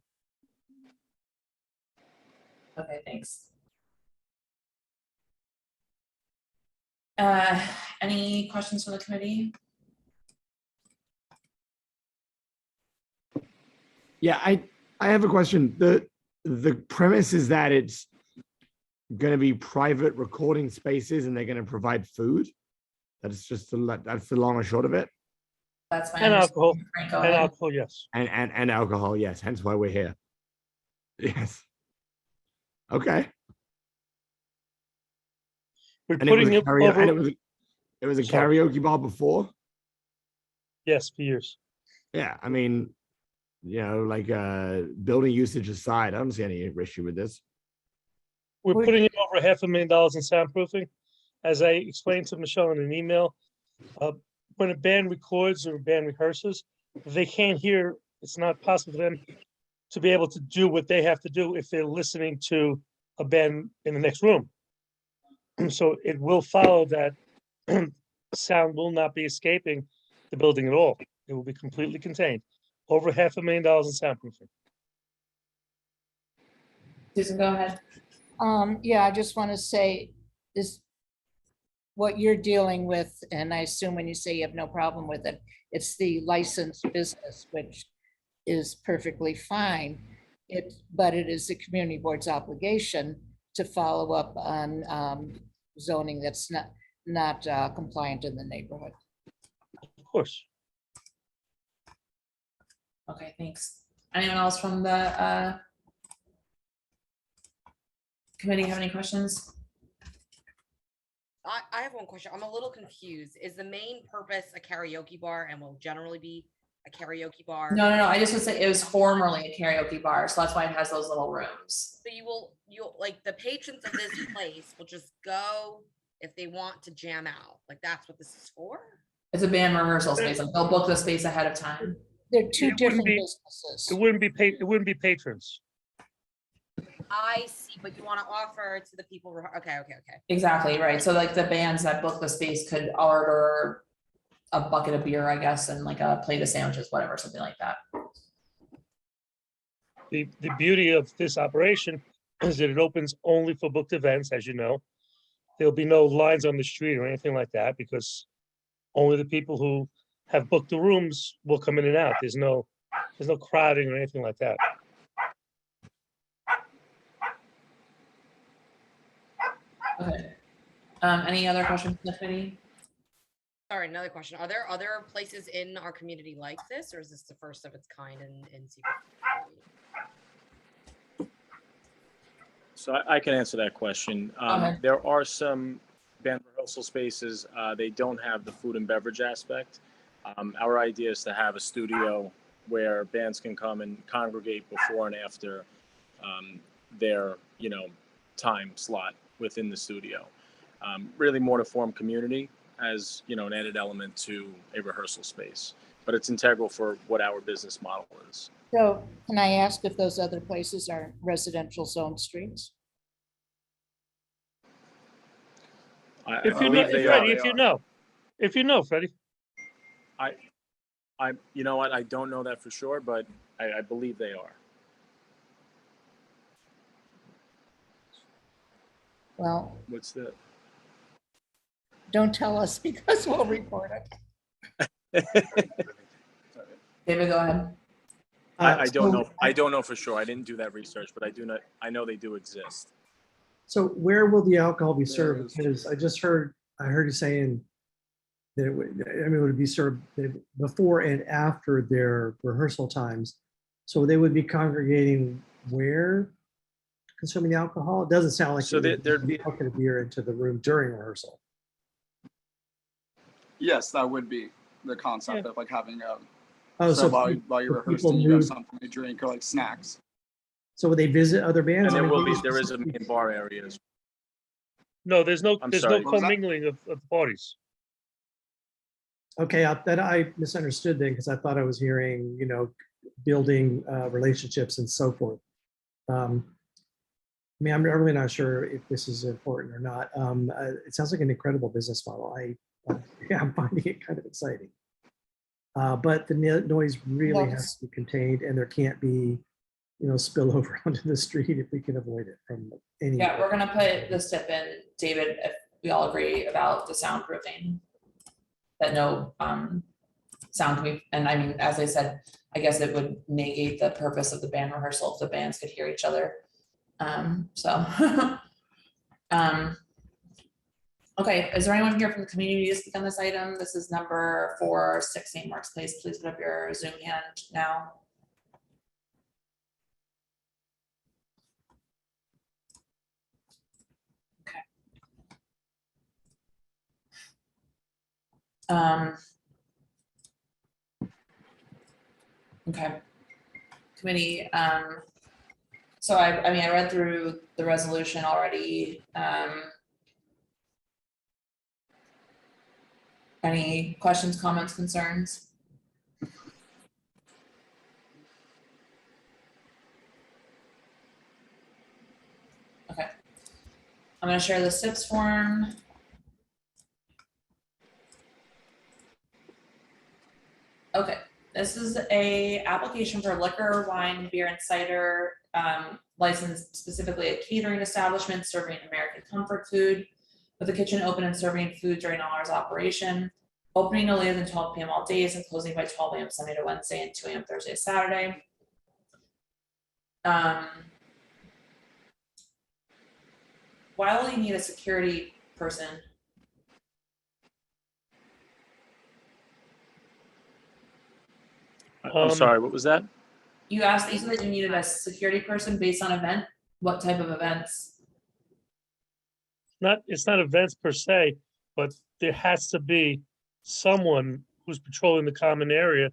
S1: Okay, thanks. Any questions from the committee?
S7: Yeah, I have a question. The premise is that it's going to be private recording spaces and they're going to provide food. That's the long and short of it.
S1: That's fine.
S2: And alcohol,
S1: Frank, go
S2: and
S1: ahead.
S2: alcohol, yes.
S7: And alcohol, yes. Hence why we're here. Yes. Okay.
S2: We're
S7: And it was
S2: putting
S7: a
S2: it
S7: karaoke,
S2: over,
S7: and it was a
S2: Sorry.
S7: karaoke bar before.
S2: yes, for years.
S7: Yeah, I mean, like building usage aside, I don't see any issue with this.
S2: We're putting it over $500,000 in soundproofing. As I explained to Michelle in an email, when a band records or a band rehearses, they can't hear, it's not possible for them to be able to do what they have to do if they're listening to a band in the next room. So it will follow that sound will not be escaping the building at all. It will be completely contained. Over $500,000 in soundproofing.
S1: Susan, go ahead.
S8: Yeah, I just want to say this, what you're dealing with, and I assume when you say you have no problem with it, it's the licensed business, which is perfectly fine. But it is the community board's obligation to follow up on zoning that's not compliant in the neighborhood.
S2: Of course.
S1: Okay, thanks. Anyone else from the committee have any questions?
S11: I have one question. I'm a little confused. Is the main purpose a karaoke bar and will generally be a karaoke bar?
S1: No. I just would say it was formerly a karaoke bar, so that's why it has those little rooms.
S11: So you'll like the patrons of this place will just go if they want to jam out. Like that's what this is for?
S1: It's a band rehearsal space. Like they'll book the space ahead of time.
S8: They're two different
S2: be-
S8: businesses.
S2: It wouldn't be patrons.
S11: I see, but you want to offer to the people. Okay.
S1: Exactly, right. So like the bands that book the space could order a bucket of beer, I guess, and like a plate of sandwiches, whatever, something like that.
S2: The beauty of this operation is that it opens only for booked events, as you know. There'll be no lines on the street or anything like that because only the people who have booked the rooms will come in and out. There's no crowding or anything like that.
S1: Okay. Any other questions from the committee?
S11: Sorry, another question. Are there other places in our community like this, or is this the first of its kind in CB?
S21: So I can answer that question.
S1: ahead.
S21: There are some band rehearsal spaces. They don't have the food and beverage aspect. Our idea is to have a studio where bands can come and congregate before and after their, time slot within the studio. Really more to form community as, an added element to a rehearsal space. But it's integral for what our business model is.
S8: So can I ask if those other places are residential zone streets?
S2: If you know, Freddie.
S21: You know what? I don't know that for sure, but I believe they are.
S8: Well,
S21: What's the?
S8: don't tell us because we'll report it.
S1: David, go ahead.
S21: I don't know. I don't know for sure. I didn't do that research, but I know they do exist.
S5: So where will the alcohol be served? Because I heard you saying that it would be served before and after their rehearsal times. So they would be congregating where, consuming the alcohol? It doesn't sound like
S21: So
S5: there'd be a bucket of beer into the room during rehearsal.
S23: Yes, that would be the concept of like having a.
S5: So
S23: while you're rehearsing, you have
S5: move.
S23: something to drink or like snacks.
S5: So would they visit other bands?
S21: And there is a main bar area as well.
S2: No, there's no
S21: sorry.
S2: commingling of parties.
S5: Okay, then I misunderstood then because I thought I was hearing, building relationships and so forth. I mean, I'm really not sure if this is important or not. It sounds like an incredible business model. I'm finding it kind of exciting. But the noise really has to be contained, and there can't be, spillover onto the street if we can avoid it from any.
S1: Yeah, we're gonna put this tip in, David, if we all agree about the soundproofing. That no sound can be, and I mean, as I said, I guess it would negate the purpose of the band rehearsal if the bands could hear each other. Okay, is there anyone here from the community to speak on this item? This is number 4, 6 St. Mark's Place. Please put up your Zoom hand now. Okay. Committee, so I mean, I read through the resolution already. Any questions, comments, concerns? Okay. I'm gonna share the SIPs form. Okay, this is a application for liquor, wine, beer, and cider license, specifically a catering establishment serving American comfort food with the kitchen open and serving food during all hours of operation, opening no later than 12 p.m. all days and closing by 12 a.m. Sunday to Wednesday and 2 a.m. Thursday to Saturday. Why will you need a security person?
S21: I'm sorry, what was that?
S1: You asked, you said that you needed a security person based on event. What type of events?
S2: It's not events per se, but there has to be someone who's patrolling the common area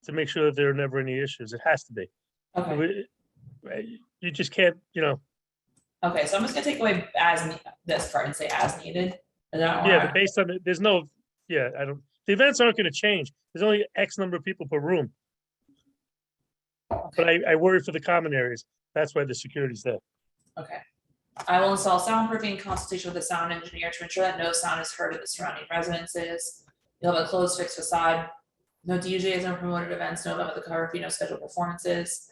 S2: to make sure that there are never any issues. It has to be.
S1: Okay.
S2: You just can't,
S1: Okay, so I'm just gonna take away this part and say as needed.
S2: Yeah, based on there's no, yeah, the events aren't gonna change. There's only X number of people per room. But I worry for the common areas. That's why the security's there.
S1: Okay. I will install soundproofing in consultation with the sound engineer to ensure that no sound is heard in the surrounding residences. You'll have a closed fixed facade. No DJs, no promoted events, no event with a cover fee, no scheduled performances.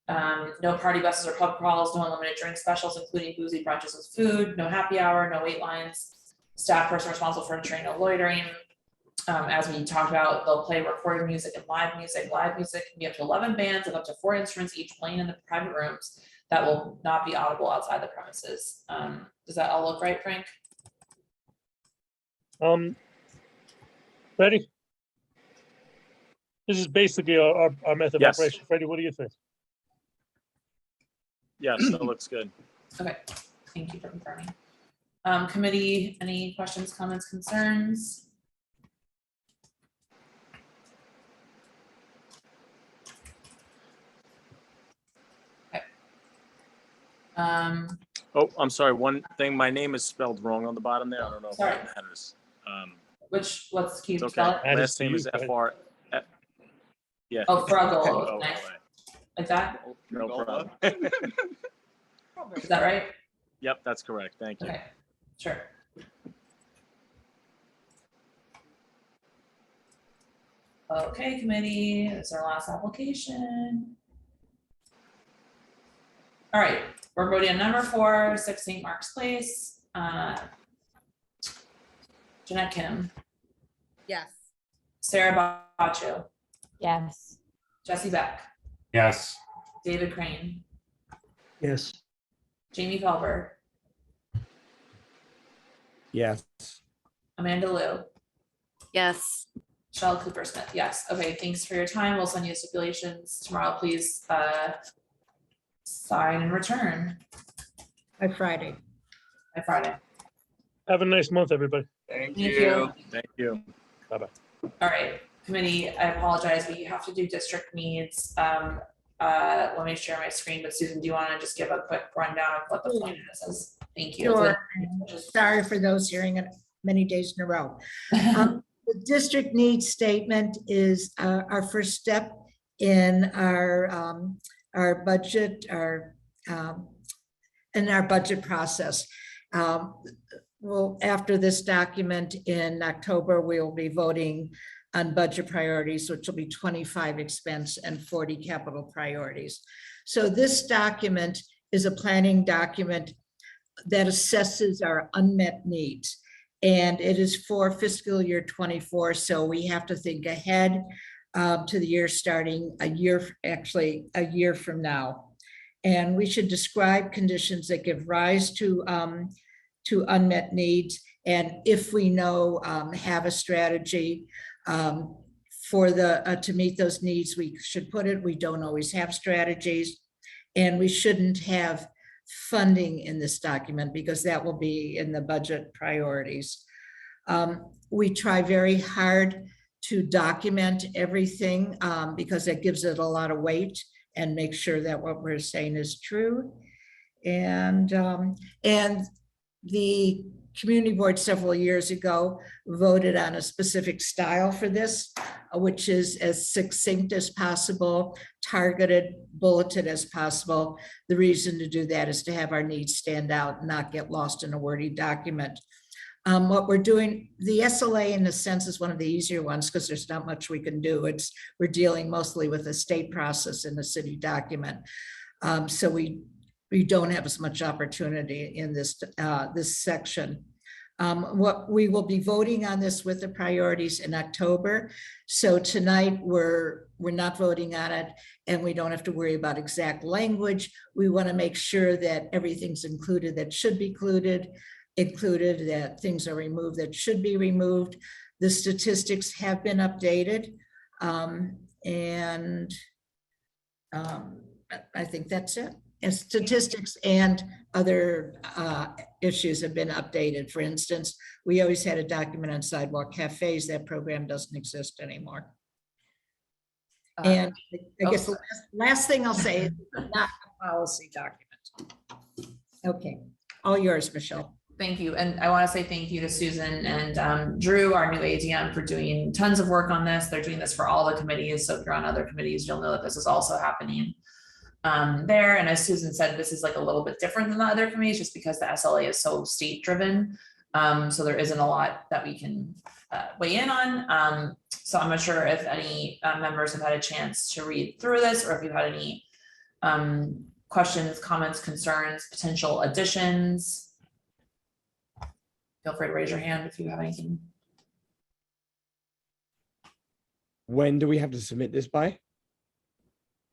S1: No party buses or pub crawls, no unlimited drink specials, including boozy brunches with food, no happy hour, no wait lines. Staff person responsible for ensuring no loitering. As we talked about, they'll play recorded music and live music. Live music can be up to 11 bands of up to 4 instruments, each playing in the private rooms that will not be audible outside the premises. Does that all look right, Frank?
S2: Freddie? This is basically our method of
S21: Yes.
S2: operation. Freddie, what do you think?
S21: Yes, that looks good.
S1: Okay, thank you for confirming. Committee, any questions, comments, concerns?
S21: Oh, I'm sorry, one thing, my name is spelled wrong on the bottom there. I don't know if
S1: Sorry.
S21: that matters.
S1: What's key?
S21: It's okay.
S1: Spell it?
S21: Last name is FR. Yeah.
S1: Oh, Fruggle,
S21: Oh,
S1: nice. Like that?
S21: No problem.
S1: Is that right?
S21: Yep, that's correct. Thank you.
S1: Okay, sure. Okay, committee, this is our last application. All right, we're voting on number 4, 6 St. Mark's Place. Jeanette Kim,
S11: Yes.
S1: Sarah Baccio,
S19: Yes.
S1: Jesse Beck,
S9: Yes.
S1: David Crane,
S5: Yes.
S1: Jamie Felber,
S7: Yes.
S1: Amanda Liu,
S11: Yes.
S1: Michelle Cooper Smith. Yes. Okay, thanks for your time. We'll send you stipulations tomorrow. Please sign and return
S8: By Friday.
S1: by Friday.
S2: Have a nice month, everybody.
S1: Thank you.
S21: Thank you.
S2: Bye-bye.
S1: All right, committee, I apologize, we have to do district needs. Let me share my screen, but Susan, do you want to just give a quick rundown of what the plan is? Thank you.
S8: Sure. Sorry for those hearing it many days in a row. The district needs statement is our first step in our budget, in our budget process. Well, after this document in October, we will be voting on budget priorities, which will be 25 expense and 40 capital priorities. So this document is a planning document that assesses our unmet needs. And it is for fiscal year 24. So we have to think ahead to the year starting a year from now. And we should describe conditions that give rise to unmet needs. And if we know, have a strategy for to meet those needs, we should put it. We don't always have strategies, and we shouldn't have funding in this document because that will be in the budget priorities. We try very hard to document everything because that gives it a lot of weight and make sure that what we're saying is true. And the community board several years ago voted on a specific style for this, which is as succinct as possible, targeted, bulleted as possible. The reason to do that is to have our needs stand out and not get lost in a wordy document. What we're doing, the SLA in a sense is one of the easier ones because there's not much we can do. We're dealing mostly with the state process in the city document. So we don't have as much opportunity in this section. What we will be voting on this with the priorities in October. So tonight we're not voting on it and we don't have to worry about exact language. We want to make sure that everything's included that should be included, that things are removed that should be removed. The statistics have been updated. I think that's it. And statistics and other issues have been updated. For instance, we always had a document on sidewalk cafes. That program doesn't exist anymore. And I guess the last thing I'll say is not a policy document. Okay, all yours, Michelle.
S1: Thank you. And I want to say thank you to Susan and Drew, our new ADM, for doing tons of work on this. They're doing this for all the committees. So if you're on other committees, you'll know that this is also happening there. And as Susan said, this is like a little bit different than the other committees just because the SLA is so state driven. So there isn't a lot that we can weigh in on. So I'm not sure if any members have had a chance to read through this or if you've had any questions, comments, concerns, potential additions. Feel free to raise your hand if you have anything.
S7: When do we have to submit this by?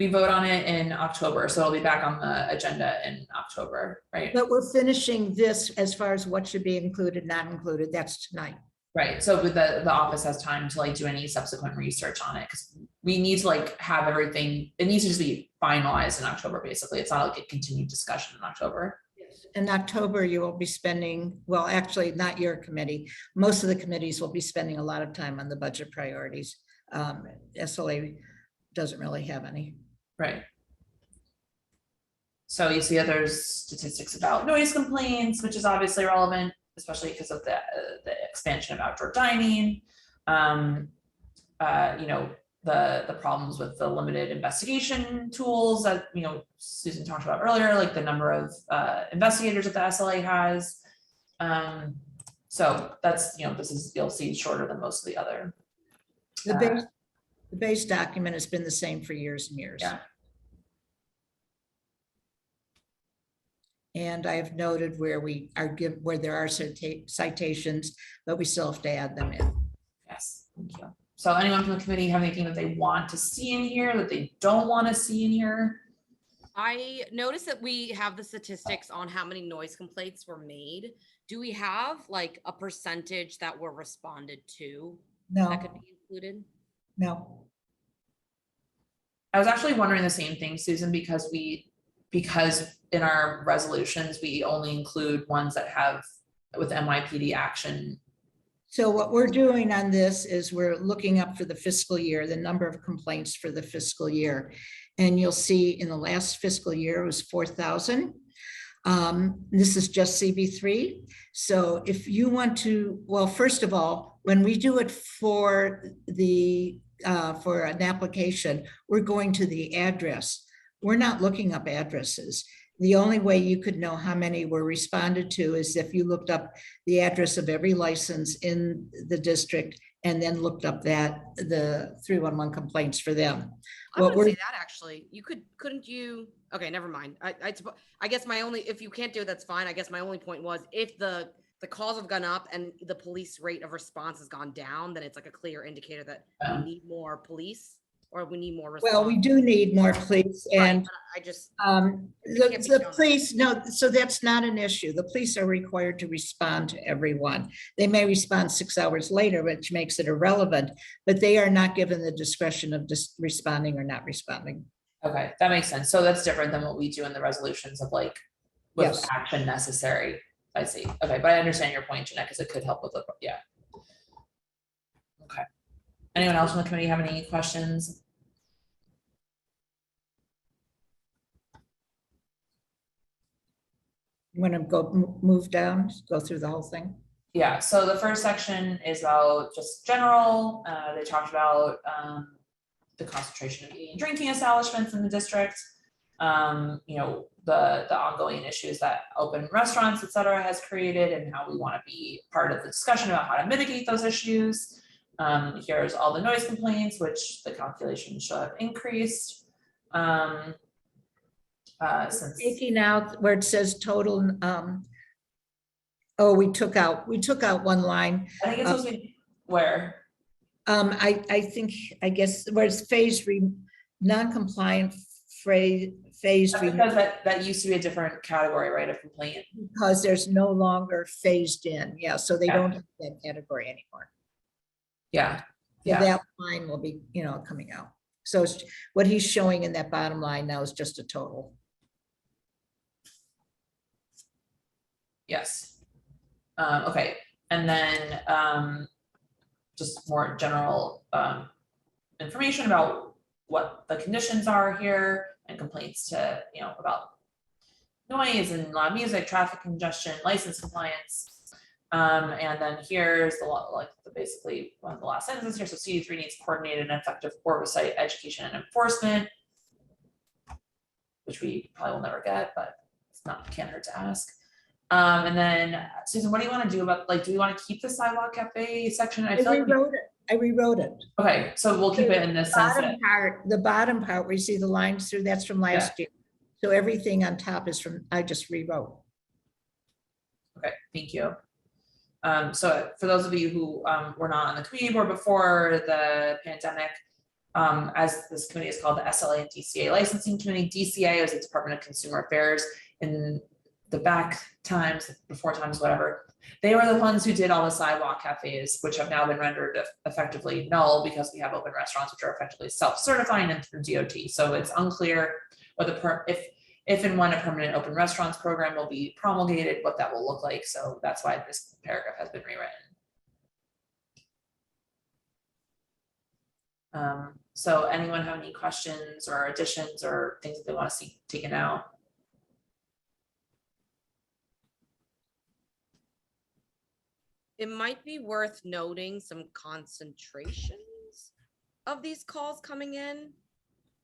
S1: We vote on it in October, so it'll be back on the agenda in October, right?
S8: But we're finishing this as far as what should be included, not included. That's tonight.
S1: Right. So with the office has time to like do any subsequent research on it because we need to like have everything. It needs to just be finalized in October. Basically, it's not like a continued discussion in October.
S8: In October, you will be spending, well, actually not your committee. Most of the committees will be spending a lot of time on the budget priorities. SLA doesn't really have any.
S1: Right. So you see that there's statistics about noise complaints, which is obviously relevant, especially because of the expansion of outdoor dining. You know, the problems with the limited investigation tools that, you know, Susan talked about earlier, like the number of investigators that the SLA has. So that's, you know, this is, you'll see shorter than most of the other.
S8: The base document has been the same for years and years.
S1: Yeah.
S8: And I have noted where where there are citations, but we still have to add them in.
S1: Yes, thank you. So anyone from the committee have anything that they want to see in here that they don't want to see in here?
S11: I noticed that we have the statistics on how many noise complaints were made. Do we have like a percentage that were responded to?
S8: No.
S11: That could be included?
S8: No.
S1: I was actually wondering the same thing, Susan, because in our resolutions, we only include ones that have with NYPD action.
S8: So what we're doing on this is we're looking up for the fiscal year, the number of complaints for the fiscal year. And you'll see in the last fiscal year it was 4,000. This is just CB3. So if you want to, well, first of all, when we do it for for an application, we're going to the address. We're not looking up addresses. The only way you could know how many were responded to is if you looked up the address of every license in the district and then looked up the 311 complaints for them.
S11: I wouldn't say that actually. You couldn't you? Okay, never mind. I guess my only, if you can't do it, that's fine. I guess my only point was if the calls have gone up and the police rate of response has gone down, then it's like a clear indicator that we need more police or we need more response.
S8: Well, we do need more police, and
S11: right, I just
S8: the police, no, so that's not an issue. The police are required to respond to everyone. They may respond 6 hours later, which makes it irrelevant, but they are not given the discretion of just responding or not responding.
S1: Okay, that makes sense. So that's different than what we do in the resolutions of like with
S8: Yes.
S1: action necessary. I see. Okay, but I understand your point, Jeanette, because it could help with the, yeah. Okay. Anyone else on the committee have any questions?
S8: You want to go move down, go through the whole thing?
S1: Yeah, so the first section is about just general. They talked about the concentration of eating and drinking establishments in the district. You know, the ongoing issues that open restaurants, et cetera, has created and how we want to be part of the discussion about how to mitigate those issues. Here's all the noise complaints, which the calculations show have increased. Since
S8: Taking out where it says total, oh, we took out one line.
S1: I think it's supposed to be where?
S8: I think, I guess, where it's phased non-compliant phased.
S1: Because that used to be a different category, right, of complaint.
S8: Because there's no longer phased in, yeah, so they
S1: Yeah.
S8: don't have that category anymore.
S1: Yeah,
S8: So
S1: yeah.
S8: that line will be, coming out. So it's, what he's showing in that bottom line now is just a total.
S1: Yes. Okay, and then just more general information about what the conditions are here and complaints to, about noise and loud music, traffic congestion, license compliance. And then here's basically one of the last sentences here. So CD3 needs coordinated and effective oversight, education, and enforcement, which we probably will never get, but can't hurt to ask. And then Susan, what do you want to do about, do we want to keep the sidewalk cafe section?
S8: I rewrote it.
S1: Okay, so we'll keep it in this sense.
S8: The bottom part where you see the lines through, that's from last year. So everything on top is from, I just rewrote.
S1: Okay, thank you. So for those of you who were not on the community board before the pandemic, as this committee is called the SLA and DCA licensing committee. DCA is the Department of Consumer Affairs. In the back times, before times, whatever, they were the ones who did all the sidewalk cafes, which have now been rendered effectively null because we have open restaurants, which are effectively self-certifying and through DOT. So it's unclear whether if and when a permanent open restaurants program will be promulgated, what that will look like. So that's why this paragraph has been rewritten. So anyone have any questions or additions or things that they want to see taken out?
S11: It might be worth noting some concentrations of these calls coming in,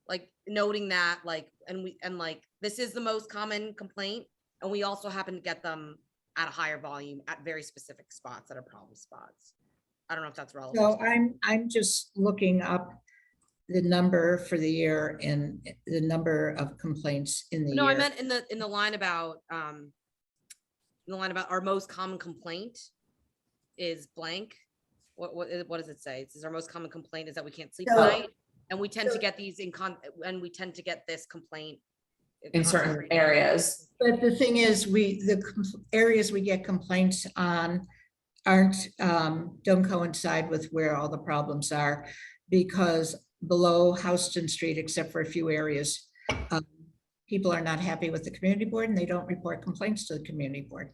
S11: like noting that this is the most common complaint, and we also happen to get them at a higher volume at very specific spots that are problem spots. I don't know if that's relevant.
S8: So I'm just looking up the number for the year and the number of complaints in the year.
S11: No, I meant in the line about our most common complaint is blank. What does it say? It says our most common complaint is that we can't sleep tonight, and we tend to get these and we tend to get this complaint
S1: in certain areas.
S8: But the thing is, the areas we get complaints on don't coincide with where all the problems are, because below Houston Street, except for a few areas, people are not happy with the community board and they don't report complaints to the community board.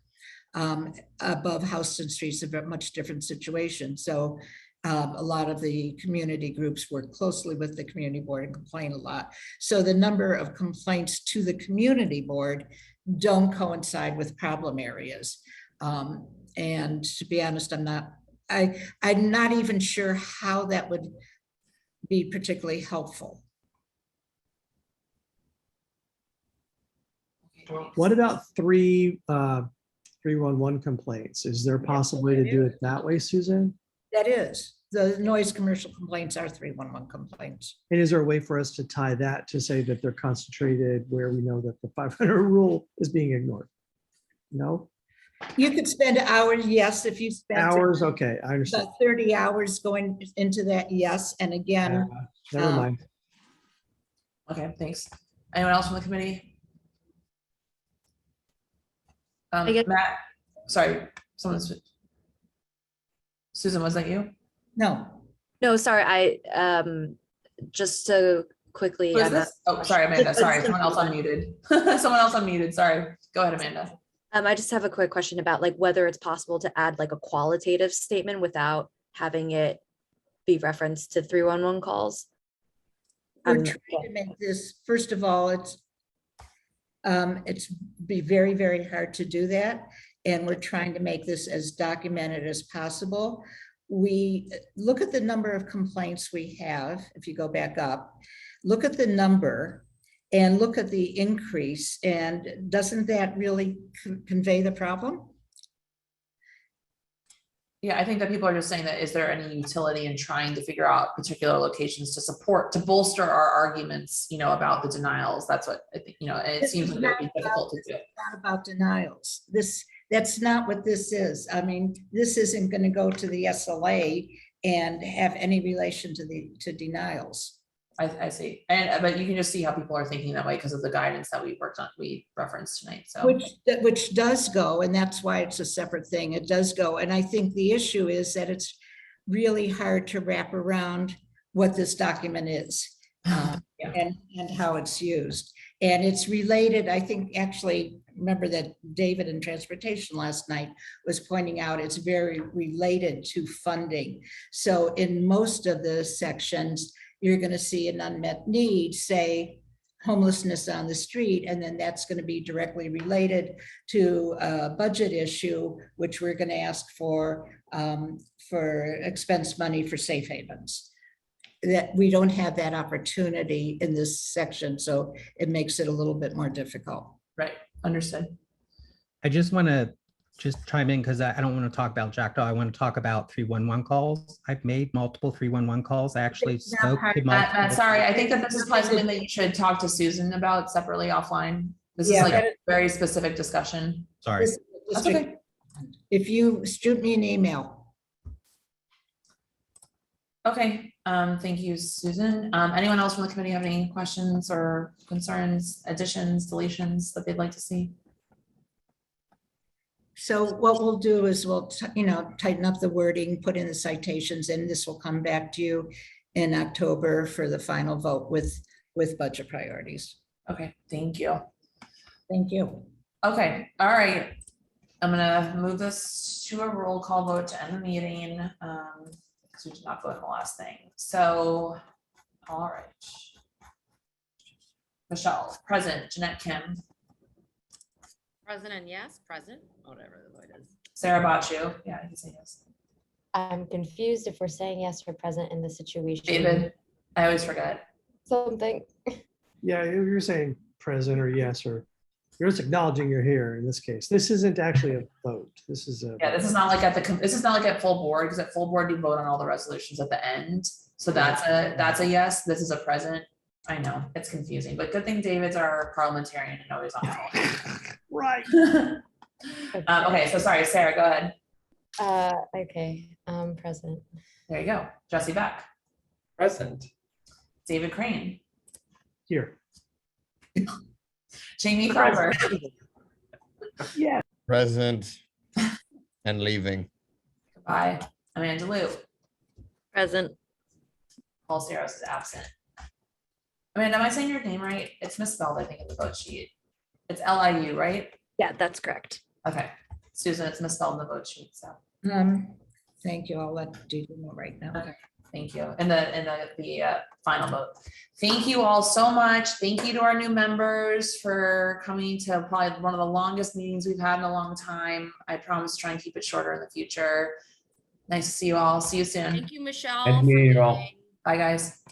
S8: Above Houston Street is a much different situation. So a lot of the community groups work closely with the community board and complain a lot. So the number of complaints to the community board don't coincide with problem areas. And to be honest, I'm not even sure how that would be particularly helpful.
S5: What about 311 complaints? Is there a possible way to do it that way, Susan?
S8: That is, the noise commercial complaints are 311 complaints.
S5: And is there a way for us to tie that to say that they're concentrated where we know that the 500 rule is being ignored? No?
S8: You could spend hours, yes, if you spend
S5: Hours, okay, I understand.
S8: about 30 hours going into that, yes, and again.
S5: Never mind.
S1: Okay, thanks. Anyone else from the committee? Matt, sorry, Susan, was that you?
S8: No.
S9: No, sorry, I, just to quickly.
S1: Who is this? Oh, sorry, Amanda, sorry, someone else unmuted. Someone else unmuted, sorry. Go ahead, Amanda.
S9: I just have a quick question about like whether it's possible to add like a qualitative statement without having it be referenced to 311 calls.
S8: We're trying to make this, first of all, it's be very, very hard to do that. And we're trying to make this as documented as possible. We look at the number of complaints we have, if you go back up, look at the number and look at the increase. And doesn't that really convey the problem?
S1: Yeah, I think that people are just saying that, is there any utility in trying to figure out particular locations to support, to bolster our arguments, you know, about the denials? That's what I think, you know, and it seems like it would be difficult to do.
S8: It's not about denials. That's not what this is. I mean, this isn't going to go to the SLA and have any relation to denials.
S1: I see. But you can just see how people are thinking that way because of the guidance that we referenced tonight. So
S8: which does go, and that's why it's a separate thing. It does go. And I think the issue is that it's really hard to wrap around what this document is and how it's used. And it's related, I think, actually, remember that David in transportation last night was pointing out it's very related to funding. So in most of the sections, you're going to see an unmet need, say homelessness on the street, and then that's going to be directly related to a budget issue, which we're going to ask for expense money for safe havens. That we don't have that opportunity in this section, so it makes it a little bit more difficult.
S1: Right, understood.
S15: I just want to chime in because I don't want to talk about Jackdaw. I want to talk about 311 calls. I've made multiple 311 calls. I actually spoke to
S1: Matt, sorry, I think that this is probably something that you should talk to Susan about separately offline. This is like a very specific discussion.
S15: Sorry.
S1: That's okay.
S8: If you shoot me an email.
S1: Okay, thank you, Susan. Anyone else from the committee have any questions or concerns, additions, deletions that they'd like to see?
S8: So what we'll do is we'll, tighten up the wording, put in the citations, and this will come back to you in October for the final vote with budget priorities.
S1: Okay, thank you.
S8: Thank you.
S1: Okay, all right. I'm gonna move this to a roll call vote to end the meeting. Because we did not vote on the last thing. So, all right. Michelle, present. Jeanette Kim.
S11: President, yes. Present, whatever the vote is.
S1: Sarah Bachu. Yeah, I can say yes.
S19: I'm confused if we're saying yes or present in the situation.
S1: David, I always forget.
S19: Something.
S5: Yeah, you're saying present or yes, or you're just acknowledging you're here in this case. This isn't actually a vote. This is a.
S1: Yeah, this is not like at full board, because at full board you vote on all the resolutions at the end. So that's a yes. This is a present. I know it's confusing, but good thing David's our parliamentarian and always on call.
S5: Right.
S1: Okay, so sorry, Sarah, go ahead.
S19: Okay, present.
S1: There you go. Jesse Beck.
S10: Present.
S1: David Crane.
S5: Here.
S1: Jamie Carver.
S5: Yeah.
S18: Present and leaving.
S1: Goodbye. Amanda Liu.
S9: Present.
S1: Paul Saros is absent. Amanda, am I saying your name right? It's misspelled, I think, in the vote sheet. It's LIU, right?
S9: Yeah, that's correct.
S1: Okay. Susan, it's misspelled in the vote sheet, so.
S8: Thank you. I'll let David know right now.
S1: Okay. Thank you. And the final vote. Thank you all so much. Thank you to our new members for coming to probably one of the longest meetings we've had in a long time. I promise to try and keep it shorter in the future. Nice to see you all. See you soon.
S11: Thank you, Michelle.
S10: Nice meeting you all.
S1: Bye, guys.